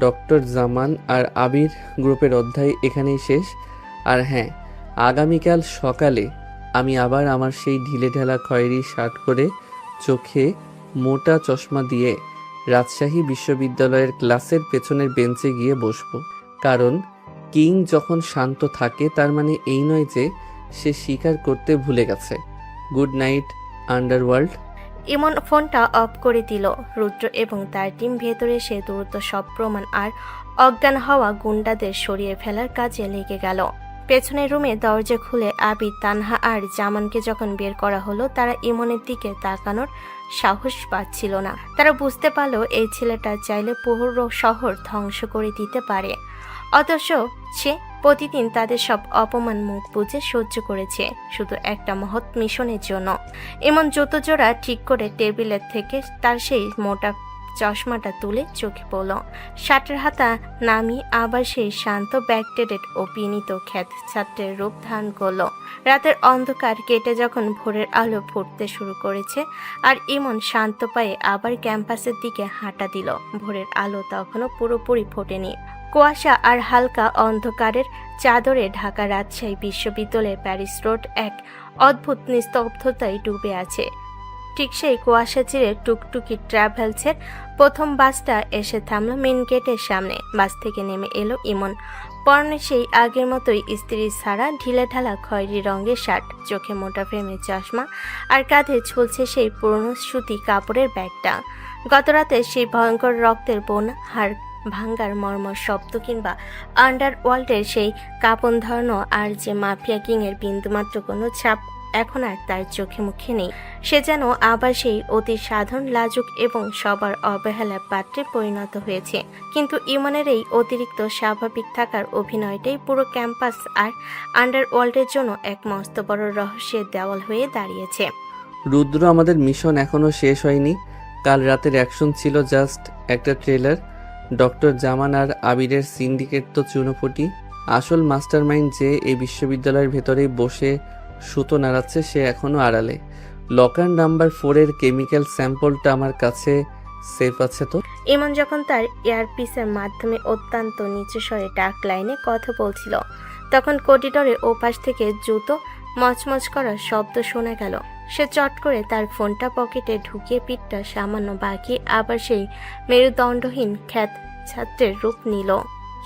ডক্টর জামান আর আবির গ্রুপের অধ্যায় এখানেই শেষ। আর হ্যাঁ, আগামীকাল সকালে আমি আবার আমার সেই ঢিলেঢালা খয়েরি শার্ট করে চোখে মোটা চশমা দিয়ে রাজশাহী বিশ্ববিদ্যালয়ের ক্লাসের পেছনের বেঞ্চে গিয়ে বসবো। কারণ কিং যখন শান্ত থাকে তার মানে এই নয় যে সে স্বীকার করতে ভুলে গেছে। Good night underworld. ইমন ফোনটা অফ করে দিল। রুদ্র এবং তার টিম ভেতরে এসে দ্রুত সব প্রমাণ আর অজ্ঞান হওয়া গুন্ডাদের সরিয়ে ফেলার কাজে লেগে গেল। পেছনের রুমে দরজা খুলে আবির, তানহা আর জামানকে যখন বের করা হলো, তারা ইমনের দিকে তাকানোর সাহস পাচ্ছিল না। তারা বুঝতে পারলো এই ছেলেটা চাইলে পুরো শহর ধ্বংস করে দিতে পারে। অথচ সে প্রতিদিন তাদের সব অপমান মুখ বুজে সহ্য করেছে শুধু একটা মহৎ মিশনের জন্য। এমন জুতো জোড়া ঠিক করে টেবিলের থেকে তার সেই মোটা চশমাটা তুলে চোখে পড়ল। শার্টের হাতা নামিয়ে আবার সেই শান্ত ব্যাকটেডেড ও বিনীত খ্যাত ছাত্রের রূপ ধারণ করল। রাতের অন্ধকার কেটে যখন ভোরের আলো ফুটতে শুরু করেছে আর ইমন শান্ত পায়ে আবার ক্যাম্পাসের দিকে হাঁটা দিল, ভোরের আলো তখনও পুরোপুরি ফোটেনি। কুয়াশা আর হালকা অন্ধকারের চাদরে ঢাকা রাজশাহী বিশ্ববিদ্যালয়ের প্যারিস রোড এক অদ্ভুত নিস্তব্ধতায় ডুবে আছে। ঠিক সেই কুয়াশা চিরে টুকটুকি ট্রাভেলসের প্রথম বাসটা এসে থামলো মেন গেটের সামনে। বাস থেকে নেমে এলো ইমন। পরনে সেই আগের মতোই ইস্ত্রি ছাড়া ঢিলেঢালা খয়েরি রঙের শার্ট, চোখে মোটা ফ্রেমের চশমা আর কাঁধে ঝুলছে সেই পুরনো সুতি কাপড়ের ব্যাগটা। গতরাতে সেই ভয়ঙ্কর রক্তের বোনা হাড় ভাঙ্গার মর্মর শব্দ কিংবা আন্ডারওয়ার্ল্ডের সেই কাঁপন ধরানো আর যে মাফিয়া কিংয়ের বিন্দুমাত্র কোনো ছাপ এখন আর তার চোখে মুখে নেই। সে যেন আবার সেই অতি সাধারণ, লাজুক এবং সবার অবহেলার পাত্রে পরিণত হয়েছে। কিন্তু ইমনের এই অতিরিক্ত স্বাভাবিক থাকার অভিনয়টাই পুরো ক্যাম্পাস আর আন্ডারওয়ার্ল্ডের জন্য এক মস্ত বড় রহস্যের দেওয়াল হয়ে দাঁড়িয়েছে। রুদ্র, আমাদের মিশন এখনো শেষ হয়নি। কাল রাতের অ্যাকশন ছিল জাস্ট একটা ট্রেলার। ডক্টর জামান আর আবিরের সিন্ডিকেট তো চুনোপুটি। আসল মাস্টারমাইন্ড যে এই বিশ্ববিদ্যালয়ের ভেতরেই বসে সুতো নাড়াচ্ছে সে এখনো আড়ালে। লকার নাম্বার 4-এর কেমিক্যাল স্যাম্পলটা আমার কাছে সেফ আছে তো? ইমন যখন তার ইয়ারপিসের মাধ্যমে অত্যন্ত নিচু স্বরে ডাক লাইনে কথা বলছিল, তখন করিডোরে ওপাশ থেকে জুতো মচমচ করার শব্দ শোনা গেল। সে চট করে তার ফোনটা পকেটে ঢুকিয়ে পিঠটা সামান্য বাঁকিয়ে আবার সেই মেরুদণ্ডহীন খ্যাত ছাত্রের রূপ নিল।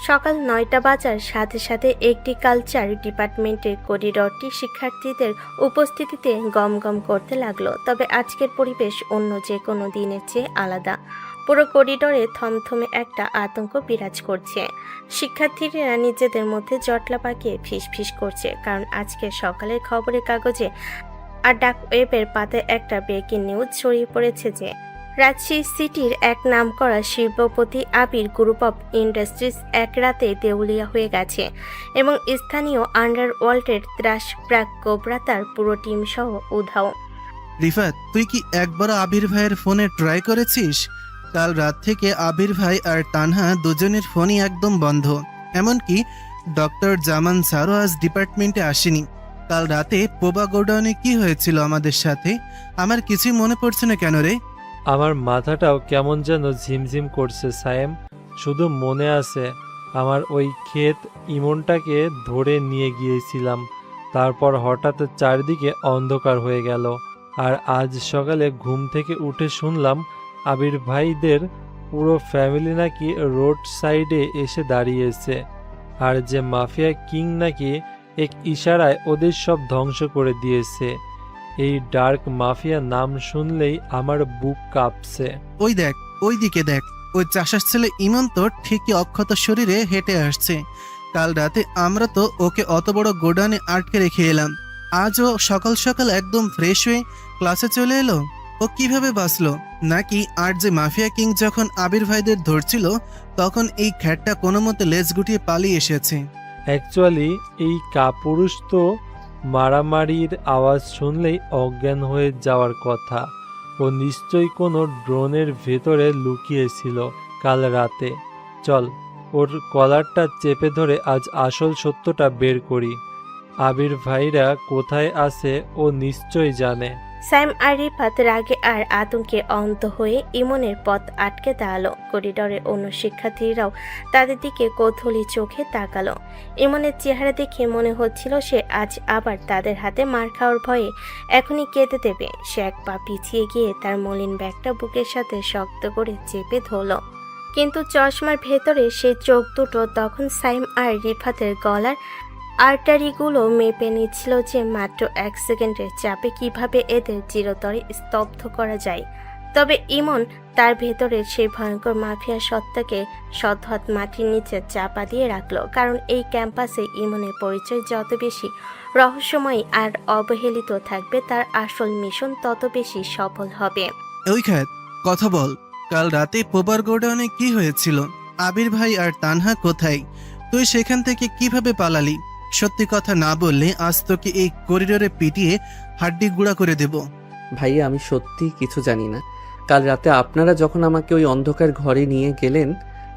সকাল 9টা বাজার সাথে সাথে এগ্রিকালচার ডিপার্টমেন্টের করিডোরটি শিক্ষার্থীদের উপস্থিতিতে গমগম করতে লাগলো। তবে আজকের পরিবেশ অন্য যে কোনো দিনের চেয়ে আলাদা। পুরো করিডোরে থমথমে একটা আতঙ্ক বিরাজ করছে। শিক্ষার্থীরা নিজেদের মধ্যে জটলা পাকিয়ে ফিসফিস করছে, কারণ আজকে সকালের খবরের কাগজে আর ডাক ওয়েবের পাতায় একটা ব্রেকিং নিউজ ছড়িয়ে পড়েছে যে রাজশাহী সিটির এক নামকরা শিল্পপতি আবির গ্রুপ অফ ইন্ডাস্ট্রিজ এক রাতে দেউলিয়া হয়ে গেছে এবং স্থানীয় আন্ডারওয়ার্ল্ডের ত্রাস প্রাক কোবরা তার পুরো টিম সহ উধাও। রিফাত, তুই কি একবারও আবির ভাইয়ের ফোনে ট্রাই করেছিস? কাল রাত থেকে আবির ভাই আর তানহা দুজনের ফোনই একদম বন্ধ। এমনকি ডক্টর জামান স্যারও আজ ডিপার্টমেন্টে আসেনি। কাল রাতে পোবা গোডাউনে কি হয়েছিল আমাদের সাথে? আমার কিছুই মনে পড়ছে না কেন রে? আমার মাথাটাও কেমন যেন ঝিমঝিম করছে সায়েম। শুধু মনে আছে আমার ওই ক্ষেত ইমনটাকে ধরে নিয়ে গিয়েছিলাম, তারপর হঠাৎ চারদিকে অন্ধকার হয়ে গেল। আর আজ সকালে ঘুম থেকে উঠে শুনলাম আবির ভাইদের পুরো ফ্যামিলি নাকি রোড সাইডে এসে দাঁড়িয়েছে, আর যে মাফিয়া কিং নাকি এক ইশারায় ওদের সব ধ্বংস করে দিয়েছে। এই ডার্ক মাফিয়া নাম শুনলেই আমার বুক কাঁপছে। ওই দেখ, ওই দিকে দেখ, ওই চাষার ছেলে ইমন তো ঠিকই অক্ষত শরীরে হেঁটে আসছে। কাল রাতে আমরা তো ওকে অত বড় গোডাউনে আটকে রেখে এলাম, আজও সকাল সকাল একদম ফ্রেশ হয়ে ক্লাসে চলে এলো। ও কিভাবে বাঁচলো? নাকি আর যে মাফিয়া কিং যখন আবির ভাইদের ধরছিল তখন এই খ্যাটটা কোনো মতে লেজ গুটিয়ে পালিয়ে এসেছে? অ্যাকচুয়ালি এই কাপুরুষ তো মারামারির আওয়াজ শুনলেই অজ্ঞান হয়ে যাওয়ার কথা। ও নিশ্চয়ই কোনো ড্রোনের ভেতরে লুকিয়েছিল কাল রাতে। চল, ওর কলারটা চেপে ধরে আজ আসল সত্যটা বের করি। আবির ভাইরা কোথায় আছে ও নিশ্চয়ই জানে। সাইম আর রিফাত রাগে আর আতঙ্কে অন্ধ হয়ে ইমনের পথ আটকে দাঁড়ালো। করিডোরে অন্য শিক্ষার্থীরাও তাদের দিকে কৌতূহলী চোখে তাকালো। ইমনের চেহারা দেখে মনে হচ্ছিল সে আজ আবার তাদের হাতে মার খাওয়ার ভয়ে এখনই কেঁদে দেবে। সে এক পা পিছিয়ে গিয়ে তার মলিন ব্যাগটা বুকের সাথে শক্ত করে চেপে ধরল, কিন্তু চশমার ভেতরে সেই চোখ দুটো তখন সাইম আর রিফাতের গলার আর্টারিগুলো মেপে নিচ্ছিল যে মাত্র 1 সেকেন্ডের চাপে কিভাবে এদের চিরতরে স্তব্ধ করা যায়। তবে ইমন তার ভেতরের সেই ভয়ঙ্কর মাফিয়া সত্তাকে সৎহৎ মাটির নিচে চাপা দিয়ে রাখলো, কারণ এই ক্যাম্পাসে ইমনের পরিচয় যত বেশি রহস্যময় আর অবহেলিত থাকবে তার আসল মিশন তত বেশি সফল হবে। ওই খ্যাত, কথা বল, কাল রাতে পোবার গোডাউনে কি হয়েছিল? আবির ভাই আর তানহা কোথায়? তুই সেখান থেকে কিভাবে পালালি? সত্যি কথা না বললে আজ তোকে এই করিডোরে পিটিয়ে হাড্ডি গুঁড়া করে দেব। ভাইয়া, আমি সত্যি কিছু জানি না। কাল রাতে আপনারা যখন আমাকে ওই অন্ধকার ঘরে নিয়ে গেলেন,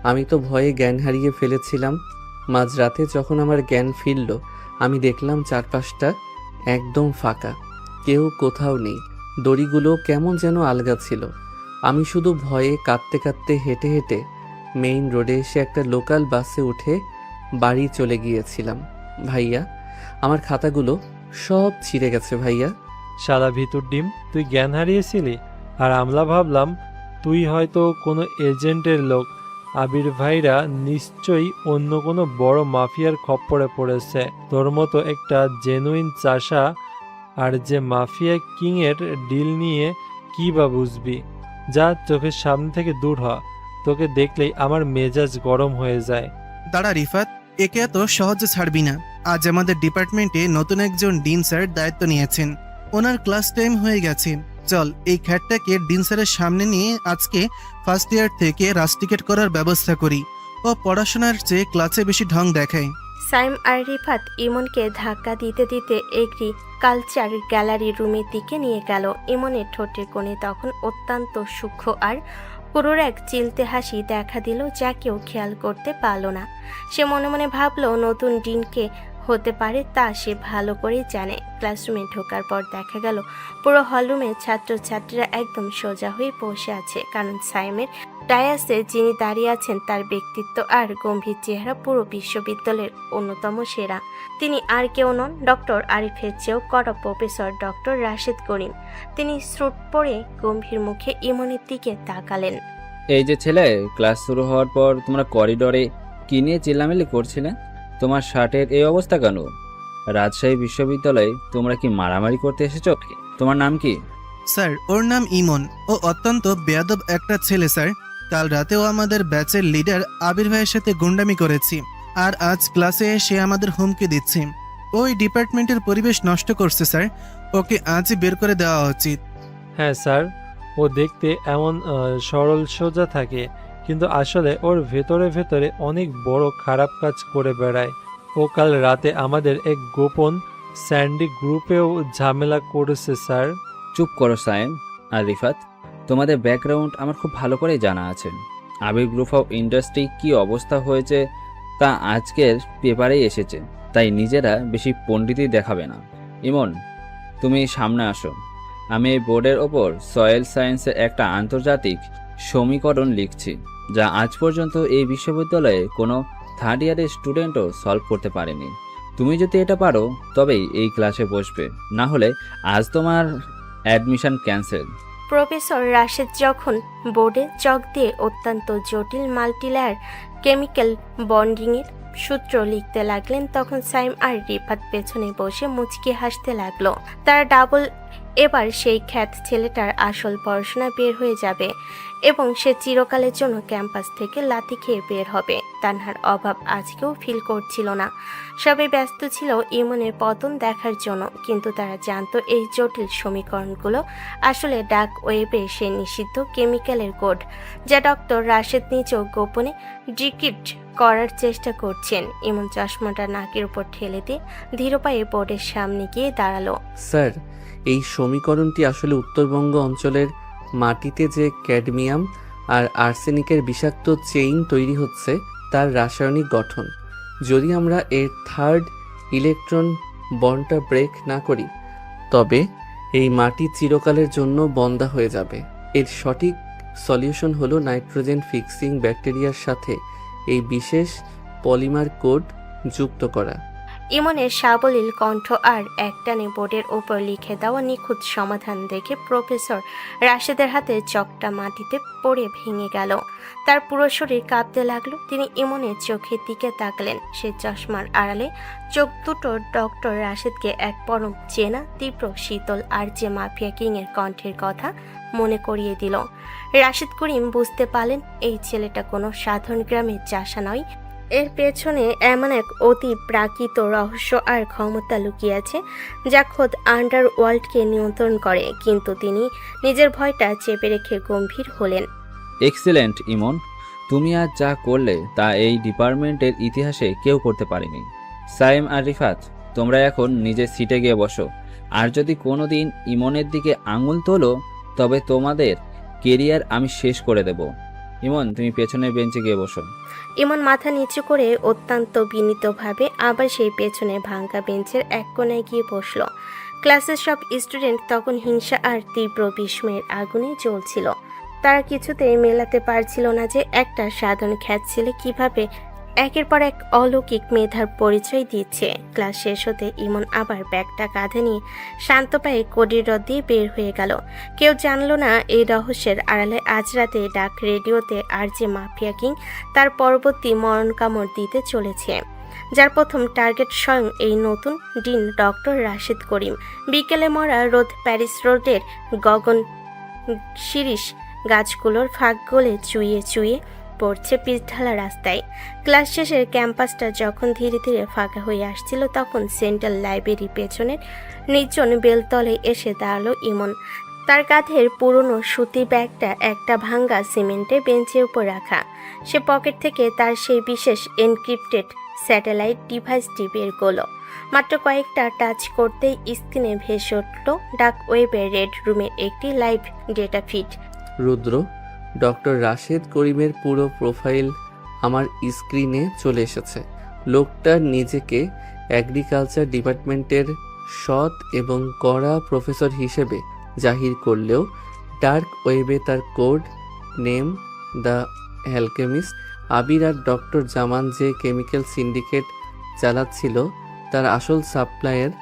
আমি তো ভয়ে জ্ঞান হারিয়ে ফেলেছিলাম। মাঝরাতে যখন আমার জ্ঞান ফিরল, আমি দেখলাম চারপাশটা একদম ফাঁকা, কেউ কোথাও নেই। দড়িগুলো কেমন যেন আলগা ছিল। আমি শুধু ভয়ে কাঁদতে কাঁদতে হেঁটে হেঁটে মেইন রোডে এসে একটা লোকাল বাসে উঠে বাড়ি চলে গিয়েছিলাম। ভাইয়া, আমার খাতাগুলো সব ছিঁড়ে গেছে ভাইয়া। শালা ভিতর ডিম, তুই জ্ঞান হারিয়েছিলি আর আমরা ভাবলাম তুই হয়তো কোনো এজেন্টের লোক। আবির ভাইরা নিশ্চয়ই অন্য কোনো বড় মাফিয়ার খপ্পরে পড়েছে। তোর মতো একটা জেনুইন চাষা আর যে মাফিয়া কিংয়ের ডিল নিয়ে কি বা বুঝবি? যা, চোখের সামনে থেকে দূর হ, তোকে দেখলেই আমার মেজাজ গরম হয়ে যায়। দাঁড়া রিফাত, একে এত সহজে ছাড়বি না। আজ আমাদের ডিপার্টমেন্টে নতুন একজন ডিন স্যার দায়িত্ব নিয়েছেন। ওনার ক্লাস টাইম হয়ে গেছে। চল, এই খ্যাটটাকে ডিন স্যারের সামনে নিয়ে আজকে ফার্স্ট ইয়ার থেকে রাস্টিকেট করার ব্যবস্থা করি। ও পড়াশোনার চেয়ে ক্লাসে বেশি ঢং দেখায়। সাইম আর রিফাত ইমনকে ধাক্কা দিতে দিতে এগ্রি কালচার গ্যালারি রুমের দিকে নিয়ে গেল। ইমনের ঠোঁটের কোণে তখন অত্যন্ত সূক্ষ্ম আর পুরোর এক চিলতে হাসি দেখা দিল, যা কেউ খেয়াল করতে পারল না। সে মনে মনে ভাবলো নতুন ডিনকে হতে পারে তা সে ভালো করেই জানে। ক্লাসরুমে ঢোকার পর দেখা গেল পুরো হলরুমে ছাত্রছাত্রীরা একদম সোজা হয়ে বসে আছে, কারণ সাইমের ডায়াসে যিনি দাঁড়িয়ে আছেন তার ব্যক্তিত্ব আর গম্ভীর চেহারা পুরো বিশ্ববিদ্যালয়ের অন্যতম সেরা। তিনি আর কেউ নন, ডক্টর আরিফের চেয়েও কড়া প্রফেসর ডক্টর রাশেদ করিম। তিনি স্যুট পরে গম্ভীর মুখে ইমনের দিকে তাকালেন। এই যে ছেলে, ক্লাস শুরু হওয়ার পর তোমরা করিডোরে কি নিয়ে চিল্লামিল্লি করছিলে? তোমার শার্টের এই অবস্থা কেন? রাজশাহী বিশ্ববিদ্যালয়ে তোমরা কি মারামারি করতে এসেছো? তোমার নাম কি? স্যার, ওর নাম ইমন। ও অত্যন্ত বেয়াদব একটা ছেলে স্যার। কাল রাতেও আমাদের ব্যাচের লিডার আবির ভাইয়ের সাথে গুন্ডামি করেছি, আর আজ ক্লাসে এসে আমাদের হুমকি দিচ্ছে। ওই ডিপার্টমেন্টের পরিবেশ নষ্ট করছে স্যার। ওকে আজই বের করে দেওয়া উচিত। হ্যাঁ স্যার, ও দেখতে এমন সরল সোজা থাকে, কিন্তু আসলে ওর ভেতরে ভেতরে অনেক বড় খারাপ কাজ করে বেড়ায়। ও কাল রাতে আমাদের এক গোপন স্যান্ডি গ্রুপেও ঝামেলা করেছে স্যার। চুপ করো সায়েম আর রিফাত, তোমাদের ব্যাকগ্রাউন্ড আমার খুব ভালো করেই জানা আছে। আবির গ্রুপ অফ ইন্ডাস্ট্রি কি অবস্থা হয়েছে তা আজকের পেপারেই এসেছে, তাই নিজেরা বেশি পণ্ডিতই দেখাবে না। ইমন, তুমি সামনে আসো। আমি এই বোর্ডের ওপর সয়েল সায়েন্সের একটা আন্তর্জাতিক সমীকরণ লিখছি, যা আজ পর্যন্ত এই বিশ্ববিদ্যালয়ে কোনো থার্ড ইয়ারের স্টুডেন্টও সলভ করতে পারেনি। তুমি যদি এটা পারো তবেই এই ক্লাসে বসবে, না হলে আজ তোমার অ্যাডমিশন ক্যান্সেল। প্রফেসর রাশেদ যখন বোর্ডে চক দিয়ে অত্যন্ত জটিল মাল্টিলেয়ার কেমিক্যাল বন্ডিংয়ের সূত্র লিখতে লাগলেন, তখন সাইম আর রিফাত পেছনে বসে মুচকি হাসতে লাগলো। তারা ডাবল এবার সেই খ্যাত ছেলেটার আসল পড়াশোনা বের হয়ে যাবে এবং সে চিরকালের জন্য ক্যাম্পাস থেকে লাথি খেয়ে বের হবে। তানহার অভাব আজকেও ফিল করছিল না। সবাই ব্যস্ত ছিল ইমনের পতন দেখার জন্য, কিন্তু তারা জানতো এই জটিল সমীকরণগুলো আসলে ডার্ক ওয়েবে সে নিষিদ্ধ কেমিক্যালের কোড, যা ডক্টর রাশেদ নিজেও গোপনে ডিক্রিপ্ট করার চেষ্টা করছেন। ইমন চশমাটা নাকের উপর ঠেলে দিয়ে ধীর পায়ে বোর্ডের সামনে গিয়ে দাঁড়ালো। স্যার, এই সমীকরণটি আসলে উত্তরবঙ্গ অঞ্চলের মাটিতে যে ক্যাডমিয়াম আর আর্সেনিকের বিষাক্ত চেইন তৈরি হচ্ছে তার রাসায়নিক গঠন। যদি আমরা এর থার্ড ইলেকট্রন বন্ডটা ব্রেক না করি, তবে এই মাটি চিরকালের জন্য বন্ধা হয়ে যাবে। এর সঠিক সলিউশন হলো নাইট্রোজেন ফিক্সিং ব্যাকটেরিয়ার সাথে এই বিশেষ পলিমার কোড যুক্ত করা। ইমনের সাবলীল কণ্ঠ আর একটানে বোর্ডের ওপর লিখে দেওয়া নিখুঁত সমাধান দেখে প্রফেসর রাশেদের হাতে চকটা মাটিতে পড়ে ভেঙে গেল। তার পুরো শরীর কাঁপতে লাগলো। তিনি ইমনের চোখের দিকে তাকলেন। সে চশমার আড়ালে চোখ দুটো ডক্টর রাশেদকে এক পরম চেনা, তীব্র, শীতল আর যে মাফিয়া কিংয়ের কণ্ঠের কথা মনে করিয়ে দিল। রাশেদ করিম বুঝতে পারলেন এই ছেলেটা কোনো সাধারণ গ্রামের চাষা নয়। এর পেছনে এমন এক অতি প্রাকৃত রহস্য আর ক্ষমতা লুকিয়ে আছে যা খোদ আন্ডারওয়ার্ল্ডকে নিয়ন্ত্রণ করে। কিন্তু তিনি নিজের ভয়টা চেপে রেখে গম্ভীর হলেন। এক্সিলেন্ট ইমন, তুমি আজ যা করলে তা এই ডিপার্টমেন্টের ইতিহাসে কেউ করতে পারেনি। সাইম আর রিফাত, তোমরা এখন নিজের সিটে গিয়ে বসো। আর যদি কোনোদিন ইমনের দিকে আঙুল তোলো তবে তোমাদের কেরিয়ার আমি শেষ করে দেব। ইমন, তুমি পেছনের বেঞ্চে গিয়ে বসো। ইমন মাথা নিচু করে অত্যন্ত বিনীতভাবে আবার সেই পেছনে ভাঙা বেঞ্চের এক কোণায় গিয়ে বসল। ক্লাসের সব স্টুডেন্ট তখন হিংসা আর তীব্র বিস্ময়ের আগুনে জ্বলছিল। তারা কিছুতেই মেলাতে পারছিল না যে একটা সাধারণ খ্যাত ছেলে কিভাবে একের পর এক অলৌকিক মেধার পরিচয় দিচ্ছে। ক্লাস শেষ হতে ইমন আবার ব্যাগটা কাঁধে নিয়ে শান্ত পায়ে করিডর দিয়ে বের হয়ে গেল। কেউ জানল না এই রহস্যের আড়ালে আজ রাতে ডাক রেডিওতে আর যে মাফিয়া কিং তার পরবর্তী মরণ কামড় দিতে চলেছে, যার প্রথম টার্গেট স্বয়ং এই নতুন ডিন ডক্টর রাশেদ করিম। বিকেলে মরা রোদ প্যারিস রোডের গগন শিরিষ গাছগুলোর ফাঁক গলে চুইয়ে চুইয়ে পড়ছে পিচঢালা রাস্তায়। ক্লাস শেষের ক্যাম্পাসটা যখন ধীরে ধীরে ফাঁকা হয়ে আসছিল, তখন সেন্ট্রাল লাইব্রেরি পেছনের নির্জন বেলতলে এসে দাঁড়ালো ইমন। তার কাঁধের পুরনো সুতি ব্যাগটা একটা ভাঙ্গা সিমেন্টের বেঞ্চের উপর রাখা। সে পকেট থেকে তার সেই বিশেষ এনক্রিপ্টেড স্যাটেলাইট ডিভাইসটি বের করল। মাত্র কয়েকটা টাচ করতেই স্ক্রিনে ভেসে উঠল ডাক ওয়েবের রেড রুমের একটি লাইভ ডেটা ফিড। রুদ্র, ডক্টর রাশেদ করিমের পুরো প্রোফাইল আমার স্ক্রিনে চলে এসেছে। লোকটা নিজেকে এগ্রিকালচার ডিপার্টমেন্টের সৎ এবং কড়া প্রফেসর হিসেবে জাহির করলেও ডার্ক ওয়েবে তার code name the alchemist Abir আর ডক্টর জামান যে কেমিক্যাল সিন্ডিকেট চালাচ্ছিল তার আসল সাপ্লায়ার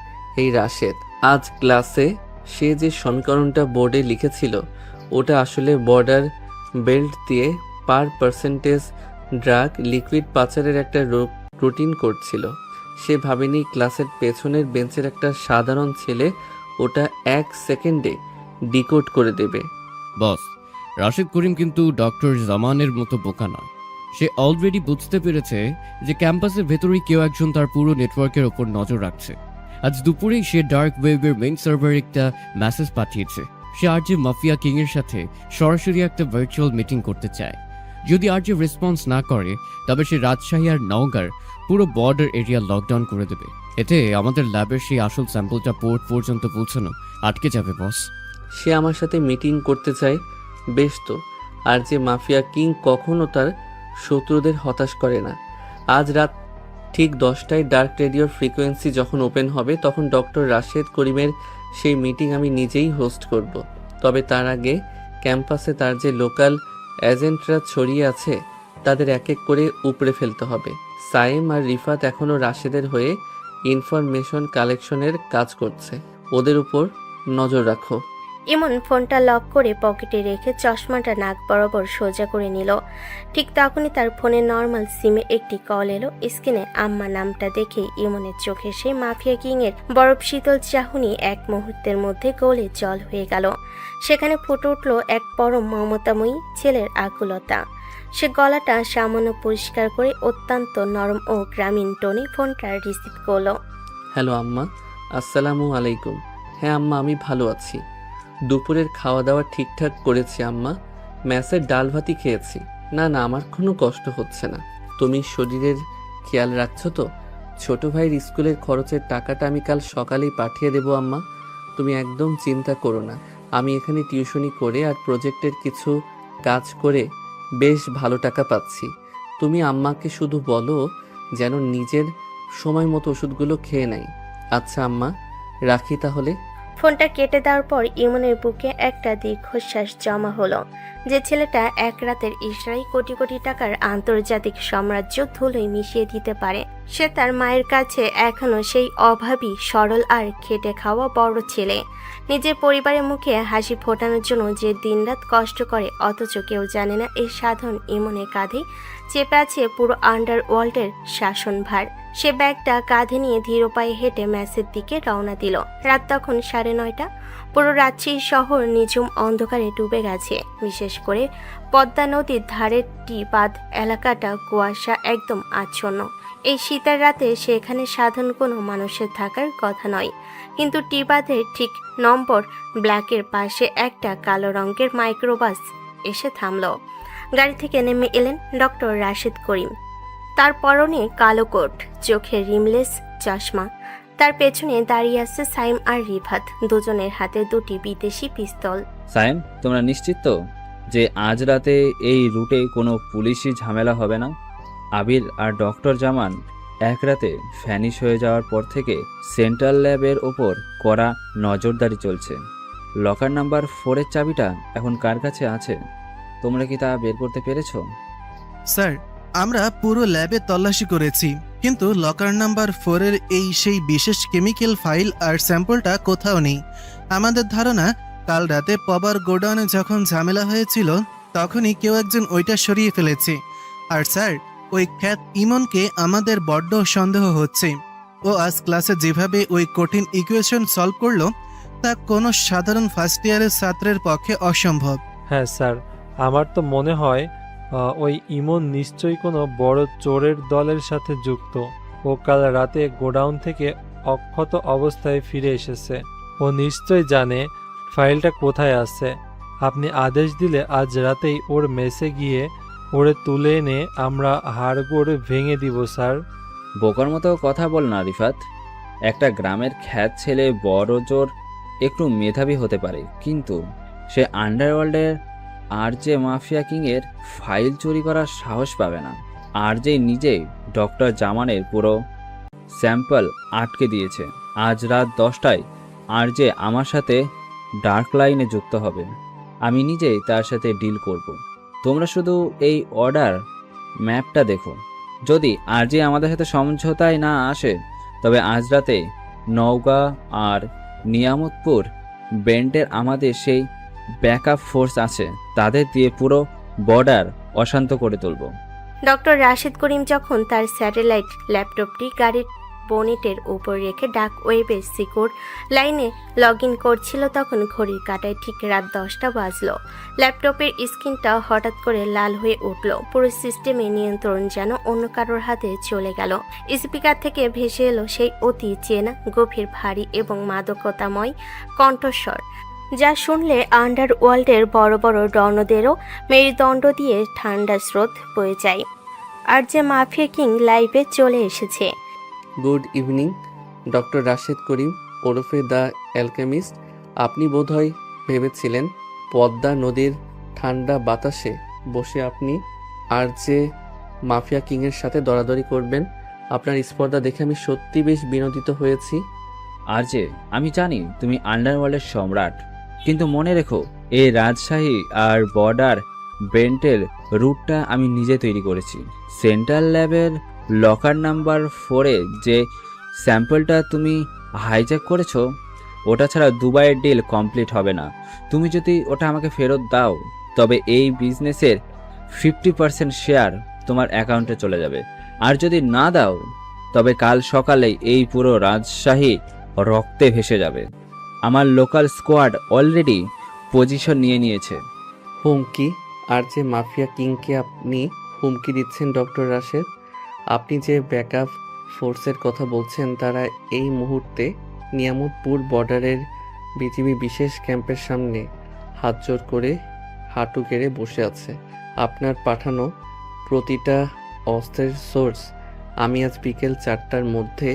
এই রাশেদ। আজ ক্লাসে সে যে সমীকরণটা বোর্ডে লিখেছিল ওটা আসলে বর্ডার বেল্ট দিয়ে পার পার্সেন্টেজ ড্রাগ লিকুইড পাচারের একটা রুটিন করছিল। সে ভাবেনি ক্লাসের পেছনের বেঞ্চের একটা সাধারণ ছেলে ওটা 1 সেকেন্ডে ডিকোড করে দেবে। বস, রাশেদ করিম কিন্তু ডক্টর জামানের মতো বোকা না। সে অলরেডি বুঝতে পেরেছে যে ক্যাম্পাসের ভেতরেই কেউ একজন তার পুরো নেটওয়ার্কের ওপর নজর রাখছে। আজ দুপুরেই সে ডার্ক ওয়েবের মেইন সার্ভারে একটা মেসেজ পাঠিয়েছে। সে আরজে মাফিয়া কিংয়ের সাথে সরাসরি একটা ভার্চুয়াল মিটিং করতে চায়। যদি আরজে রেসপন্স না করে তবে সে রাজশাহী আর নওগাঁর পুরো বর্ডার এরিয়া লকডাউন করে দেবে। এতে আমাদের ল্যাবের সেই আসল স্যাম্পলটা পোর্ট পর্যন্ত পৌঁছানো আটকে যাবে বস। সে আমার সাথে মিটিং করতে চায়, বেশ তো। আর যে মাফিয়া কিং কখনো তার শত্রুদের হতাশ করে না। আজ রাত ঠিক 10টায় ডার্ক রেডিওর ফ্রিকোয়েন্সি যখন ওপেন হবে তখন ডক্টর রাশেদ করিমের সেই মিটিং আমি নিজেই হোস্ট করব। তবে তার আগে ক্যাম্পাসে তার যে লোকাল এজেন্টরা ছড়িয়ে আছে তাদের এক এক করে উপড়ে ফেলতে হবে। সাইম আর রিফাত এখনও রাশেদের হয়ে ইনফরমেশন কালেকশনের কাজ করছে, ওদের উপর নজর রাখো। ইমন ফোনটা লক করে পকেটে রেখে চশমাটা নাক বরাবর সোজা করে নিল। ঠিক তখনই তার ফোনে নর্মাল সিমে একটি কল এলো। স্ক্রিনে আম্মা নামটা দেখে ইমনের চোখে সেই মাফিয়া কিংয়ের বরফ শীতল চাহনি এক মুহূর্তের মধ্যে গলে জল হয়ে গেল। সেখানে ফুটে উঠল এক পরম মমতাময়ী ছেলের আকুলতা। সে গলাটা সামান্য পরিষ্কার করে অত্যন্ত নরম ও গ্রামীণ টোনে ফোনটা রিসিভ করলো। হ্যালো আম্মা, আসসালামু আলাইকুম। হ্যাঁ আম্মা, আমি ভালো আছি। দুপুরের খাওয়া দাওয়া ঠিকঠাক করেছি আম্মা, ম্যাসের ডাল ভাতই খেয়েছি। না না, আমার কোনো কষ্ট হচ্ছে না। তুমি শরীরের খেয়াল রাখছো তো? ছোট ভাইয়ের স্কুলের খরচের টাকাটা আমি কাল সকালেই পাঠিয়ে দেবো আম্মা, তুমি একদম চিন্তা করো না। আমি এখানে টিউশনি করে আর প্রজেক্টের কিছু কাজ করে বেশ ভালো টাকা পাচ্ছি। তুমি আম্মাকে শুধু বলো যেন নিজের সময় মতো ওষুধগুলো খেয়ে নেয়। আচ্ছা আম্মা, রাখি তাহলে। ফোনটা কেটে দেওয়ার পর ইমনের বুকে একটা দীর্ঘশ্বাস জমা হলো। যে ছেলেটা এক রাতের ইশরায় কোটি কোটি টাকার আন্তর্জাতিক সাম্রাজ্য ধুলোয় মিশিয়ে দিতে পারে, সে তার মায়ের কাছে এখনো সেই অভাবী, সরল আর খেটে খাওয়া বড় ছেলে। নিজের পরিবারের মুখে হাসি ফোটানোর জন্য যে দিনরাত কষ্ট করে, অথচ কেউ জানে না এই সাধারণ ইমনের কাঁধে চেপে আছে পুরো আন্ডারওয়ার্ল্ডের শাসনভার। সে ব্যাগটা কাঁধে নিয়ে ধীর পায়ে হেঁটে ম্যাসের দিকে রওনা দিল। রাত তখন 9:30। পুরো রাজশাহী শহর নিঝুম অন্ধকারে ডুবে গেছে। বিশেষ করে পদ্মা নদীর ধারের টিবাদ এলাকাটা কুয়াশা একদম আচ্ছন্ন। এই শীতের রাতে সেখানে সাধারণ কোনো মানুষের থাকার কথা নয়, কিন্তু টিবাদের ঠিক নম্বর ব্ল্যাকের পাশে একটা কালো রঙের মাইক্রোবাস এসে থামল। গাড়ি থেকে নেমে এলেন ডক্টর রাশেদ করিম। তার পরনে কালো কোট, চোখে রিমলেস চশমা। তার পেছনে দাঁড়িয়ে আছে সাইম আর রিফাত, দুজনের হাতে দুটি বিদেশি পিস্তল। সাইম, তোমরা নিশ্চিত তো যে আজ রাতে এই রুটে কোনো পুলিশি ঝামেলা হবে না? আবির আর ডক্টর জামান এক রাতে ভ্যানিশ হয়ে যাওয়ার পর থেকে সেন্ট্রাল ল্যাবের ওপর কড়া নজরদারি চলছে। লকার নাম্বার 4-এর চাবিটা এখন কার কাছে আছে? তোমরা কি তা বের করতে পেরেছো? স্যার, আমরা পুরো ল্যাবে তল্লাশি করেছি, কিন্তু লকার নাম্বার 4-এর সেই বিশেষ কেমিক্যাল ফাইল আর স্যাম্পলটা কোথাও নেই। আমাদের ধারণা কাল রাতে পাওয়ার গোডাউনে যখন ঝামেলা হয়েছিল তখনই কেউ একজন ওইটা সরিয়ে ফেলেছে। আর স্যার, ওই খ্যাত ইমনকে আমাদের বড্ড সন্দেহ হচ্ছে। ও আজ ক্লাসে যেভাবে ওই কঠিন ইকুয়েশন সলভ করলো তা কোনো সাধারণ ফার্স্ট ইয়ারের ছাত্রের পক্ষে অসম্ভব। হ্যাঁ স্যার, আমার তো মনে হয় ওই ইমন নিশ্চয়ই কোনো বড় চোরের দলের সাথে যুক্ত। ও কাল রাতে গোডাউন থেকে অক্ষত অবস্থায় ফিরে এসেছে। ও নিশ্চয়ই জানে ফাইলটা কোথায় আছে। আপনি আদেশ দিলে আজ রাতেই ওর মেসে গিয়ে ওরে তুলে এনে আমরা হাড়গোড় ভেঙে দিব স্যার। বোকার মতো কথা বল না রিফাত। একটা গ্রামের খ্যাত ছেলে বড় জোর একটু মেধাবী হতে পারে, কিন্তু সে আন্ডারওয়ার্ল্ডের আরজে মাফিয়া কিংয়ের ফাইল চুরি করার সাহস পাবে না। আরজে নিজেই ডক্টর জামানের পুরো স্যাম্পল আটকে দিয়েছে। আজ রাত 10টায় আরজে আমার সাথে ডার্ক লাইনে যুক্ত হবে। আমি নিজেই তার সাথে ডিল করব। তোমরা শুধু এই অর্ডার ম্যাপটা দেখো। যদি আরজে আমাদের সাথে সমঝোতায় না আসে তবে আজ রাতে নওগাঁ আর নিয়ামতপুর বেন্ডের আমাদের সেই ব্যাকআপ ফোর্স আছে, তাদের দিয়ে পুরো বর্ডার অশান্ত করে তুলব। ডক্টর রাশেদ করিম যখন তার স্যাটেলাইট ল্যাপটপটি গাড়ির বনেটের উপর রেখে ডাক ওয়েবের সিকিউর লাইনে লগ ইন করছিল তখন ঘড়ির কাঁটায় ঠিক রাত 10টা বাজলো। ল্যাপটপের স্ক্রিনটা হঠাৎ করে লাল হয়ে উঠল। পুরো সিস্টেমে নিয়ন্ত্রণ যেন অন্য কারোর হাতে চলে গেল। স্পিকার থেকে ভেসে এলো সেই অতি চেনা, গভীর, ভারী এবং মাদকতাময় কণ্ঠস্বর। যা শুনলে আন্ডারওয়ার্ল্ডের বড় বড় ডনদেরও মেরুদণ্ড দিয়ে ঠান্ডা স্রোত বয়ে যায়। আর যে মাফিয়া কিং লাইভে চলে এসেছে। গুড ইভিনিং ডক্টর রাশেদ করিম ওরফে দ্য অ্যালকেমিস্ট। আপনি বোধহয় ভেবেছিলেন পদ্মা নদীর ঠান্ডা বাতাসে বসে আপনি আর যে মাফিয়া কিংয়ের সাথে দরাদরি করবেন। আপনার স্পর্ধা দেখে আমি সত্যি বেশ বিনোদিত হয়েছি। আর যে আমি জানি তুমি আন্ডারওয়ার্ল্ডের সম্রাট, কিন্তু মনে রেখো এই রাজশাহী আর বর্ডার বেন্টের রুটটা আমি নিজে তৈরি করেছি। সেন্ট্রাল ল্যাবের লকার নাম্বার 4-এ যে স্যাম্পলটা তুমি হাইজ্যাক করেছো, ওটা ছাড়া দুবাইয়ের ডিল কমপ্লিট হবে না। তুমি যদি ওটা আমাকে ফেরত দাও তবে এই বিজনেসের 50% শেয়ার তোমার অ্যাকাউন্টে চলে যাবে। আর যদি না দাও তবে কাল সকালেই এই পুরো রাজশাহী রক্তে ভেসে যাবে। আমার লোকাল স্কোয়াড অলরেডি পজিশন নিয়ে নিয়েছে। হুমকি? আর যে মাফিয়া কিংকে আপনি হুমকি দিচ্ছেন ডক্টর রাশেদ? আপনি যে ব্যাকআপ ফোর্সের কথা বলছেন তারা এই মুহূর্তে নিয়ামতপুর বর্ডারের বিজিবি বিশেষ ক্যাম্পের সামনে হাতজোড় করে হাঁটু গেড়ে বসে আছে। আপনার পাঠানো প্রতিটা অস্ত্রের সোর্স আমি আজ বিকেল 4টার মধ্যে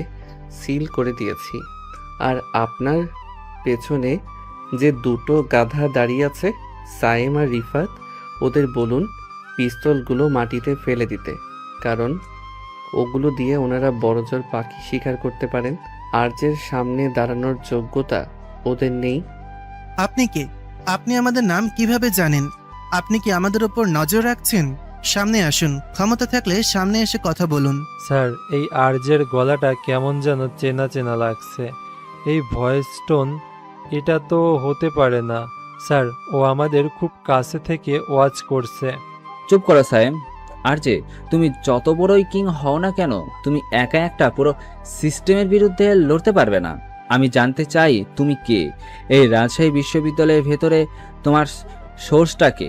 সিল করে দিয়েছি। আর আপনার পেছনে যে দুটো গাধা দাঁড়িয়ে আছে, সায়েম আর রিফাত, ওদের বলুন পিস্তলগুলো মাটিতে ফেলে দিতে, কারণ ওগুলো দিয়ে ওনারা বড়জোর পাখি শিকার করতে পারেন। আর যে সামনে দাঁড়ানোর যোগ্যতা ওদের নেই। আপনি কে? আপনি আমাদের নাম কিভাবে জানেন? আপনি কি আমাদের উপর নজর রাখছেন? সামনে আসুন, ক্ষমতা থাকলে সামনে এসে কথা বলুন। স্যার, এই আরজের গলাটা কেমন যেন চেনা চেনা লাগছে। এই ভয়েস টোন, এটা তো হতে পারে না। স্যার, ও আমাদের খুব কাছে থেকে ওয়াচ করছে। চুপ করো সায়েম। আর যে তুমি যত বড়ই কিং হও না কেন, তুমি একা একটা পুরো সিস্টেমের বিরুদ্ধে লড়তে পারবে না। আমি জানতে চাই তুমি কে, এই রাজশাহী বিশ্ববিদ্যালয়ের ভেতরে তোমার সোর্সটাকে,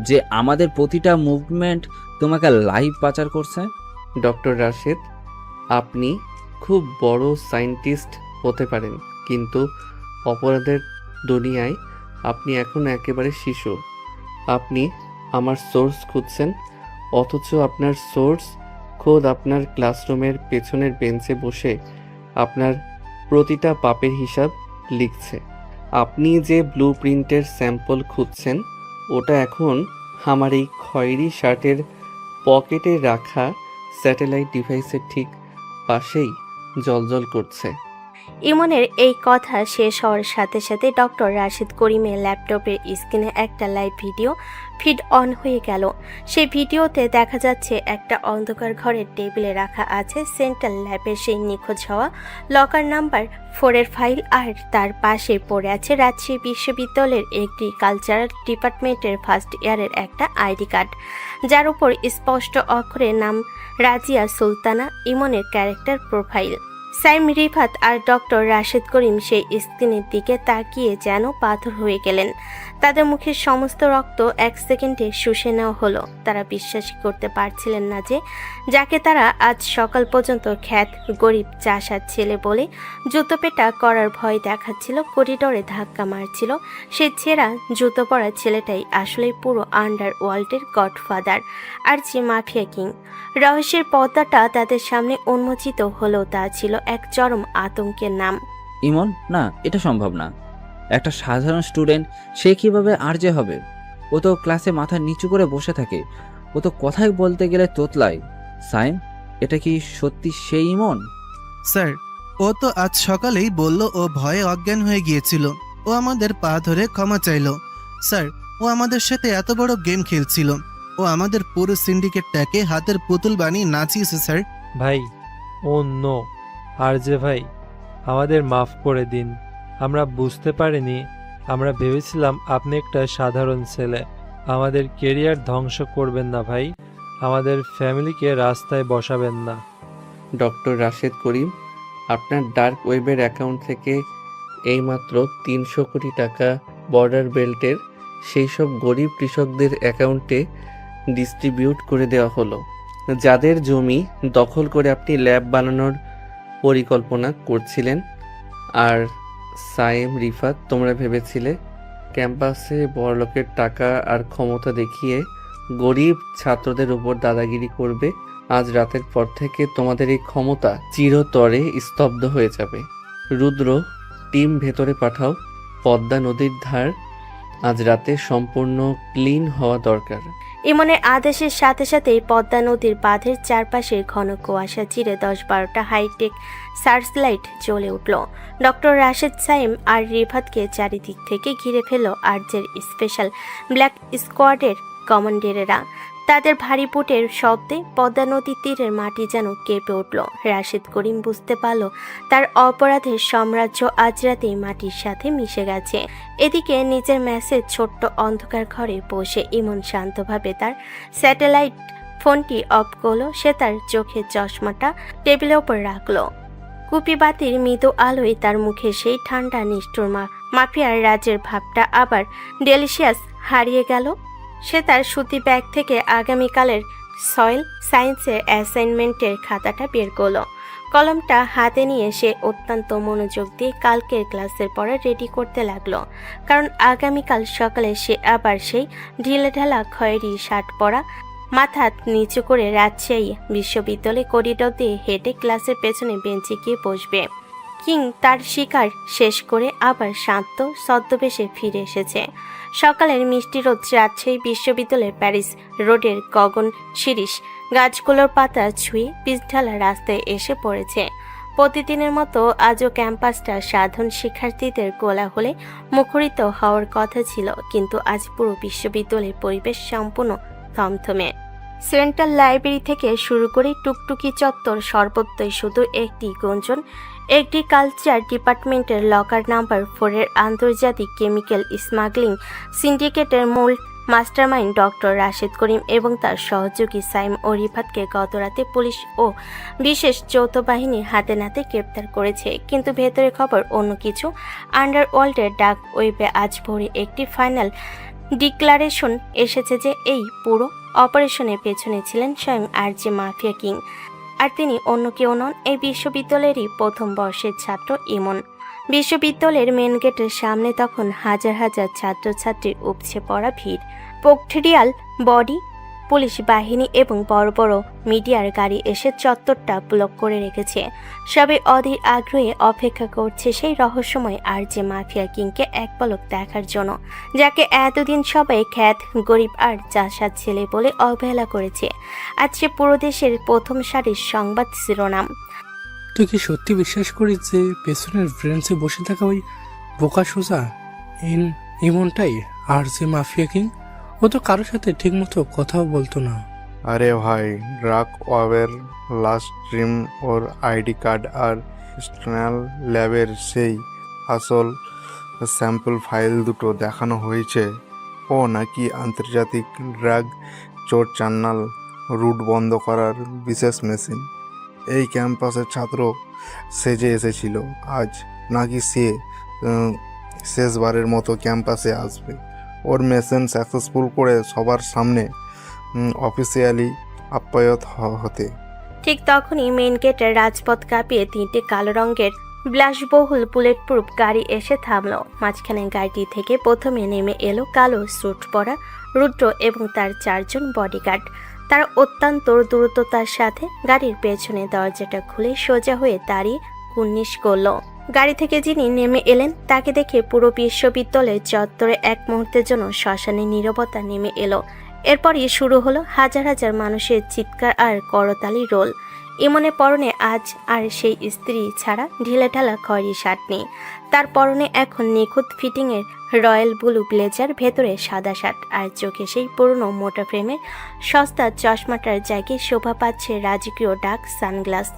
যে আমাদের প্রতিটা মুভমেন্ট তোমাকে লাইভ পাচার করছে। ডক্টর রাশেদ, আপনি খুব বড় সায়েন্টিস্ট হতে পারেন, কিন্তু অপরাধের দুনিয়ায় আপনি এখন একেবারে শিশু। আপনি আমার সোর্স খুঁজছেন, অথচ আপনার সোর্স খোদ আপনার ক্লাসরুমের পেছনের বেঞ্চে বসে আপনার প্রতিটা পাপের হিসাব লিখছে। আপনি যে ব্লু প্রিন্টের স্যাম্পল খুঁজছেন ওটা এখন আমার এই খয়েরি শার্টের পকেটে রাখা স্যাটেলাইট ডিভাইসের ঠিক পাশেই জ্বলজ্বল করছে। ইমনের এই কথা শেষ হওয়ার সাথে সাথে ডক্টর রাশেদ করিমের ল্যাপটপের স্ক্রিনে একটা লাইভ ভিডিও ফিড অন হয়ে গেল। সেই ভিডিওতে দেখা যাচ্ছে একটা অন্ধকার ঘরের টেবিলে রাখা আছে সেন্ট্রাল ল্যাবের সেই নিখোঁজ হওয়া লকার নাম্বার 4-এর ফাইল, আর তার পাশে পড়ে আছে রাজশাহী বিশ্ববিদ্যালয়ের এগ্রিকালচারাল ডিপার্টমেন্টের ফার্স্ট ইয়ারের একটা আইডি কার্ড, যার উপর স্পষ্ট অক্ষরে নাম রাজিয়া সুলতানা, ইমনের ক্যারেক্টার প্রোফাইল। সাইম, রিফাত আর ডক্টর রাশেদ করিম সেই স্ক্রিনের দিকে তাকিয়ে যেন পাথর হয়ে গেলেন। তাদের মুখের সমস্ত রক্ত 1 সেকেন্ডে শুষে নেওয়া হলো। তারা বিশ্বাসই করতে পারছিলেন না যে যাকে তারা আজ সকাল পর্যন্ত খ্যাত গরিব চাষার ছেলে বলে জুতো পেটা করার ভয় দেখাচ্ছিল, করিডোরে ধাক্কা মারছিল, সে ছেঁড়া জুতো পরা ছেলেটাই আসলে পুরো আন্ডারওয়ার্ল্ডের গডফাদার আর যে মাফিয়া কিং। রহস্যের পর্দাটা তাদের সামনে উন্মোচিত হলেও তা ছিল এক চরম আতঙ্কের নাম। ইমন, না, এটা সম্ভব না। একটা সাধারণ স্টুডেন্ট, সে কিভাবে আরজে হবে? ও তো ক্লাসে মাথা নিচু করে বসে থাকে, ও তো কথাই বলতে গেলে তোতলায়। সাইম, এটা কি সত্যি সেই ইমন? স্যার, ও তো আজ সকালেই বলল ও ভয়ে অজ্ঞান হয়ে গিয়েছিল। ও আমাদের পা ধরে ক্ষমা চাইল। স্যার, ও আমাদের সাথে এত বড় গেম খেলছিল। ও আমাদের পুরো সিন্ডিকেটটাকে হাতের পুতুল বানিয়ে নাচিয়েছে স্যার। ভাই, ও নো, আরজে ভাই, আমাদের মাফ করে দিন। আমরা বুঝতে পারিনি। আমরা ভেবেছিলাম আপনি একটা সাধারণ ছেলে। আমাদের কেরিয়ার ধ্বংস করবেন না ভাই, আমাদের ফ্যামিলিকে রাস্তায় বসাবেন না। ডক্টর রাশেদ করিম, আপনার ডার্ক ওয়েবের অ্যাকাউন্ট থেকে এইমাত্র 300 কোটি টাকা বর্ডার বেল্টের সেই সব গরিব কৃষকদের অ্যাকাউন্টে ডিস্ট্রিবিউট করে দেওয়া হলো, যাদের জমি দখল করে আপনি ল্যাব বানানোর পরিকল্পনা করছিলেন। আর সায়েম, রিফাত, তোমরা ভেবেছিলে ক্যাম্পাসে বড়লোকের টাকা আর ক্ষমতা দেখিয়ে গরিব ছাত্রদের উপর দাদাগিরি করবে। আজ রাতের পর থেকে তোমাদের এই ক্ষমতা চিরতরে স্তব্ধ হয়ে যাবে। রুদ্র, টিম ভেতরে পাঠাও। পদ্মা নদীর ধার আজ রাতে সম্পূর্ণ ক্লিন হওয়া দরকার। ইমনের আদেশের সাথে সাথেই পদ্মা নদীর বাঁধের চারপাশে ঘন কুয়াশা চিরে 10-12টা হাইটেক সার্চলাইট জ্বলে উঠল। ডক্টর রাশেদ সাইম আর রিফাতকে চারিদিক থেকে ঘিরে ফেলল আর্যের স্পেশাল ব্ল্যাক স্কোয়াডের কমান্ডারেরা। তাদের ভারী বুটের শব্দে পদ্মা নদীর তীরের মাটি যেন কেঁপে উঠল। রাশেদ করিম বুঝতে পারল তার অপরাধের সাম্রাজ্য আজ রাতেই মাটির সাথে মিশে গেছে। এদিকে নিজের ম্যাসেজ ছোট্ট অন্ধকার ঘরে বসে ইমন শান্তভাবে তার স্যাটেলাইট ফোনটি অফ করলো। সে তার চোখের চশমাটা টেবিলের ওপর রাখলো। কুপিবাতির মৃদু আলোয় তার মুখে সেই ঠান্ডা নিষ্ঠুর মাফিয়ার রাজের ভাবটা আবার ডেলিশিয়াস হারিয়ে গেল। সে তার সুতি ব্যাগ থেকে আগামীকালের সয়েল সায়েন্সের অ্যাসাইনমেন্টের খাতাটা বের করলো। কলমটা হাতে নিয়ে সে অত্যন্ত মনোযোগ দিয়ে কালকের ক্লাসের পড়া রেডি করতে লাগলো। কারণ আগামীকাল সকালে সে আবার সেই ঢিলেঢালা খয়েরি শার্ট পরা, মাথা নিচু করে রাজশাহী বিশ্ববিদ্যালয় করিডোর দিয়ে হেঁটে ক্লাসের পেছনে বেঞ্চে গিয়ে বসবে। কিং তার শিকার শেষ করে আবার শান্ত ছদ্মবেশে ফিরে এসেছে। সকালের মিষ্টি রোদ রাজশাহী বিশ্ববিদ্যালয়ের প্যারিস রোডের গগন শিরিষ গাছগুলোর পাতা ছুঁয়ে পিচঢালা রাস্তায় এসে পড়েছে। প্রতিদিনের মতো আজও ক্যাম্পাসটা সাধারণ শিক্ষার্থীদের কোলাহলে মুখরিত হওয়ার কথা ছিল, কিন্তু আজ পুরো বিশ্ববিদ্যালয়ের পরিবেশ সম্পূর্ণ থমথমে। সেন্ট্রাল লাইব্রেরি থেকে শুরু করে টুকটুকি চত্বর সর্বত্রই শুধু একটি গুঞ্জন। এগ্রিকালচার ডিপার্টমেন্টের লকার নাম্বার 4-এর আন্তর্জাতিক কেমিক্যাল স্মাগলিং সিন্ডিকেটের মূল মাস্টারমাইন্ড ডক্টর রাশেদ করিম এবং তার সহযোগী সাইম ও রিফাতকে গতরাতে পুলিশ ও বিশেষ যৌথ বাহিনী হাতে নাতে গ্রেপ্তার করেছে। কিন্তু ভেতরে খবর অন্য কিছু। আন্ডারওয়ার্ল্ডের ডাক ওয়েবে আজ ভোরে একটি ফাইনাল ডিক্লারেশন এসেছে যে এই পুরো অপারেশনের পেছনে ছিলেন স্বয়ং আরজে মাফিয়া কিং, আর তিনি অন্য কেউ নন, এই বিশ্ববিদ্যালয়েরই প্রথম বর্ষের ছাত্র ইমন। বিশ্ববিদ্যালয়ের মেন গেটের সামনে তখন হাজার হাজার ছাত্রছাত্রীর উপচে পড়া ভিড়। পোক্টেরিয়াল বডি, পুলিশ বাহিনী এবং বড় বড় মিডিয়ার গাড়ি এসে চত্বরটা ব্লক করে রেখেছে। সবে অধীর আগ্রহে অপেক্ষা করছে সেই রহস্যময় আরজে মাফিয়া কিংকে এক পলক দেখার জন্য, যাকে এতদিন সবাই খ্যাত, গরিব আর চাষার ছেলে বলে অবহেলা করেছে। আজ সে পুরো দেশের প্রথম সারির সংবাদ শিরোনাম। তুই কি সত্যি বিশ্বাস করিস যে পেছনের ব্রেঞ্চে বসে থাকা ওই বোকা সোজা ইমনটাই আর যে মাফিয়া কিং? ও তো কারোর সাথে ঠিকমতো কথাও বলতো না। আরে ভাই, ড্রাগ ওয়াবের লাস্ট ড্রিম ওর আইডি কার্ড আর স্ট্যানাল ল্যাবের সেই আসল স্যাম্পল ফাইল দুটো দেখানো হয়েছে। ও নাকি আন্তর্জাতিক ড্রাগ চোর চান্নাল রুট বন্ধ করার বিশেষ মেশিন। এই ক্যাম্পাসের ছাত্র সেজে এসেছিল। আজ নাকি সে শেষবারের মতো ক্যাম্পাসে আসবে ওর মেশিন সাকসেসফুল করে সবার সামনে অফিসিয়ালি আপ্যায়ত হতে। ঠিক তখনই মেইন গেটের রাজপথ কাঁপিয়ে 3টে কালো রঙের বিলাসবহুল বুলেট প্রুফ গাড়ি এসে থামল। মাঝখানে গাড়িটি থেকে প্রথমে নেমে এলো কালো স্যুট পরা রুদ্র এবং তার 4 জন বডিগার্ড। তারা অত্যন্ত দ্রুততার সাথে গাড়ির পেছনে দরজাটা খুলে সোজা হয়ে দাঁড়িয়ে কুর্নিশ করল। গাড়ি থেকে যিনি নেমে এলেন তাকে দেখে পুরো বিশ্ববিদ্যালয়ের চত্বরে এক মুহূর্তের জন্য শ্মশানে নীরবতা নেমে এলো। এরপরই শুরু হলো হাজার হাজার মানুষের চিৎকার আর করতালি রোল। ইমনের পরনে আজ আর সেই স্ত্রী ছাড়া ঢিলেঢালা খয়েরি শার্ট নেই। তার পরনে এখন নিখুঁত ফিটিংয়ের রয়্যাল ব্লু ব্লেজার, ভেতরে সাদা শার্ট, আর চোখে সেই পুরনো মোটা ফ্রেমের সস্তা চশমাটার জায়গায় শোভা পাচ্ছে রাজকীয় ডার্ক সানগ্লাস।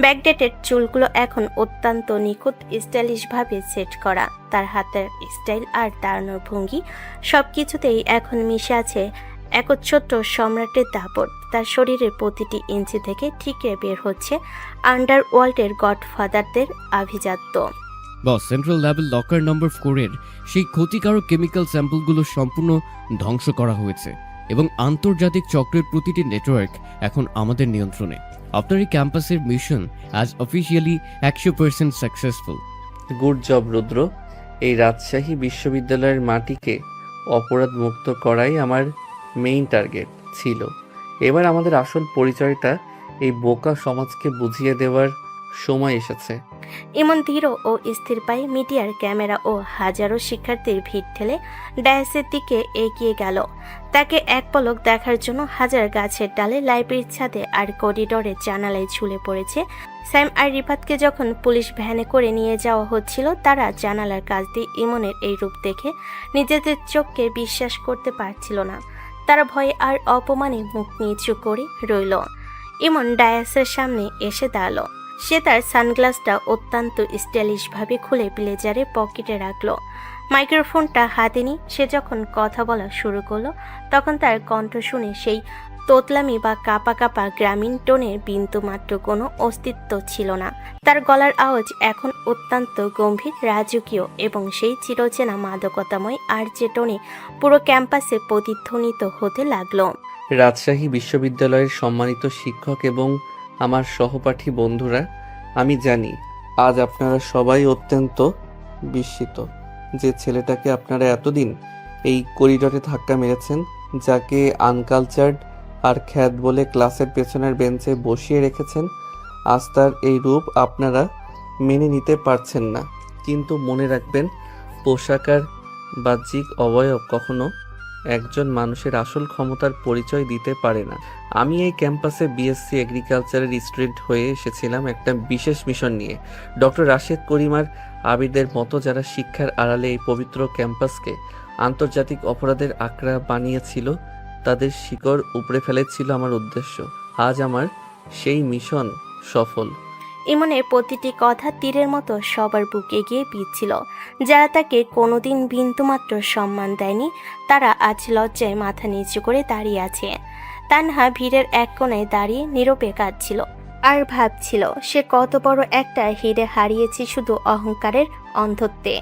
ব্যাকডেটেড চুলগুলো এখন অত্যন্ত নিখুঁত স্টাইলিশভাবে সেট করা। তার হাতের স্টাইল আর দাঁড়ানোর ভঙ্গি সব কিছুতেই এখন মিশে আছে একচ্ছত্র সম্রাটের দাপট। তার শরীরের প্রতিটি ইঞ্চি থেকে ঠিকরে বের হচ্ছে আন্ডারওয়ার্ল্ডের গডফাদারদের আভিজাত্য। বস, সেন্ট্রাল ল্যাবের লকার নম্বর 4-এর সেই ক্ষতিকারক কেমিক্যাল স্যাম্পলগুলো সম্পূর্ণ ধ্বংস করা হয়েছে এবং আন্তর্জাতিক চক্রের প্রতিটি নেটওয়ার্ক এখন আমাদের নিয়ন্ত্রণে। আপনার এই ক্যাম্পাসের মিশন আজ অফিসিয়ালি 100% সাকসেসফুল। গুড জব রুদ্র। এই রাজশাহী বিশ্ববিদ্যালয়ের মাটিকে অপরাধ মুক্ত করাই আমার মেইন টার্গেট ছিল। এবার আমাদের আসল পরিচয়টা এই বোকা সমাজকে বুঝিয়ে দেওয়ার সময় এসেছে। ইমন ধীর ও স্থির পায়ে মিডিয়ার ক্যামেরা ও হাজারো শিক্ষার্থীর ভিড় ঠেলে ডায়াসের দিকে এগিয়ে গেল। তাকে এক পলক দেখার জন্য হাজার গাছের ডালে, লাইব্রেরির ছাদে আর করিডোরের জানালায় ঝুলে পড়েছে স্যাম আর রিফাতকে যখন পুলিশ ভ্যানে করে নিয়ে যাওয়া হচ্ছিল, তারা জানালার কাছ দিয়ে ইমনের এই রূপ দেখে নিজেদের চোখকে বিশ্বাস করতে পারছিল না। তারা ভয়ে আর অপমানে মুখ নিচু করে রইল। ইমন ডায়াসের সামনে এসে দাঁড়ালো। সে তার সানগ্লাসটা অত্যন্ত স্টাইলিশভাবে খুলে ব্লেজারে পকেটে রাখলো। মাইক্রোফোনটা হাতে নিয়ে সে যখন কথা বলা শুরু করলো, তখন তার কণ্ঠ শুনে সেই তোতলামি বা কাপা কাপা গ্রামীণ টোনের বিন্দুমাত্র কোনো অস্তিত্ব ছিল না। তার গলার আওয়াজ এখন অত্যন্ত গম্ভীর, রাজকীয় এবং সেই চিরচেনা মাদকতাময় আর যে টোনে পুরো ক্যাম্পাসে প্রতিধ্বনিত হতে লাগলো। রাজশাহী বিশ্ববিদ্যালয়ের সম্মানিত শিক্ষক এবং আমার সহপাঠী বন্ধুরা, আমি জানি আজ আপনারা সবাই অত্যন্ত বিস্মিত যে ছেলেটাকে আপনারা এতদিন এই করিডোরে ধাক্কা মেরেছেন, যাকে আনকালচার্ড আর খ্যাত বলে ক্লাসের পেছনের বেঞ্চে বসিয়ে রেখেছেন। আজ তার এই রূপ আপনারা মেনে নিতে পারছেন না, কিন্তু মনে রাখবেন, পোশাক আর বাহ্যিক অবয়ব কখনো একজন মানুষের আসল ক্ষমতার পরিচয় দিতে পারে না। আমি এই ক্যাম্পাসে বিএসসি এগ্রিকালচারের স্টুডেন্ট হয়ে এসেছিলাম একটা বিশেষ মিশন নিয়ে। ডক্টর রাশেদ করিম আর আবিরদের মতো যারা শিক্ষার আড়ালে এই পবিত্র ক্যাম্পাসকে আন্তর্জাতিক অপরাধের আখড়া বানিয়েছিল, তাদের শিকড় উপড়ে ফেলেছিল আমার উদ্দেশ্য। আজ আমার সেই মিশন সফল। ইমনের প্রতিটি কথা তীরের মতো সবার বুকে গিয়ে বিঁধছিল। যারা তাকে কোনোদিন বিন্দুমাত্র সম্মান দেয়নি, তারা আজ লজ্জায় মাথা নিচু করে দাঁড়িয়ে আছে। তানহা ভিড়ের এক কোণায় দাঁড়িয়ে নীরবে কাঁদছিল আর ভাবছিল সে কত বড় একটা হিরে হারিয়েছে শুধু অহংকারের অন্ধত্বে।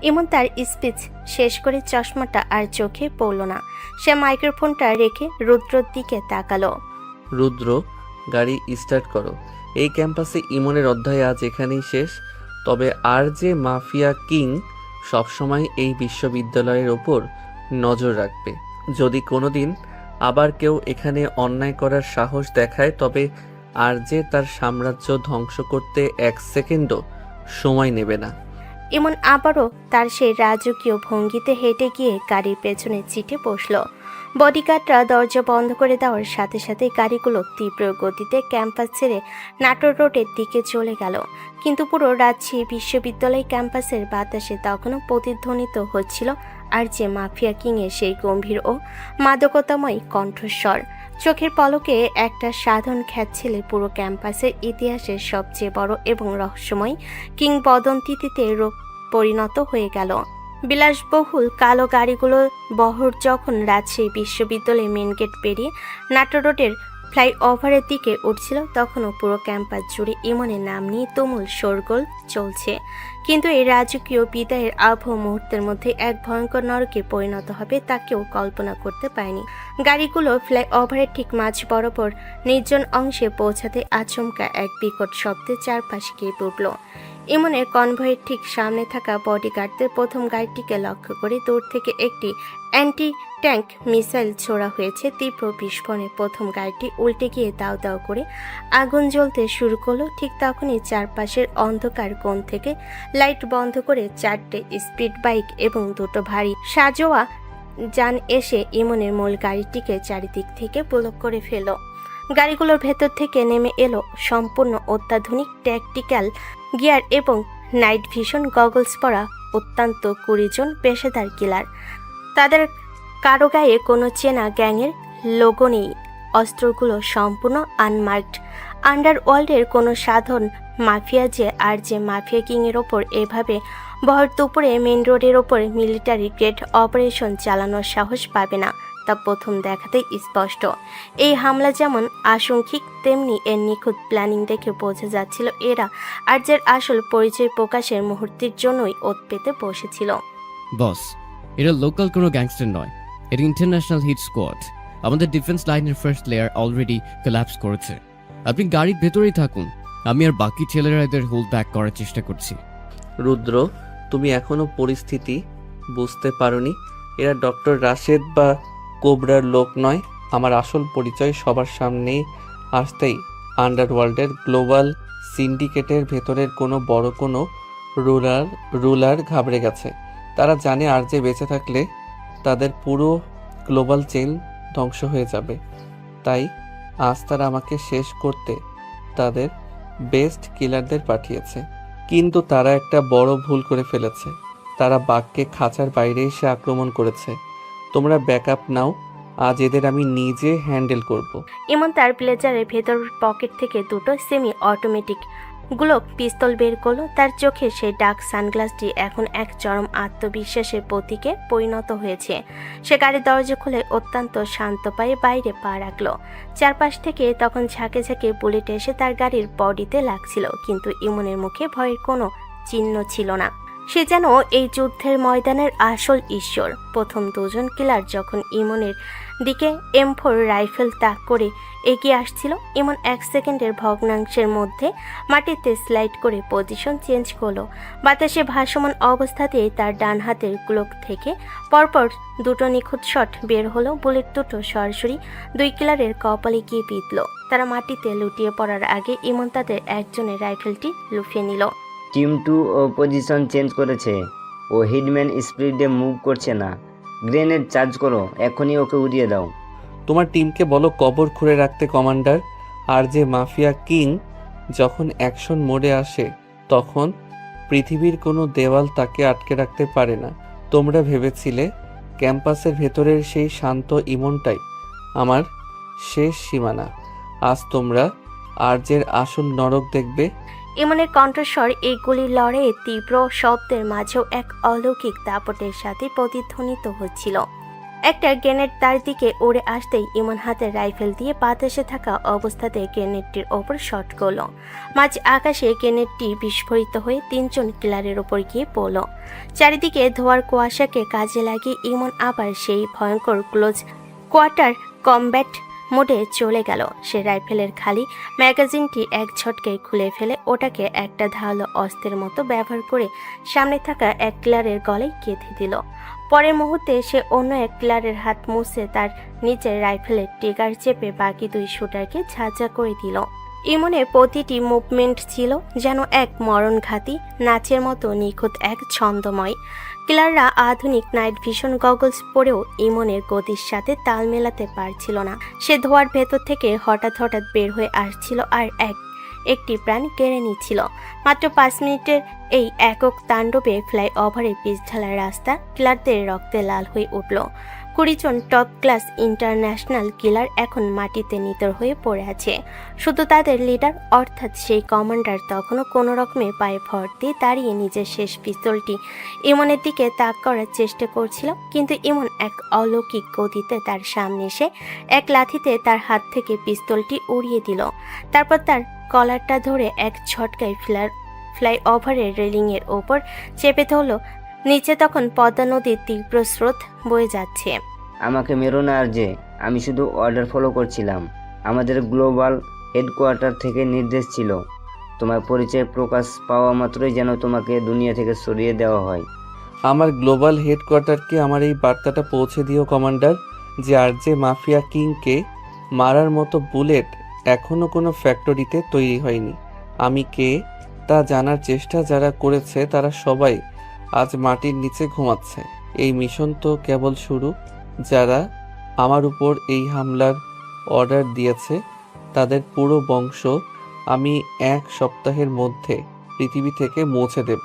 ইমন তার স্পিচ শেষ করে চশমাটা আর চোখে পড়ল না। সে মাইক্রোফোনটা রেখে রুদ্রর দিকে তাকালো। রুদ্র, গাড়ি স্টার্ট করো। এই ক্যাম্পাসে ইমনের অধ্যায় আজ এখানেই শেষ। তবে আর যে মাফিয়া কিং সবসময় এই বিশ্ববিদ্যালয়ের ওপর নজর রাখবে। যদি কোনোদিন আবার কেউ এখানে অন্যায় করার সাহস দেখায়, তবে আর যে তার সাম্রাজ্য ধ্বংস করতে এক সেকেন্ডও সময় নেবে না। ইমন আবারও তার সেই রাজকীয় ভঙ্গিতে হেঁটে গিয়ে গাড়ির পেছনে চিটে বসল। বডিগার্ডরা দরজা বন্ধ করে দেওয়ার সাথে সাথে গাড়িগুলো তীব্র গতিতে ক্যাম্পাস ছেড়ে নাটোর রোডের দিকে চলে গেল। কিন্তু পুরো রাজশাহী বিশ্ববিদ্যালয় ক্যাম্পাসের বাতাসে তখনও প্রতিধ্বনিত হচ্ছিল আর যে মাফিয়া কিংয়ের সেই গম্ভীর ও মাদকতাময় কণ্ঠস্বর। চোখের পলকে একটা সাধারণ খ্যাত ছেলে পুরো ক্যাম্পাসের ইতিহাসের সবচেয়ে বড় এবং রহস্যময় কিংবদন্তিতে পরিণত হয়ে গেল। বিলাসবহুল কালো গাড়িগুলোর বহর যখন রাজশাহী বিশ্ববিদ্যালয়ের মেন গেট পেরিয়ে নাটোর রোডের ফ্লাইওভারের দিকে উঠছিল, তখনও পুরো ক্যাম্পাস জুড়ে ইমনের নাম নিয়ে তুমুল শোরগোল চলছে। কিন্তু এই রাজকীয় বিদায়ের আবহ মুহূর্তের মধ্যে এক ভয়ঙ্কর নরকে পরিণত হবে তা কেউ কল্পনা করতে পারেনি। গাড়িগুলো ফ্লাইওভারের ঠিক মাঝ বরাবর নির্জন অংশে পৌঁছাতে আচমকা এক বিকট শব্দে চারপাশে কেঁপে উঠল। ইমনের কনভয়ের ঠিক সামনে থাকা বডিগার্ডদের প্রথম গাড়িটিকে লক্ষ্য করে দূর থেকে একটি অ্যান্টি ট্যাঙ্ক মিসাইল ছোড়া হয়েছে। তীব্র বিস্ফোরণে প্রথম গাড়িটি উল্টে গিয়ে দাউ দাউ করে আগুন জ্বলতে শুরু করলো। ঠিক তখনই চারপাশের অন্ধকার কোণ থেকে লাইট বন্ধ করে 4টে স্পিড বাইক এবং 2টো ভারী সাজোয়া যান এসে ইমনের মূল গাড়িটিকে চারিদিক থেকে ব্লক করে ফেল। গাড়িগুলোর ভেতর থেকে নেমে এলো সম্পূর্ণ অত্যাধুনিক ট্যাকটিক্যাল গিয়ার এবং নাইট ভিশন গগলস পরা অত্যন্ত 20 জন পেশাদার কিলার। তাদের কারো গায়ে কোনো চেনা গ্যাংয়ের লোগো নেই। অস্ত্রগুলো সম্পূর্ণ আনমার্কড। আন্ডারওয়ার্ল্ডের কোনো সাধারণ মাফিয়া আর যে মাফিয়া কিংয়ের ওপর এভাবে ভর দুপুরে মেন রোডের ওপর মিলিটারি গ্রেড অপারেশন চালানোর সাহস পাবে না তা প্রথম দেখাতেই স্পষ্ট। এই হামলা যেমন আশঙ্কিক, তেমনি এর নিখুঁত প্ল্যানিং দেখে বোঝা যাচ্ছিল এরা আর্যের আসল পরিচয় প্রকাশের মুহূর্তের জন্যই ওত পেতে বসেছিল। বস, এটা লোকাল কোনো গ্যাংস্টার নয়, এটা ইন্টারন্যাশনাল হিট স্কোয়াড। আমাদের ডিফেন্স লাইনের ফার্স্ট লেয়ার অলরেডি কোল্যাপস করেছে। আপনি গাড়ির ভেতরেই থাকুন, আমি আর বাকি ছেলেরা এদের হোল্ড ব্যাক করার চেষ্টা করছি। রুদ্র, তুমি এখনো পরিস্থিতি বুঝতে পারোনি। এরা ডক্টর রাশেদ বা কোবরার লোক নয়। আমার আসল পরিচয় সবার সামনেই আসতেই আন্ডারওয়ার্ল্ডের গ্লোবাল সিন্ডিকেটের ভেতরের কোনো বড় কোনো রুলার ঘাবড়ে গেছে। তারা জানে আর যে বেঁচে থাকলে তাদের পুরো গ্লোবাল চেইন ধ্বংস হয়ে যাবে। তাই আজ তারা আমাকে শেষ করতে তাদের বেস্ট কিলারদের পাঠিয়েছে। কিন্তু তারা একটা বড় ভুল করে ফেলেছে। তারা বাঘকে খাঁচার বাইরে এসে আক্রমণ করেছে। তোমরা ব্যাকআপ নাও, আজ এদের আমি নিজে হ্যান্ডেল করব। ইমন তার ব্লেজারের ভেতর পকেট থেকে দুটো সেমি অটোমেটিক গ্লোক পিস্তল বের করলো। তার চোখে সেই ডার্ক সানগ্লাসটি এখন এক চরম আত্মবিশ্বাসের প্রতীকে পরিণত হয়েছে। সে গাড়ির দরজা খুলে অত্যন্ত শান্ত পায়ে বাইরে পা রাখলো। চারপাশ থেকে তখন ঝাঁকে ঝাঁকে বুলেট এসে তার গাড়ির বডিতে লাগছিল, কিন্তু ইমনের মুখে ভয়ের কোনো চিহ্ন ছিল না। সে যেন এই যুদ্ধের ময়দানের আসল ঈশ্বর। প্রথম দুজন কিলার যখন ইমনের দিকে M4 রাইফেল তাক করে এগিয়ে আসছিল, ইমন 1 সেকেন্ডের ভগ্নাংশের মধ্যে মাটিতে স্লাইড করে পজিশন চেঞ্জ করলো। বাতাসে ভাসমান অবস্থাতেই তার ডান হাতের গ্লোক থেকে পরপর দুটো নিখুঁত শট বের হলো। বুলেট দুটো সরাসরি 2 কিলারের কপালে গিয়ে বিঁধল। তারা মাটিতে লুটিয়ে পড়ার আগে ইমন তাদের একজনের রাইফেলটি লুফিয়ে নিল। টিম 2 ও পজিশন চেঞ্জ করেছে। ও হিটম্যান স্পিডে মুভ করছে না। গ্রেনেড চার্জ করো, এখনই ওকে উড়িয়ে দাও। তোমার টিমকে বলো কবর খুঁড়ে রাখতে কমান্ডার। আর যে মাফিয়া কিং যখন অ্যাকশন মোডে আসে তখন পৃথিবীর কোনো দেওয়াল তাকে আটকে রাখতে পারে না। তোমরা ভেবেছিলে ক্যাম্পাসের ভেতরের সেই শান্ত ইমনটাই আমার শেষ সীমানা। আজ তোমরা আর্যের আসল নরক দেখবে। ইমনের কণ্ঠস্বর এই গুলির লড়াইয়ে তীব্র শব্দের মাঝেও এক অলৌকিক দাপটের সাথে প্রতিধ্বনিত হচ্ছিল। একটা গ্রেনেড তার দিকে উড়ে আসতেই ইমন হাতের রাইফেল দিয়ে বাতাসে থাকা অবস্থাতে গ্রেনেডটির ওপর শট করল। মাঝ আকাশে গ্রেনেডটি বিস্ফোরিত হয়ে 3 জন কিলারের ওপর গিয়ে পড়ল। চারিদিকে ধোঁয়ার কুয়াশাকে কাজে লাগিয়ে ইমন আবার সেই ভয়ঙ্কর ক্লোজ কোয়ার্টার কমব্যাট মোডে চলে গেল। সে রাইফেলের খালি ম্যাগাজিনটি এক ঝটকায় খুলে ফেলে ওটাকে একটা ধারালো অস্ত্রের মতো ব্যবহার করে সামনে থাকা এক কিলারের গলায় গেঁথে দিল। পরের মুহূর্তে সে অন্য এক কিলারের হাত মুছে তার নিজের রাইফেলের ট্রিগার চেপে বাকি 2 শুটারকে ঝাঁঝা করে দিল। ইমনের প্রতিটি মুভমেন্ট ছিল যেন এক মরণঘাতী নাচের মতো নিখুঁত, এক ছন্দময়। কিলাররা আধুনিক নাইট ভিশন গগলস পরেও ইমনের গতির সাথে তাল মেলাতে পারছিল না। সে ধোয়ার ভেতর থেকে হঠাৎ হঠাৎ বের হয়ে আসছিল আর একটি প্রাণ কেড়ে নিচ্ছিল। মাত্র 5 মিনিটের এই একক তাণ্ডবে ফ্লাইওভারের পিচ ঢালা রাস্তা কিলারদের রক্তে লাল হয়ে উঠল। 20 জন টপ ক্লাস ইন্টারন্যাশনাল কিলার এখন মাটিতে নিতর হয়ে পড়ে আছে। শুধু তাদের লিডার অর্থাৎ সেই কমান্ডার তখনও কোনো রকমে পায়ে ভর দিয়ে দাঁড়িয়ে নিজের শেষ পিস্তলটি ইমনের দিকে তাক করার চেষ্টা করছিল, কিন্তু ইমন এক অলৌকিক গতিতে তার সামনে এসে এক লাথিতে তার হাত থেকে পিস্তলটি উড়িয়ে দিল। তারপর তার কলারটা ধরে এক ঝটকায় ফ্লাইওভারের রেলিংয়ের ওপর চেপে ধরল। নিচে তখন পদ্মা নদীর তীব্র স্রোত বয়ে যাচ্ছে। আমাকে মেরো না আর যে, আমি শুধু অর্ডার ফলো করছিলাম। আমাদের গ্লোবাল হেডকোয়ার্টার থেকে নির্দেশ ছিল তোমার পরিচয় প্রকাশ পাওয়া মাত্রই যেন তোমাকে দুনিয়া থেকে সরিয়ে দেওয়া হয়। আমার গ্লোবাল হেডকোয়ার্টারকে আমার এই বার্তাটা পৌঁছে দিও কমান্ডার, যে আর যে মাফিয়া কিংকে মারার মতো বুলেট এখনো কোনো ফ্যাক্টরিতে তৈরি হয়নি। আমি কে তা জানার চেষ্টা যারা করেছে তারা সবাই আজ মাটির নিচে ঘুমাচ্ছে। এই মিশন তো কেবল শুরু। যারা আমার উপর এই হামলার অর্ডার দিয়েছে তাদের পুরো বংশ আমি 1 সপ্তাহের মধ্যে পৃথিবী থেকে মুছে দেব।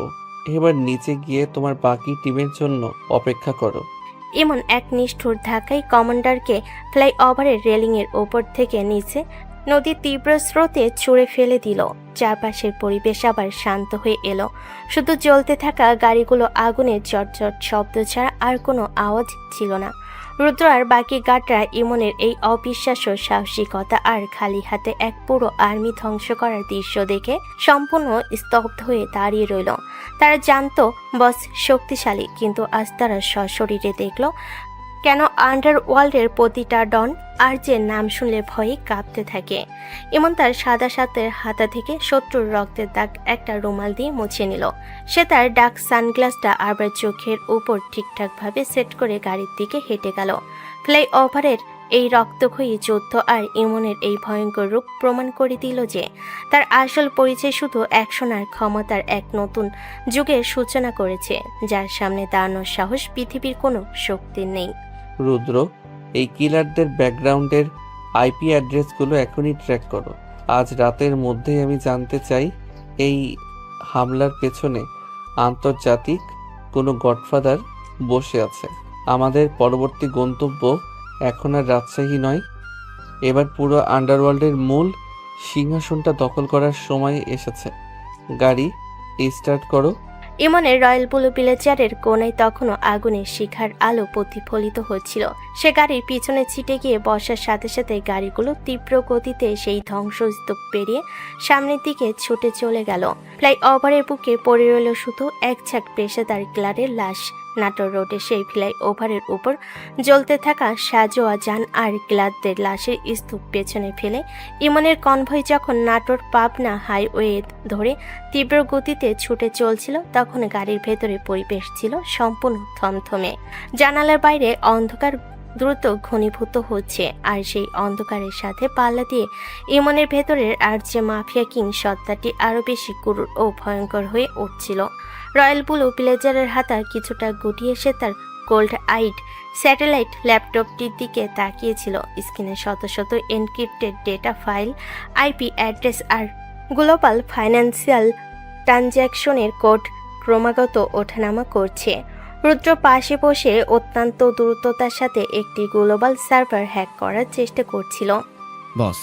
এবার নিচে গিয়ে তোমার বাকি টিমের জন্য অপেক্ষা করো। এমন এক নিষ্ঠুর ধাক্কায় কমান্ডারকে ফ্লাইওভারের রেলিংয়ের ওপর থেকে নিচে নদীর তীব্র স্রোতে ছুঁড়ে ফেলে দিল। চারপাশের পরিবেশ আবার শান্ত হয়ে এলো। শুধু জ্বলতে থাকা গাড়িগুলো আগুনের চটচট শব্দ ছাড়া আর কোনো আওয়াজ ছিল না। রুদ্র আর বাকি গার্ডরা ইমনের এই অবিশ্বাস্য সাহসিকতা আর খালি হাতে এক পুরো আর্মি ধ্বংস করার দৃশ্য দেখে সম্পূর্ণ স্তব্ধ হয়ে দাঁড়িয়ে রইল। তারা জানতো বস শক্তিশালী, কিন্তু আজ তারা সশরীরে দেখল কেন আন্ডারওয়ার্ল্ডের প্রতিটা ডন আর যে নাম শুনলে ভয়ে কাঁপতে থাকে। ইমন তার সাদা সাতের হাতা থেকে শত্রুর রক্তের দাগ একটা রুমাল দিয়ে মুছে নিল। সে তার ডার্ক সানগ্লাসটা আবার চোখের উপর ঠিকঠাকভাবে সেট করে গাড়ির দিকে হেঁটে গেল। ফ্লাইওভারের এই রক্তক্ষয়ী যুদ্ধ আর ইমনের এই ভয়ঙ্কর রূপ প্রমাণ করে দিল যে তার আসল পরিচয় শুধু অ্যাকশন আর ক্ষমতার এক নতুন যুগের সূচনা করেছে, যার সামনে দাঁড়ানোর সাহস পৃথিবীর কোনো শক্তির নেই। রুদ্র, এই কিলারদের ব্যাকগ্রাউন্ডের আইপি অ্যাড্রেসগুলো এখনই ট্র্যাক করো। আজ রাতের মধ্যেই আমি জানতে চাই এই হামলার পেছনে আন্তর্জাতিক কোনো গডফাদার বসে আছে। আমাদের পরবর্তী গন্তব্য এখন আর রাজশাহী নয়, এবার পুরো আন্ডারওয়ার্ল্ডের মূল সিংহাসনটা দখল করার সময় এসেছে। গাড়ি স্টার্ট করো। ইমনের রয়্যাল ব্লু ভিলেজারের কোনায় তখনও আগুনের শিখার আলো প্রতিফলিত হচ্ছিল। সে গাড়ির পিছনে ছিটে গিয়ে বসার সাথে সাথে গাড়িগুলো তীব্র গতিতে সেই ধ্বংসস্তূপ পেরিয়ে সামনের দিকে ছুটে চলে গেল। ফ্লাইওভারের বুকে পড়ে রইল শুধু এক ঝাঁক পেশাদার ক্লারের লাশ। নাটোর রোডে সেই ফ্লাইওভারের উপর জ্বলতে থাকা সাজোয়া যান আর ক্লারদের লাশের স্তূপ পেছনে ফেলে ইমনের কনভয় যখন নাটোর পাবনা হাইওয়ে ধরে তীব্র গতিতে ছুটে চলছিল, তখন গাড়ির ভেতরে পরিবেশ ছিল সম্পূর্ণ থমথমে। জানালার বাইরে অন্ধকার দ্রুত ঘনীভূত হচ্ছে, আর সেই অন্ধকারের সাথে পাল্লা দিয়ে ইমনের ভেতরের আর যে মাফিয়া কিং সত্তাটি আরও বেশি ক্রূর ও ভয়ঙ্কর হয়ে উঠছিল। রয়্যাল ব্লু ভিলেজারের হাতা কিছুটা গুটিয়ে সে তার গোল্ড আইড স্যাটেলাইট ল্যাপটপটির দিকে তাকিয়েছিল। স্ক্রিনে শত শত encrypted data file, IP address আর গ্লোবাল ফাইন্যান্সিয়াল ট্রানজ্যাকশনের কোড ক্রমাগত ওঠানামা করছে। রুদ্র পাশে বসে অত্যন্ত দ্রুততার সাথে একটি গ্লোবাল সার্ভার হ্যাক করার চেষ্টা করছিল। বস,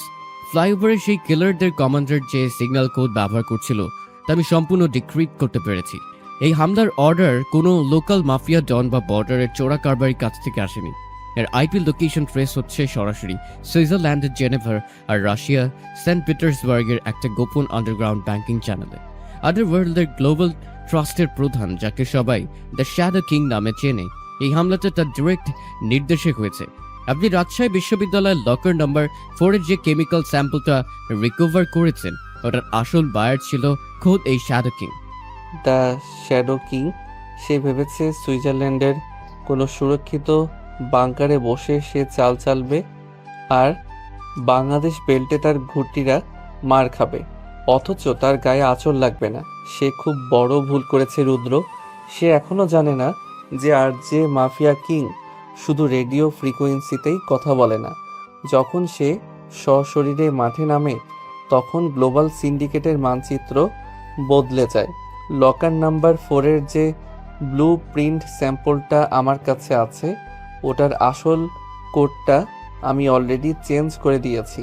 ফ্লাইওভারে সেই কিলারদের কমান্ডার যে সিগন্যাল কোড ব্যবহার করছিল তা আমি সম্পূর্ণ ডিক্রিপ্ট করতে পেরেছি। এই হামলার অর্ডার কোনো লোকাল মাফিয়া ডন বা বর্ডারের চোরা কারবারির কাছ থেকে আসেনি। এর আইপি লোকেশন ট্রেস হচ্ছে সরাসরি সুইজারল্যান্ডের জেনেভার আর রাশিয়া সেন্ট পিটার্সবার্গের একটা গোপন আন্ডারগ্রাউন্ড ব্যাংকিং চ্যানেলে। আন্ডারওয়ার্ল্ডের গ্লোবাল ট্রাস্টের প্রধান, যাকে সবাই দ্য শ্যাডো কিং নামে চেনে, এই হামলাটা তার ডিরেক্ট নির্দেশে হয়েছে। আপনি রাজশাহী বিশ্ববিদ্যালয়ের লকার নাম্বার 4-এর যে কেমিক্যাল স্যাম্পলটা রিকভার করেছেন, ওটার আসল বায়ার ছিল খোদ এই shadow king. The shadow king? সে ভেবেছে সুইজারল্যান্ডের কোনো সুরক্ষিত বাংকারে বসে সে চাল চালবে আর বাংলাদেশ বেল্টে তার ঘুটিরা মার খাবে, অথচ তার গায়ে আঁচড় লাগবে না। সে খুব বড় ভুল করেছে রুদ্র। সে এখনো জানে না যে আর যে মাফিয়া কিং শুধু রেডিও ফ্রিকোয়েন্সিতেই কথা বলে না। যখন সে সশরীরে মাঠে নামে তখন গ্লোবাল সিন্ডিকেটের মানচিত্র বদলে যায়। লকার নাম্বার 4-এর যে ব্লু প্রিন্ট স্যাম্পলটা আমার কাছে আছে, ওটার আসল কোডটা আমি অলরেডি চেঞ্জ করে দিয়েছি।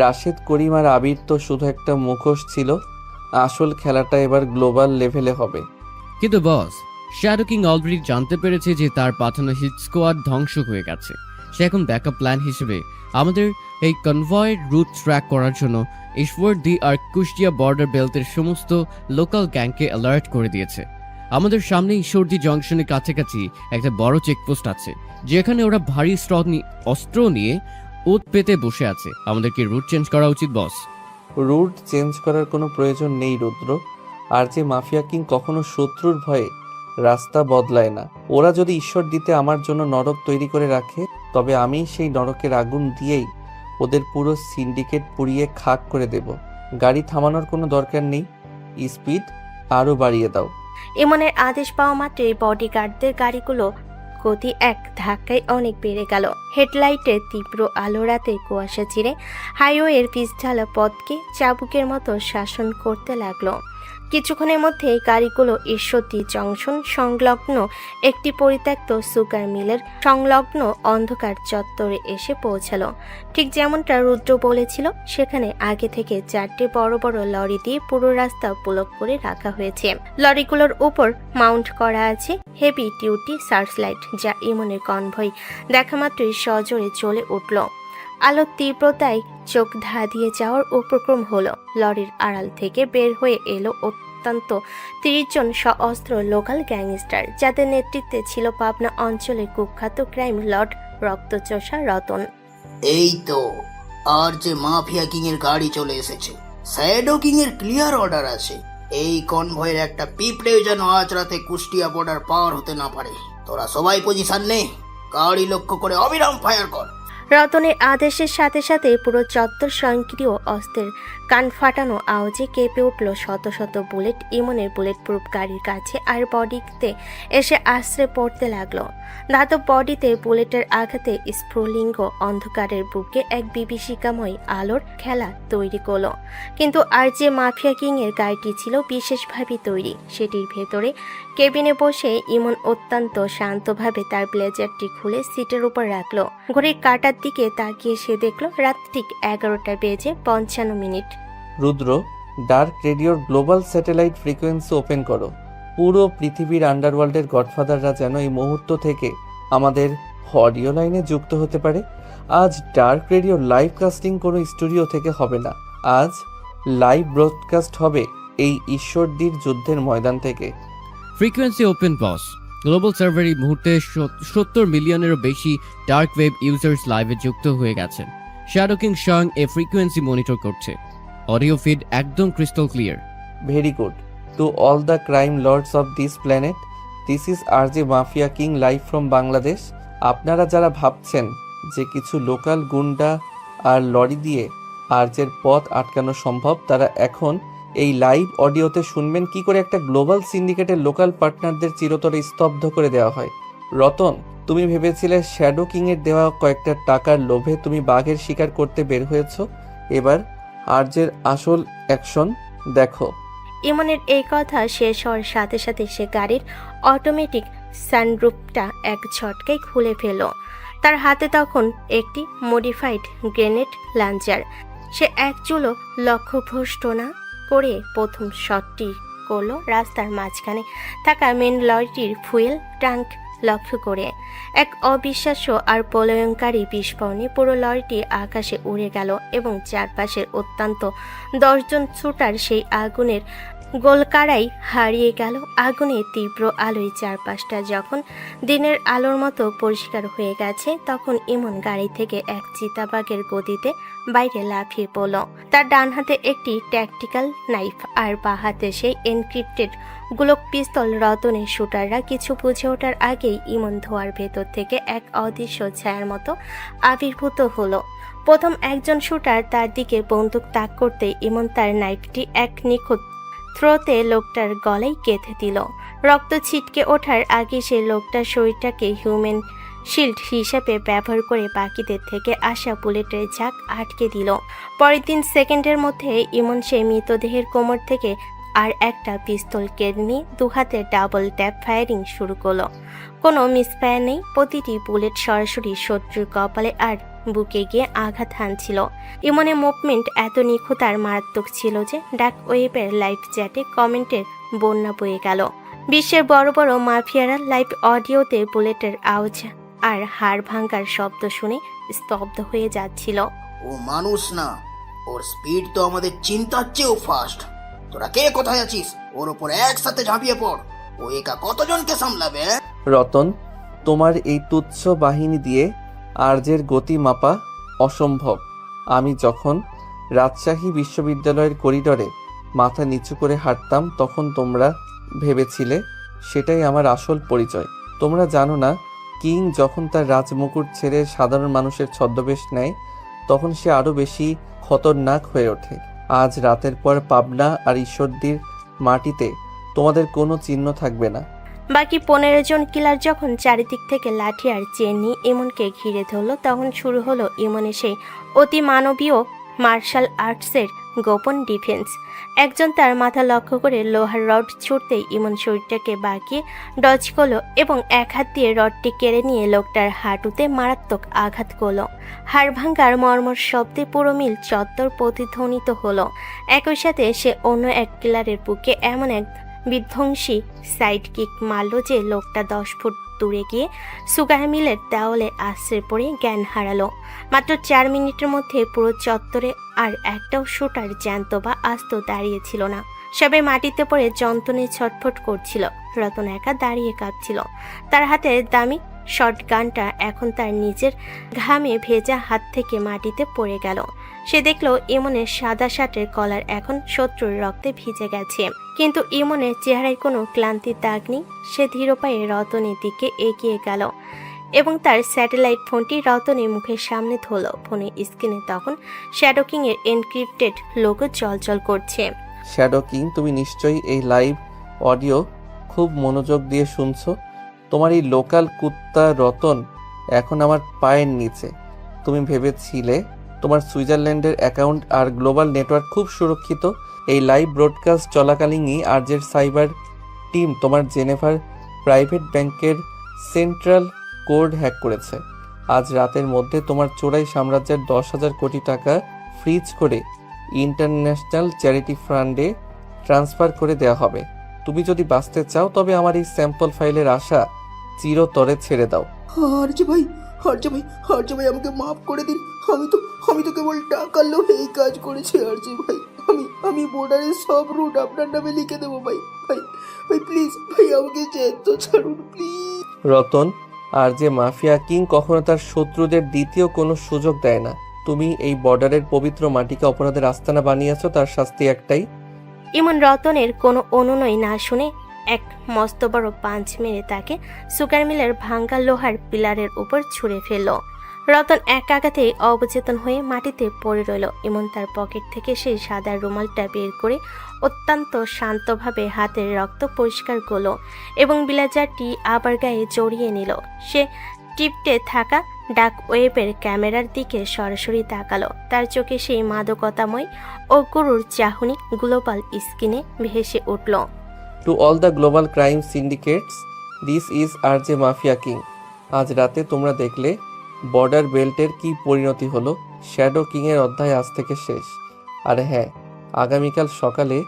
রাশেদ, করিম আর আবির তো শুধু একটা মুখোশ ছিল। আসল খেলাটা এবার গ্লোবাল লেভেলে হবে। কিন্তু বস, শ্যাডো কিং অলরেডি জানতে পেরেছে যে তার পাঠানো হিট স্কোয়াড ধ্বংস হয়ে গেছে। সে এখন ব্যাকআপ প্ল্যান হিসেবে আমাদের এই কনভয়ের রুট ট্র্যাক করার জন্য ঈশ্বরদী আর কুষ্টিয়া বর্ডার বেল্টের সমস্ত লোকাল গ্যাংকে অ্যালার্ট করে দিয়েছে। আমাদের সামনে ঈশ্বরদী জংশনের কাছাকাছি একটা বড় চেকপোস্ট আছে, যেখানে ওরা ভারী অস্ত্র নিয়ে ওত পেতে বসে আছে। আমাদের কি রুট চেঞ্জ করা উচিত বস? রুট চেঞ্জ করার কোনো প্রয়োজন নেই রুদ্র। আর যে মাফিয়া কিং কখনো শত্রুর ভয়ে রাস্তা বদলায় না। ওরা যদি ঈশ্বর দিতে আমার জন্য নরক তৈরি করে রাখে, তবে আমি সেই নরকের আগুন দিয়েই ওদের পুরো সিন্ডিকেট পুড়িয়ে খাক করে দেব। গাড়ি থামানোর কোনো দরকার নেই, স্পিড আরও বাড়িয়ে দাও। ইমনের আদেশ পাওয়া মাত্রই বডিগার্ডদের গাড়িগুলো গতি এক ধাক্কায় অনেক বেড়ে গেল। হেডলাইটের তীব্র আলো রাতে কুয়াশা চিরে হাইওয়ের পিচঢালা পথকে চাবুকের মতো শাসন করতে লাগলো। কিছুক্ষণের মধ্যেই গাড়িগুলো ঈশ্বরদী জংশন সংলগ্ন একটি পরিত্যক্ত সুগার মিলের সংলগ্ন অন্ধকার চত্বরে এসে পৌঁছালো। ঠিক যেমনটা রুদ্র বলেছিল, সেখানে আগে থেকে 4টে বড় বড় লরি দিয়ে পুরো রাস্তা ব্লক করে রাখা হয়েছে। লরিগুলোর উপর মাউন্ট করা আছে হেভি ডিউটি সার্চলাইট, যা ইমনের কনভয় দেখা মাত্রই সজোরে জ্বলে উঠল। আলোর তীব্রতায় চোখ ধাঁধিয়ে যাওয়ার উপক্রম হলো। লরির আড়াল থেকে বের হয়ে এলো অত্যন্ত 30 জন সশস্ত্র লোকাল গ্যাংস্টার, যাদের নেতৃত্বে ছিল পাবনা অঞ্চলের কুখ্যাত ক্রাইম লর্ড রক্তচোষা রতন। এই তো আর যে মাফিয়া কিং এর গাড়ি চলে এসেছে। শ্যাডো কিং এর ক্লিয়ার অর্ডার আছে, এই কনভয়ের একটা পিঁপড়েও যেন আজ রাতে কুষ্টিয়া বর্ডার পার হতে না পারে। তোরা সবাই পজিশন নে, গাড়ি লক্ষ্য করে অবিরাম ফায়ার কর। রতনের আদেশের সাথে সাথে পুরো চত্বর স্বয়ংক্রিয় অস্ত্রের কান ফাটানো আওয়াজে কেঁপে উঠল শত শত বুলেট ইমনের বুলেট প্রুফ গাড়ির কাছে আর বডিতে এসে আশ্রে পড়তে লাগলো। ধাতব বডিতে বুলেটের আঘাতে স্ফুলিঙ্গ অন্ধকারের বুকে এক বিভীষিকাময় আলোর খেলা তৈরি করলো। কিন্তু আর যে মাফিয়া কিং এর গাড়িটি ছিল বিশেষভাবে তৈরি, সেটির ভেতরে কেবিনে বসে ইমন অত্যন্ত শান্তভাবে তার ব্লেজারটি খুলে সিটের উপর রাখলো। ঘড়ির কাঁটার দিকে তাকিয়ে সে দেখলো রাত ঠিক 11টা বেজে 55 মিনিট। রুদ্র, ডার্ক রেডিওর গ্লোবাল স্যাটেলাইট ফ্রিকোয়েন্সি ওপেন করো। পুরো পৃথিবীর আন্ডারওয়ার্ল্ডের গডফাদাররা যেন এই মুহূর্ত থেকে আমাদের অডিও লাইনে যুক্ত হতে পারে। আজ ডার্ক রেডিও লাইভ কাস্টিং কোনো স্টুডিও থেকে হবে না, আজ লাইভ ব্রডকাস্ট হবে এই ঈশ্বরদীর যুদ্ধের ময়দান থেকে। ফ্রিকোয়েন্সি ওপেন বস। গ্লোবাল সার্ভার এই মুহূর্তে 70 মিলিয়নেরও বেশি ডার্ক ওয়েব ইউজার্স লাইভে যুক্ত হয়ে গেছেন। শ্যাডো কিং স্বয়ং এই ফ্রিকোয়েন্সি মনিটর করছে। অডিও ফিড একদম crystal clear. Very good. To all the crime lords of this planet, this is RJ mafia king live from Bangladesh. আপনারা যারা ভাবছেন যে কিছু লোকাল গুন্ডা আর লরি দিয়ে আরজের পথ আটকানো সম্ভব, তারা এখন এই লাইভ অডিওতে শুনবেন কি করে একটা গ্লোবাল সিন্ডিকেটের লোকাল পার্টনারদের চিরতরে স্তব্ধ করে দেওয়া হয়। রতন, তুমি ভেবেছিলে শ্যাডো কিংয়ের দেওয়া কয়েকটা টাকার লোভে তুমি বাঘের শিকার করতে বের হয়েছ। এবার আরজের আসল অ্যাকশন দেখো। ইমনের এই কথা শেষ হওয়ার সাথে সাথে সে গাড়ির অটোমেটিক সানরুফটা এক ঝটকায় খুলে ফেল। তার হাতে তখন একটি মডিফাইড গ্রেনেড লঞ্চার। সে এক চুলো লক্ষ্যভ্রষ্ট না করে প্রথম শটটি করলো রাস্তার মাঝখানে থাকা মেন লরিটির ফুয়েল ট্যাঙ্ক লক্ষ্য করে। এক অবিশ্বাস্য আর প্রলয়ঙ্কারী বিস্ফোরণে পুরো লরিটি আকাশে উড়ে গেল এবং চারপাশের অত্যন্ত 10 জন শুটার সেই আগুনের গোলকারাই হারিয়ে গেল। আগুনের তীব্র আলোয় চারপাশটা যখন দিনের আলোর মতো পরিষ্কার হয়ে গেছে, তখন ইমন গাড়ি থেকে এক চিতাবাঘের গতিতে বাইরে লাফিয়ে পড়ল। তার ডান হাতে একটি ট্যাকটিক্যাল নাইফ আর বাঁ হাতে সেই এনক্রিপ্টেড গ্লোক পিস্তল। রতনের শুটাররা কিছু বুঝে ওঠার আগেই ইমন ধোয়ার ভেতর থেকে এক অদৃশ্য ছায়ার মতো আবির্ভূত হলো। প্রথম একজন শুটার তার দিকে বন্দুক তাক করতে ইমন তার নাইফটি এক নিখুঁত থ্রোতে লোকটার গলায় গেঁথে দিল। রক্ত ছিটকে ওঠার আগে সে লোকটার শরীরটাকে হিউম্যান শিল্ড হিসেবে ব্যবহার করে বাকিদের থেকে আসা বুলেটের ঝাঁক আটকে দিল। পরের 3 সেকেন্ডের মধ্যে ইমন সেই মৃতদেহের কোমর থেকে আর একটা পিস্তল কেড়ে নিয়ে 2 হাতে ডাবল ট্যাপ ফায়ারিং শুরু করলো। কোনো মিসফায়ার নেই, প্রতিটি বুলেট সরাসরি শত্রুর কপালে আর বুকে গিয়ে আঘাত হানছিল। ইমনের মুভমেন্ট এত নিখুঁত আর মারাত্মক ছিল যে ডার্ক ওয়েবের লাইভ চ্যাটে কমেন্টের বন্যা বয়ে গেল। বিশ্বের বড় বড় মাফিয়ারা লাইভ অডিওতে বুলেটের আওয়াজ আর হাড় ভাঙ্গার শব্দ শুনে স্তব্ধ হয়ে যাচ্ছিল। ও মানুষ না, ওর স্পিড তো আমাদের চিন্তার চেয়েও ফাস্ট। তোরা কে কোথায় আছিস? ওর উপর একসাথে ঝাঁপিয়ে পড়। ও একা কতজনকে সামলাবে? রতন, তোমার এই তুচ্ছ বাহিনী দিয়ে আরজের গতি মাপা অসম্ভব। আমি যখন রাজশাহী বিশ্ববিদ্যালয়ের করিডরে মাথা নিচু করে হাঁটতাম, তখন তোমরা ভেবেছিলে সেটাই আমার আসল পরিচয়। তোমরা জানো না, কিং যখন তার রাজমুকুট ছেড়ে সাধারণ মানুষের ছদ্মবেশ নেয়, তখন সে আরও বেশি খতরনাক হয়ে ওঠে। আজ রাতের পর পাবনা আর ঈশ্বরদীর মাটিতে তোমাদের কোনো চিহ্ন থাকবে না। বাকি 15 জন কিলার যখন চারিদিক থেকে লাঠি আর চেন নিয়ে ইমনকে ঘিরে ধরল, তখন শুরু হলো ইমনের সেই অতি মানবীয় মার্শাল আর্টসের গোপন ডিফেন্স। একজন তার মাথা লক্ষ্য করে লোহার রড ছুটতেই ইমন শরীরটাকে বাঁকিয়ে ডজ করলো এবং এক হাত দিয়ে রডটি কেড়ে নিয়ে লোকটার হাঁটুতে মারাত্মক আঘাত করলো। হাড় ভাঙ্গার মর্মর শব্দে পুরো মিল চত্বর প্রতিধ্বনিত হলো। একই সাথে সে অন্য এক কিলারের বুকে এমন এক বিধ্বংসী সাইড কিক মারল যে লোকটা 10 ফুট দূরে গিয়ে সুগার মিলের দেওয়ালে আশ্রয় পড়ে জ্ঞান হারালো। মাত্র 4 মিনিটের মধ্যে পুরো চত্বরে আর একটাও শুটার জ্যান্ত বা আস্ত দাঁড়িয়ে ছিল না। সবাই মাটিতে পড়ে যন্ত্রণায় ছটফট করছিল। রতন একা দাঁড়িয়ে কাঁপছিল। তার হাতে দামি শর্ট গানটা এখন তার নিজের ঘামে ভেজা হাত থেকে মাটিতে পড়ে গেল। সে দেখলো ইমনের সাদা শার্টের কলার এখন শত্রুর রক্তে ভিজে গেছে, কিন্তু ইমনের চেহারায় কোনো ক্লান্তির দাগ নেই। সে ধীর পায়ে রতনের দিকে এগিয়ে গেল এবং তার স্যাটেলাইট ফোনটি রতনের মুখের সামনে ধরল। ফোনের স্ক্রিনে তখন শ্যাডো কিং এর এনক্রিপ্টেড লোগো জ্বলজ্বল করছে। শ্যাডো কিং, তুমি নিশ্চয়ই এই লাইভ অডিও খুব মনোযোগ দিয়ে শুনছো। তোমার এই লোকাল কুত্তা রতন এখন আমার পায়ের নিচে। তুমি ভেবেছিলে তোমার সুইজারল্যান্ডের অ্যাকাউন্ট আর গ্লোবাল নেটওয়ার্ক খুব সুরক্ষিত। এই লাইভ ব্রডকাস্ট চলাকালীনই আরজের সাইবার টিম তোমার জেনেভার প্রাইভেট ব্যাংকের সেন্ট্রাল কোড হ্যাক করেছে। আজ রাতের মধ্যে তোমার চোরাই সাম্রাজ্যের 10,000 কোটি টাকা ফ্রিজ করে ইন্টারন্যাশনাল চ্যারিটি ফান্ডে ট্রান্সফার করে দেওয়া হবে। তুমি যদি বাঁচতে চাও তবে আমার এই স্যাম্পল ফাইলের আশা চিরতরে ছেড়ে দাও। আরজে ভাই আমাকে মাফ করে দিন। আমি তো কেবল টাকার লোভে এই কাজ করেছি আরজে ভাই। আমি বর্ডারের সব রুট আপনার নামে লিখে দেবো ভাই। প্লিজ ভাই, আমাকে জ্যান্ত ছাড়ুন প্লিজ। রতন, আর যে মাফিয়া কিং কখনো তার শত্রুদের দ্বিতীয় কোনো সুযোগ দেয় না। তুমি এই বর্ডারের পবিত্র মাটিকে অপরাধের আস্তানা বানিয়েছো, তার শাস্তি একটাই। ইমন রতনের কোনো অনুনয় না শুনে এক মস্ত বড় পাঞ্চ মেরে তাকে সুগার মিলের ভাঙ্গা লোহার পিলারের উপর ছুঁড়ে ফেলল। রতন এক আঘাতেই অবচেতন হয়ে মাটিতে পড়ে রইল। ইমন তার পকেট থেকে সেই সাদা রুমালটা বের করে অত্যন্ত শান্তভাবে হাতের রক্ত পরিষ্কার করল এবং বিলাজারটি আবার গায়ে জড়িয়ে নিল। সে টিপটে থাকা ডাক ওয়েবের ক্যামেরার দিকে সরাসরি তাকালো। তার চোখে সেই মাদকতাময় ও গুরুর চাহনি গ্লোবাল স্ক্রিনে ভেসে উঠল। Two all the global crime সিন্ডিকেটস, this is RJ mafia king. আজ রাতে তোমরা দেখলে বর্ডার বেল্টের কি পরিণতি হলো। শ্যাডো কিংয়ের অধ্যায় আজ থেকে শেষ। আর হ্যাঁ, আগামীকাল সকালে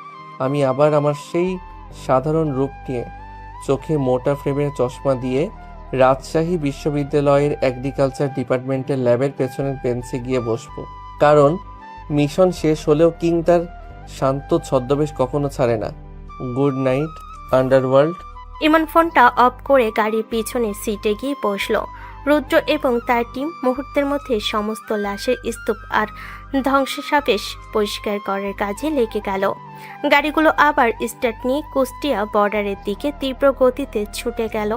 আমি আবার আমার সেই সাধারণ রূপ নিয়ে চোখে মোটা ফ্রেমের চশমা দিয়ে রাজশাহী বিশ্ববিদ্যালয়ের এগ্রিকালচার ডিপার্টমেন্টের ল্যাবের পেছনের বেঞ্চে গিয়ে বসবো। কারণ মিশন শেষ হলেও কিং তার শান্ত ছদ্মবেশ কখনো ছাড়ে না। Good night underworld. ইমন ফোনটা অফ করে গাড়ির পিছনে সিটে গিয়ে বসলো। রুদ্র এবং তার টিম মুহূর্তের মধ্যে সমস্ত লাশের স্তূপ আর ধ্বংসাবশেষ পরিষ্কার করার কাজে লেগে গেল। গাড়িগুলো আবার স্টার্ট নিয়ে কুষ্টিয়া বর্ডারের দিকে তীব্র গতিতে ছুটে গেল।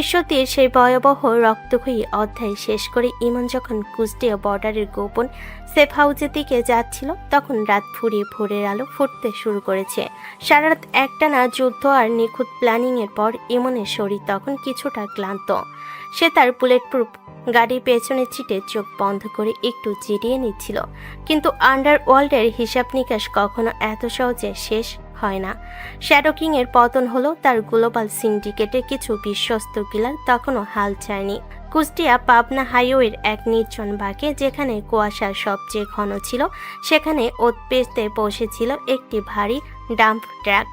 ঈশ্বরদীর সেই ভয়াবহ রক্তক্ষয়ী অধ্যায় শেষ করে ইমন যখন কুষ্টিয়া বর্ডারের গোপন সেফ হাউসের দিকে যাচ্ছিল, তখন রাত ফুরিয়ে ভোরের আলো ফুটতে শুরু করেছে। সারা রাত একটানা যুদ্ধ আর নিখুঁত প্ল্যানিংয়ের পর ইমনের শরীর তখন কিছুটা ক্লান্ত। সে তার বুলেট প্রুফ গাড়ির পেছনে ছিটে চোখ বন্ধ করে একটু জিরিয়ে নিচ্ছিল। কিন্তু আন্ডারওয়ার্ল্ডের হিসাব নিকাশ কখনো এত সহজে শেষ হয় না। শ্যাডো কিং এর পতন হলো, তার গ্লোবাল সিন্ডিকেটের কিছু বিশ্বস্ত কিলার তখনও হাল ছাড়েনি। কুষ্টিয়া পাবনা হাইওয়ের এক নির্জন বাঁকে, যেখানে কুয়াশা সবচেয়ে ঘন ছিল, সেখানে ওত পেতে বসেছিল একটি ভারী ডাম্প ট্রাক।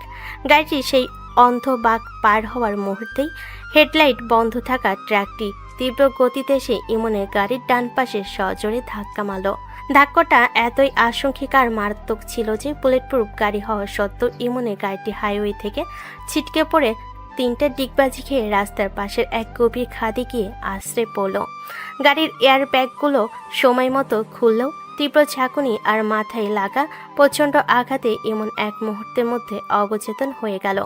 গাড়িটি সেই অন্ধ বাঁক পার হওয়ার মুহূর্তেই হেডলাইট বন্ধ থাকা ট্রাকটি তীব্র গতিতে এসে ইমনের গাড়ির ডান পাশে সজোরে ধাক্কা মারল। ধাক্কাটা এতই আশঙ্কিক আর মারাত্মক ছিল যে বুলেট প্রুফ গাড়ি হওয়া সত্ত্বেও ইমনের গাড়িটি হাইওয়ে থেকে ছিটকে পড়ে 3টা ডিগবাজি খেয়ে রাস্তার পাশের এক গভীর খাদে গিয়ে আশ্রে পড়ল। গাড়ির এয়ার ব্যাগগুলো সময় মতো খুললেও তীব্র ঝাঁকুনি আর মাথায় লাগা প্রচণ্ড আঘাতে ইমন এক মুহূর্তের মধ্যে অবচেতন হয়ে গেল।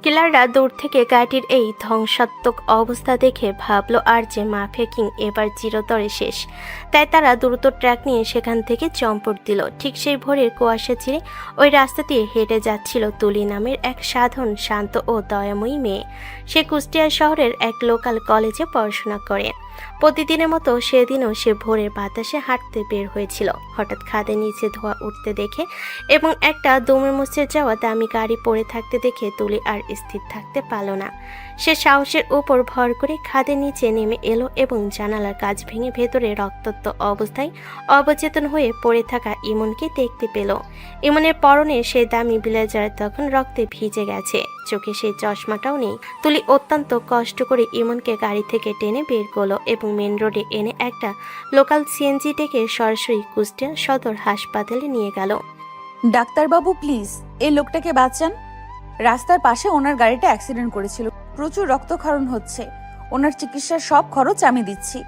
কিলাররা দূর থেকে গাড়িটির এই ধ্বংসাত্মক অবস্থা দেখে ভাবলো আর যে মাফিয়া কিং এবার চিরতরে শেষ। তাই তারা দ্রুত ট্রাক নিয়ে সেখান থেকে চম্পট দিল। ঠিক সেই ভোরের কুয়াশা ছিঁড়ে ওই রাস্তা দিয়ে হেঁটে যাচ্ছিল তুলি নামের এক সাধারণ, শান্ত ও দয়াময়ী মেয়ে। সে কুষ্টিয়া শহরের এক লোকাল কলেজে পড়াশোনা করে। প্রতিদিনের মতো সেদিনও সে ভোরের বাতাসে হাঁটতে বের হয়েছিল। হঠাৎ খাদের নিচে ধোঁয়া উঠতে দেখে এবং একটা দমে মুছে যাওয়া দামি গাড়ি পড়ে থাকতে দেখে তুলি আর স্থির থাকতে পারল না। সে সাহসের উপর ভর করে খাদের নিচে নেমে এলো এবং জানালার কাঁচ ভেঙে ভেতরে রক্তাক্ত অবস্থায় অবচেতন হয়ে পড়ে থাকা ইমনকে দেখতে পেল। ইমনের পরনে সেই দামি ব্লেজার তখন রক্তে ভিজে গেছে, চোখে সেই চশমাটাও নেই। তুলি অত্যন্ত কষ্ট করে ইমনকে গাড়ি থেকে টেনে বের করলো এবং মেন রোডে এনে একটা লোকাল সিএনজি ডেকে সরাসরি কুষ্টিয়া সদর হাসপাতালে নিয়ে গেল। ডাক্তারবাবু প্লিজ এই লোকটাকে বাঁচান। রাস্তার পাশে ওনার গাড়িটা অ্যাক্সিডেন্ট করেছিল, প্রচুর রক্তক্ষরণ হচ্ছে। ওনার চিকিৎসার সব খরচ আমি দিচ্ছি,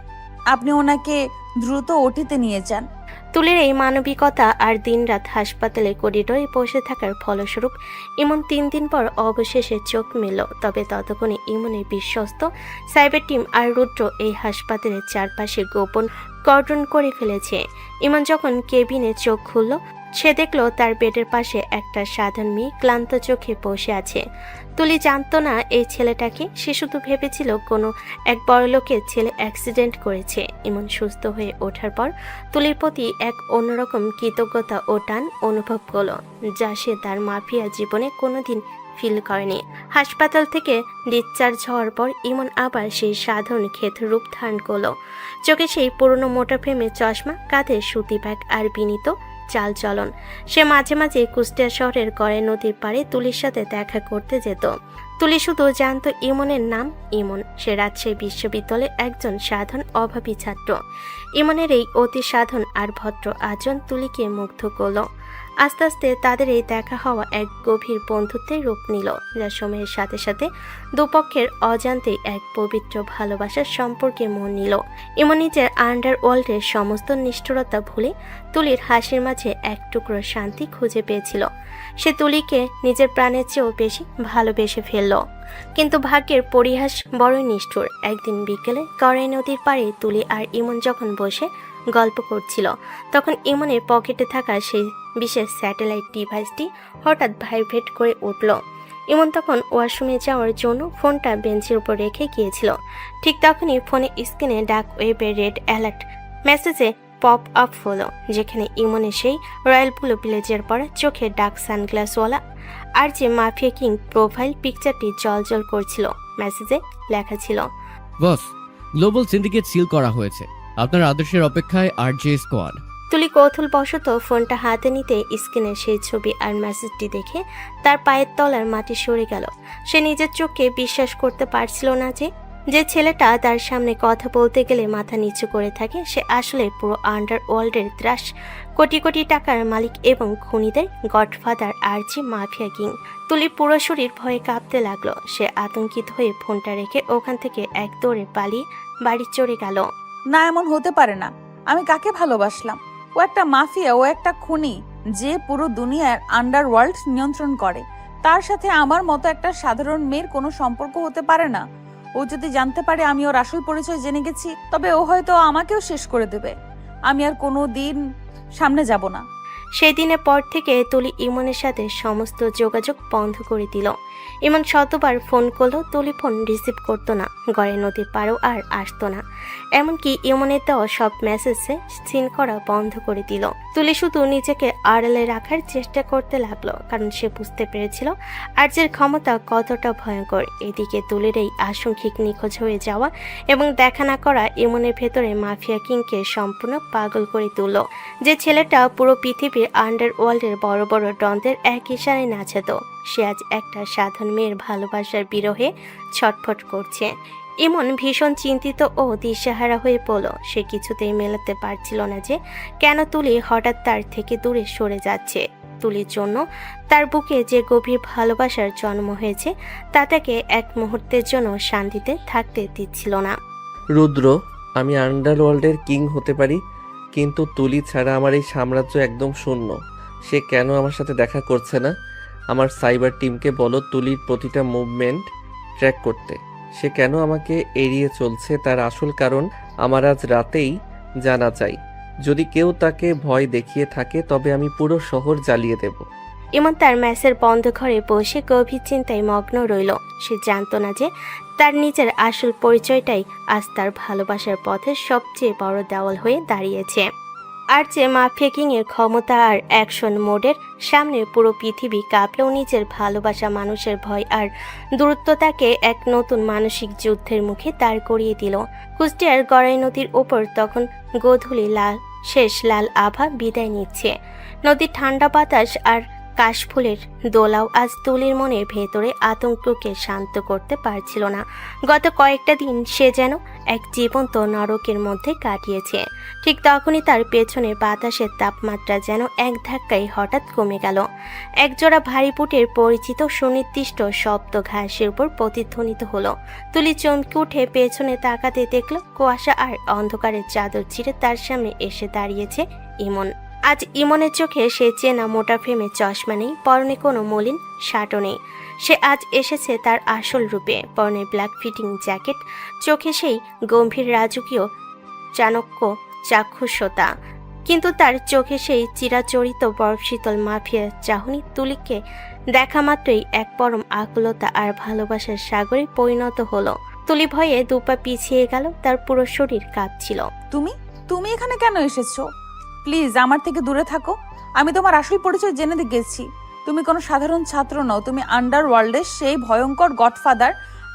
আপনি ওনাকে দ্রুত ওটিতে নিয়ে যান। তুলির এই মানবিকতা আর দিনরাত হাসপাতালে করিডোরে বসে থাকার ফলস্বরূপ ইমন 3 দিন পর অবশেষে চোখ মেলল। তবে ততক্ষণে ইমনের বিশ্বস্ত সাইবার টিম আর রুদ্র এই হাসপাতালের চারপাশে গোপন কর্ডন করে ফেলেছে। ইমন যখন কেবিনে চোখ খুলল, সে দেখল তার বেডের পাশে একটা সাধারণ মেয়ে ক্লান্ত চোখে বসে আছে। তুলি জানতো না এই ছেলেটাকে, সে শুধু ভেবেছিল কোনো এক বড়লোকের ছেলে অ্যাক্সিডেন্ট করেছে। ইমন সুস্থ হয়ে ওঠার পর তুলির প্রতি এক অন্যরকম কৃতজ্ঞতা ও টান অনুভব করল, যা সে তার মাফিয়া জীবনে কোনোদিন ফিল করেনি। হাসপাতাল থেকে ডিসচার্জ হওয়ার পর ইমন আবার সেই সাধারণ ক্ষেত রূপ ধারণ করল। চোখে সেই পুরনো মোটা ফ্রেমের চশমা, কাঁধে সুতি ব্যাগ আর বিনীত চাল চলন। সে মাঝে মাঝে কুষ্টিয়া শহরের গড়ে নদীর পাড়ে তুলির সাথে দেখা করতে যেত। তুলি শুধু জানতো ইমনের নাম ইমন। সে রাজশাহী বিশ্ববিদ্যালয়ের একজন সাধারণ অভাবী ছাত্র। ইমনের এই অতি সাধারণ আর ভদ্র আচরণ তুলিকে মুগ্ধ করল। আস্তে আস্তে তাদের এই দেখা হওয়া এক গভীর বন্ধুত্বের রূপ নিল, যা সময়ের সাথে সাথে দুপক্ষের অজান্তেই এক পবিত্র ভালোবাসার সম্পর্কে মন নিল। ইমন নিজের আন্ডারওয়ার্ল্ডের সমস্ত নিষ্ঠুরতা ভুলে তুলির হাসির মাঝে এক টুকরো শান্তি খুঁজে পেয়েছিল। সে তুলিকে নিজের প্রাণের চেয়েও বেশি ভালোবেসে ফেলল। কিন্তু ভাগ্যের পরিহাস বড়ই নিষ্ঠুর। একদিন বিকেলে গড়াই নদীর পাড়ে তুলি আর ইমন যখন বসে গল্প করছিল, তখন ইমনের পকেটে থাকা সেই বিশেষ স্যাটেলাইট ডিভাইসটি হঠাৎ ভাইব্রেট করে উঠল। ইমন তখন ওয়াশরুমে যাওয়ার জন্য ফোনটা বেঞ্চের উপর রেখে গিয়েছিল। ঠিক তখনই ফোনে স্ক্রিনে ডাক ওয়েবের রেড অ্যালার্ট মেসেজে পপ আপ হলো, যেখানে ইমনের সেই রয়্যাল ব্লু ব্লেজার পরা, চোখে ডার্ক সানগ্লাসওয়ালা আর যে মাফিয়া কিং প্রোফাইল পিকচারটি জলজল করছিল। মেসেজে লেখা ছিল, বস, গ্লোবাল সিন্ডিকেট সিল করা হয়েছে, আপনার আদেশের অপেক্ষায় আরজে স্কোয়াড। তুলি কৌতূহলবশত ফোনটা হাতে নিতে স্ক্রিনের সেই ছবি আর মেসেজটি দেখে তার পায়ের তলার মাটি সরে গেল। সে নিজের চোখকে বিশ্বাস করতে পারছিল না যে ছেলেটা তার সামনে কথা বলতে গেলে মাথা নিচু করে থাকে, সে আসলে পুরো আন্ডারওয়ার্ল্ডের ত্রাস, কোটি কোটি টাকার মালিক এবং খুনিদের গডফাদার আরজে মাফিয়া কিং। তুলি পুরো শরীর ভয়ে কাঁপতে লাগলো। সে আতঙ্কিত হয়ে ফোনটা রেখে ওখান থেকে এক দৌড়ে পালিয়ে বাড়ি চড়ে গেল। না, এমন হতে পারে না। আমি কাকে ভালোবাসলাম? ও একটা মাফিয়া, ও একটা খুনি যে পুরো দুনিয়ার আন্ডারওয়ার্ল্ড নিয়ন্ত্রণ করে। তার সাথে আমার মতো একটা সাধারণ মেয়ের কোনো সম্পর্ক হতে পারে না। ও যদি জানতে পারে আমি ওর আসল পরিচয় জেনে গেছি, তবে ও হয়তো আমাকেও শেষ করে দেবে। আমি আর কোনো দিন সামনে যাব না। সেই দিনের পর থেকে তুলি ইমনের সাথে সমস্ত যোগাযোগ বন্ধ করে দিল। ইমন শতবার ফোন করলেও তুলি ফোন রিসিভ করতো না, গড়ে নদীর পাড়েও আর আসতো না। এমনকি ইমনের দেওয়া সব মেসেজে সিন করা বন্ধ করে দিল। তুলি শুধু নিজেকে আড়ালে রাখার চেষ্টা করতে লাগলো, কারণ সে বুঝতে পেরেছিল আর্যের ক্ষমতা কতটা ভয়ঙ্কর। এদিকে তুলির এই আংশিক নিখোঁজ হয়ে যাওয়া এবং দেখা না করা ইমনের ভেতরে মাফিয়া কিংকে সম্পূর্ণ পাগল করে তুলল। যে ছেলেটা পুরো পৃথিবীর আন্ডারওয়ার্ল্ডের বড় বড় দ্বন্দ্বের এক ইশারায় নাচাতো, সে আজ একটা সাধারণ মেয়ের ভালোবাসার বিরহে ছটফট করছে। ইমন ভীষণ চিন্তিত ও দিশেহারা হয়ে পড়ল। সে কিছুতেই মেলাতে পারছিল না যে কেন তুলি হঠাৎ তার থেকে দূরে সরে যাচ্ছে। তুলির জন্য তার বুকে যে গভীর ভালোবাসার জন্ম হয়েছে, তা তাকে এক মুহূর্তের জন্য শান্তিতে থাকতে দিচ্ছিল না। রুদ্র, আমি আন্ডারওয়ার্ল্ডের কিং হতে পারি, কিন্তু তুলি ছাড়া আমার এই সাম্রাজ্য একদম শূন্য। সে কেন আমার সাথে দেখা করছে না? আমার সাইবার টিমকে বলো তুলির প্রতিটা মুভমেন্ট ট্র্যাক করতে। সে কেন আমাকে এড়িয়ে চলছে, তার আসল কারণ আমার আজ রাতেই জানা চাই। যদি কেউ তাকে ভয় দেখিয়ে থাকে, তবে আমি পুরো শহর জ্বালিয়ে দেব। ইমন তার ম্যাচের বন্ধ ঘরে বসে গভীর চিন্তায় মগ্ন রইল। সে জানত না যে তার নিজের আসল পরিচয়টাই আজ তার ভালোবাসার পথে সবচেয়ে বড় দেওয়াল হয়ে দাঁড়িয়েছে। আর যে মাফিয়া কিংয়ের ক্ষমতা আর অ্যাকশন মোডের সামনে পুরো পৃথিবী কাঁপলেও নিজের ভালোবাসা মানুষের ভয় আর দূরত্বতাকে এক নতুন মানসিক যুদ্ধের মুখে দাঁড় করিয়ে দিল। কুষ্টিয়ার গড়াই নদীর ওপর তখন গোধূলি শেষ লাল আভা বিদায় নিচ্ছে। নদীর ঠান্ডা বাতাস আর কাশফুলের দোলাও আজ তুলির মনের ভেতরে আতঙ্ককে শান্ত করতে পারছিল না। গত কয়েকটা দিন সে যেন এক জীবন্ত নরকের মধ্যে কাটিয়েছে। ঠিক তখনই তার পেছনে বাতাসের তাপমাত্রা যেন এক ধাক্কায় হঠাৎ কমে গেল। একজোড়া ভারী বুটের পরিচিত সুনির্দিষ্ট শব্দ ঘাসের উপর প্রতিধ্বনিত হলো। তুলি চমকে উঠে পেছনে তাকাতে দেখল কুয়াশা আর অন্ধকারের চাদর ছিঁড়ে তার সামনে এসে দাঁড়িয়েছে ইমন। আজ ইমনের চোখে সে চেনা মোটা ফ্রেমে চশমা নেই, পরনে কোনো মলিন শার্টও নেই। সে আজ এসেছে তার আসল রূপে, পরনে ব্ল্যাক ফিটিং জ্যাকেট, চোখে সেই গম্ভীর রাজকীয় চাণক্য চাক্ষুষতা, কিন্তু তার চোখে সেই চিরাচরিত বরফশীতল মাফিয়ার চাহনি তুলিকে দেখা মাত্রই এক পরম আকুলতা আর ভালোবাসার সাগরে পরিণত হলো। তুলি ভয়ে দুপা পিছিয়ে গেল, তার পুরো শরীর কাঁপছিল। তুমি এখানে কেন এসেছো? প্লিজ আমার থেকে দূরে থাকো। আমি তোমার আসল পরিচয় জেনে গেছি। তুমি কোনো সাধারণ ছাত্র নও, তুমি আন্ডারওয়ার্ল্ডের সেই ভয়ঙ্কর গডফাদার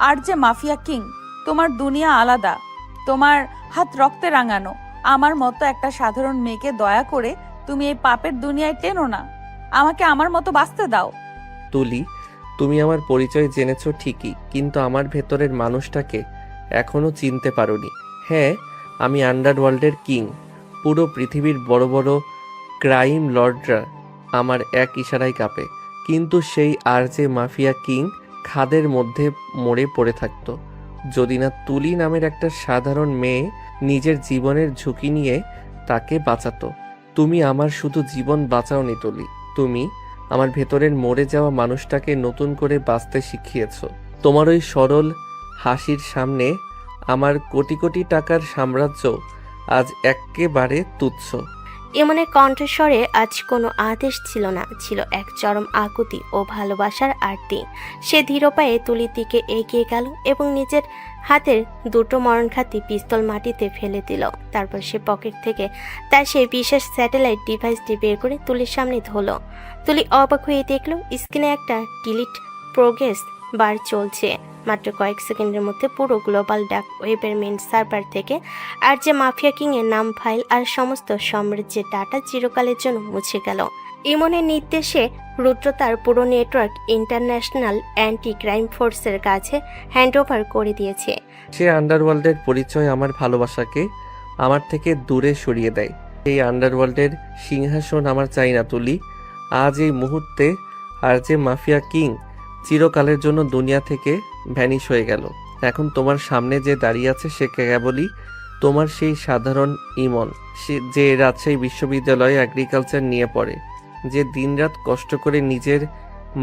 আর যে মাফিয়া কিং। তোমার দুনিয়া আলাদা, তোমার হাত রক্তে রাঙানো। আমার মতো একটা সাধারণ মেয়েকে দয়া করে তুমি এই পাপের দুনিয়ায় টেনো না। আমাকে আমার মতো বাঁচতে দাও। তুলি, তুমি আমার পরিচয় জেনেছো ঠিকই, কিন্তু আমার ভেতরের মানুষটাকে এখনো চিনতে পারোনি। হ্যাঁ, আমি আন্ডারওয়ার্ল্ডের কিং। পুরো পৃথিবীর বড় বড় ক্রাইম লর্ডরা আমার এক ইশারায় কাঁপে, কিন্তু সেই আর যে মাফিয়া কিং খাদের মধ্যে মরে পড়ে থাকতো যদি না তুলি নামের একটা সাধারণ মেয়ে নিজের জীবনের ঝুঁকি নিয়ে তাকে বাঁচাতো। তুমি আমার শুধু জীবন বাঁচাওনি তুলি, তুমি আমার ভেতরের মরে যাওয়া মানুষটাকে নতুন করে বাঁচতে শিখিয়েছো। তোমার ওই সরল হাসির সামনে আমার কোটি কোটি টাকার সাম্রাজ্য আজ একেবারে তুচ্ছ। ইমনের কণ্ঠস্বরে আজ কোনো আদেশ ছিল না, ছিল এক চরম আকুতি ও ভালোবাসার আরতি। সে ধীর পায়ে তুলির দিকে এগিয়ে গেল এবং নিজের হাতের দুটো মরণঘাতী পিস্তল মাটিতে ফেলে দিল। তারপর সে পকেট থেকে তার সেই বিশেষ স্যাটেলাইট ডিভাইসটি বের করে তুলির সামনে ধরল। তুলি অবাক হয়ে দেখল স্ক্রিনে একটা ডিলিট প্রোগ্রেস বার চলছে। মাত্র কয়েক সেকেন্ডের মধ্যে পুরো গ্লোবাল ডাক ওয়েবের মেন সার্ভার থেকে আর যে মাফিয়া কিংয়ের নাম, ফাইল আর সমস্ত সাম্রাজ্যের ডাটা চিরকালের জন্য মুছে গেল। ইমনের নির্দেশে রুদ্র তার পুরো নেটওয়ার্ক ইন্টারন্যাশনাল অ্যান্টি ক্রাইম ফোর্সের কাছে হ্যান্ডওভার করে দিয়েছে। সে আন্ডারওয়ার্ল্ডের পরিচয় আমার ভালোবাসাকে আমার থেকে দূরে সরিয়ে দেয়। এই আন্ডারওয়ার্ল্ডের সিংহাসন আমার চাই না তুলি। আজ এই মুহূর্তে আর যে মাফিয়া কিং চিরকালের জন্য দুনিয়া থেকে ভ্যানিশ হয়ে গেল। এখন তোমার সামনে যে দাঁড়িয়ে আছে সে কেবলই তোমার সেই সাধারণ ইমন, সে যে রাজশাহী বিশ্ববিদ্যালয়ে এগ্রিকালচার নিয়ে পড়ে, যে দিনরাত কষ্ট করে নিজের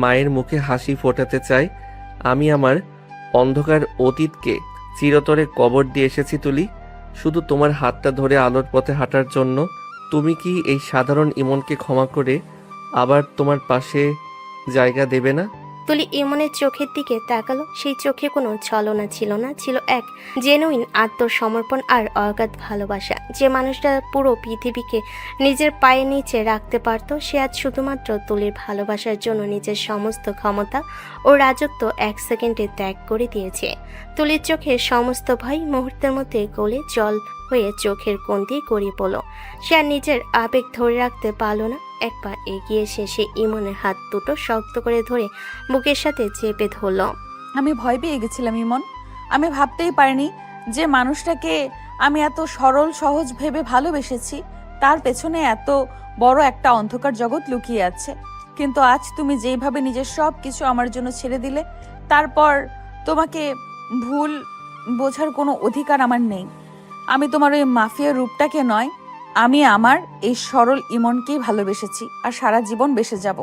মায়ের মুখে হাসি ফোটাতে চায়। আমি আমার অন্ধকার অতীতকে চিরতরে কবর দিয়ে এসেছি তুলি, শুধু তোমার হাতটা ধরে আলোর পথে হাঁটার জন্য। তুমি কি এই সাধারণ ইমনকে ক্ষমা করে আবার তোমার পাশে জায়গা দেবে না? তুলি ইমনের চোখের দিকে তাকালো। সেই চোখে কোনো ছলনা ছিল না, ছিল এক জেনুইন আত্মসমর্পণ আর অগাধ ভালোবাসা। যে মানুষটা পুরো পৃথিবীকে নিজের পায়ের নিচে রাখতে পারত, সে আজ শুধুমাত্র তুলির ভালোবাসার জন্য নিজের সমস্ত ক্ষমতা ও রাজত্ব এক সেকেন্ডে ত্যাগ করে দিয়েছে। তুলির চোখে সমস্ত ভয় মুহূর্তের মধ্যে গলে জল হয়ে চোখের কোণ দিয়ে গড়িয়ে পড়ল। সে আর নিজের আবেগ ধরে রাখতে পারল না। এক পা এগিয়ে এসে সে ইমনের হাত দুটো শক্ত করে ধরে বুকের সাথে চেপে ধরল। আমি ভয় পেয়ে গেছিলাম ইমন। আমি ভাবতেই পারিনি যে মানুষটাকে আমি এত সরল সহজ ভেবে ভালোবেসেছি, তার পেছনে এত বড় একটা অন্ধকার জগৎ লুকিয়ে আছে। কিন্তু আজ তুমি যেইভাবে নিজের সব কিছু আমার জন্য ছেড়ে দিলে, তারপর তোমাকে ভুল বোঝার কোনো অধিকার আমার নেই। আমি তোমার ওই মাফিয়া রূপটাকে নয়, আমি আমার এই সরল ইমনকেই ভালোবেসেছি আর সারা জীবন বেসে যাব।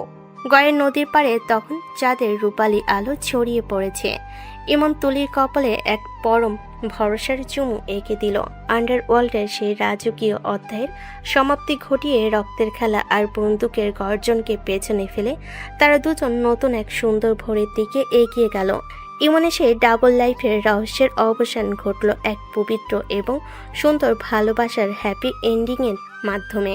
গড়ের নদীর পাড়ে তখন চাঁদের রূপালী আলো ছড়িয়ে পড়েছে। ইমন তুলির কপালে এক পরম ভরসার চুমু এঁকে দিল। আন্ডারওয়ার্ল্ডের সেই রাজকীয় অধ্যায়ের সমাপ্তি ঘটিয়ে রক্তের খেলা আর বন্দুকের গর্জনকে পেছনে ফেলে তারা দুজন নতুন এক সুন্দর ভোরের দিকে এগিয়ে গেল। ইমনে সেই ডাবল লাইফের রহস্যের অবসান ঘটল এক পবিত্র এবং সুন্দর ভালোবাসার হ্যাপি এন্ডিংয়ের মাধ্যমে।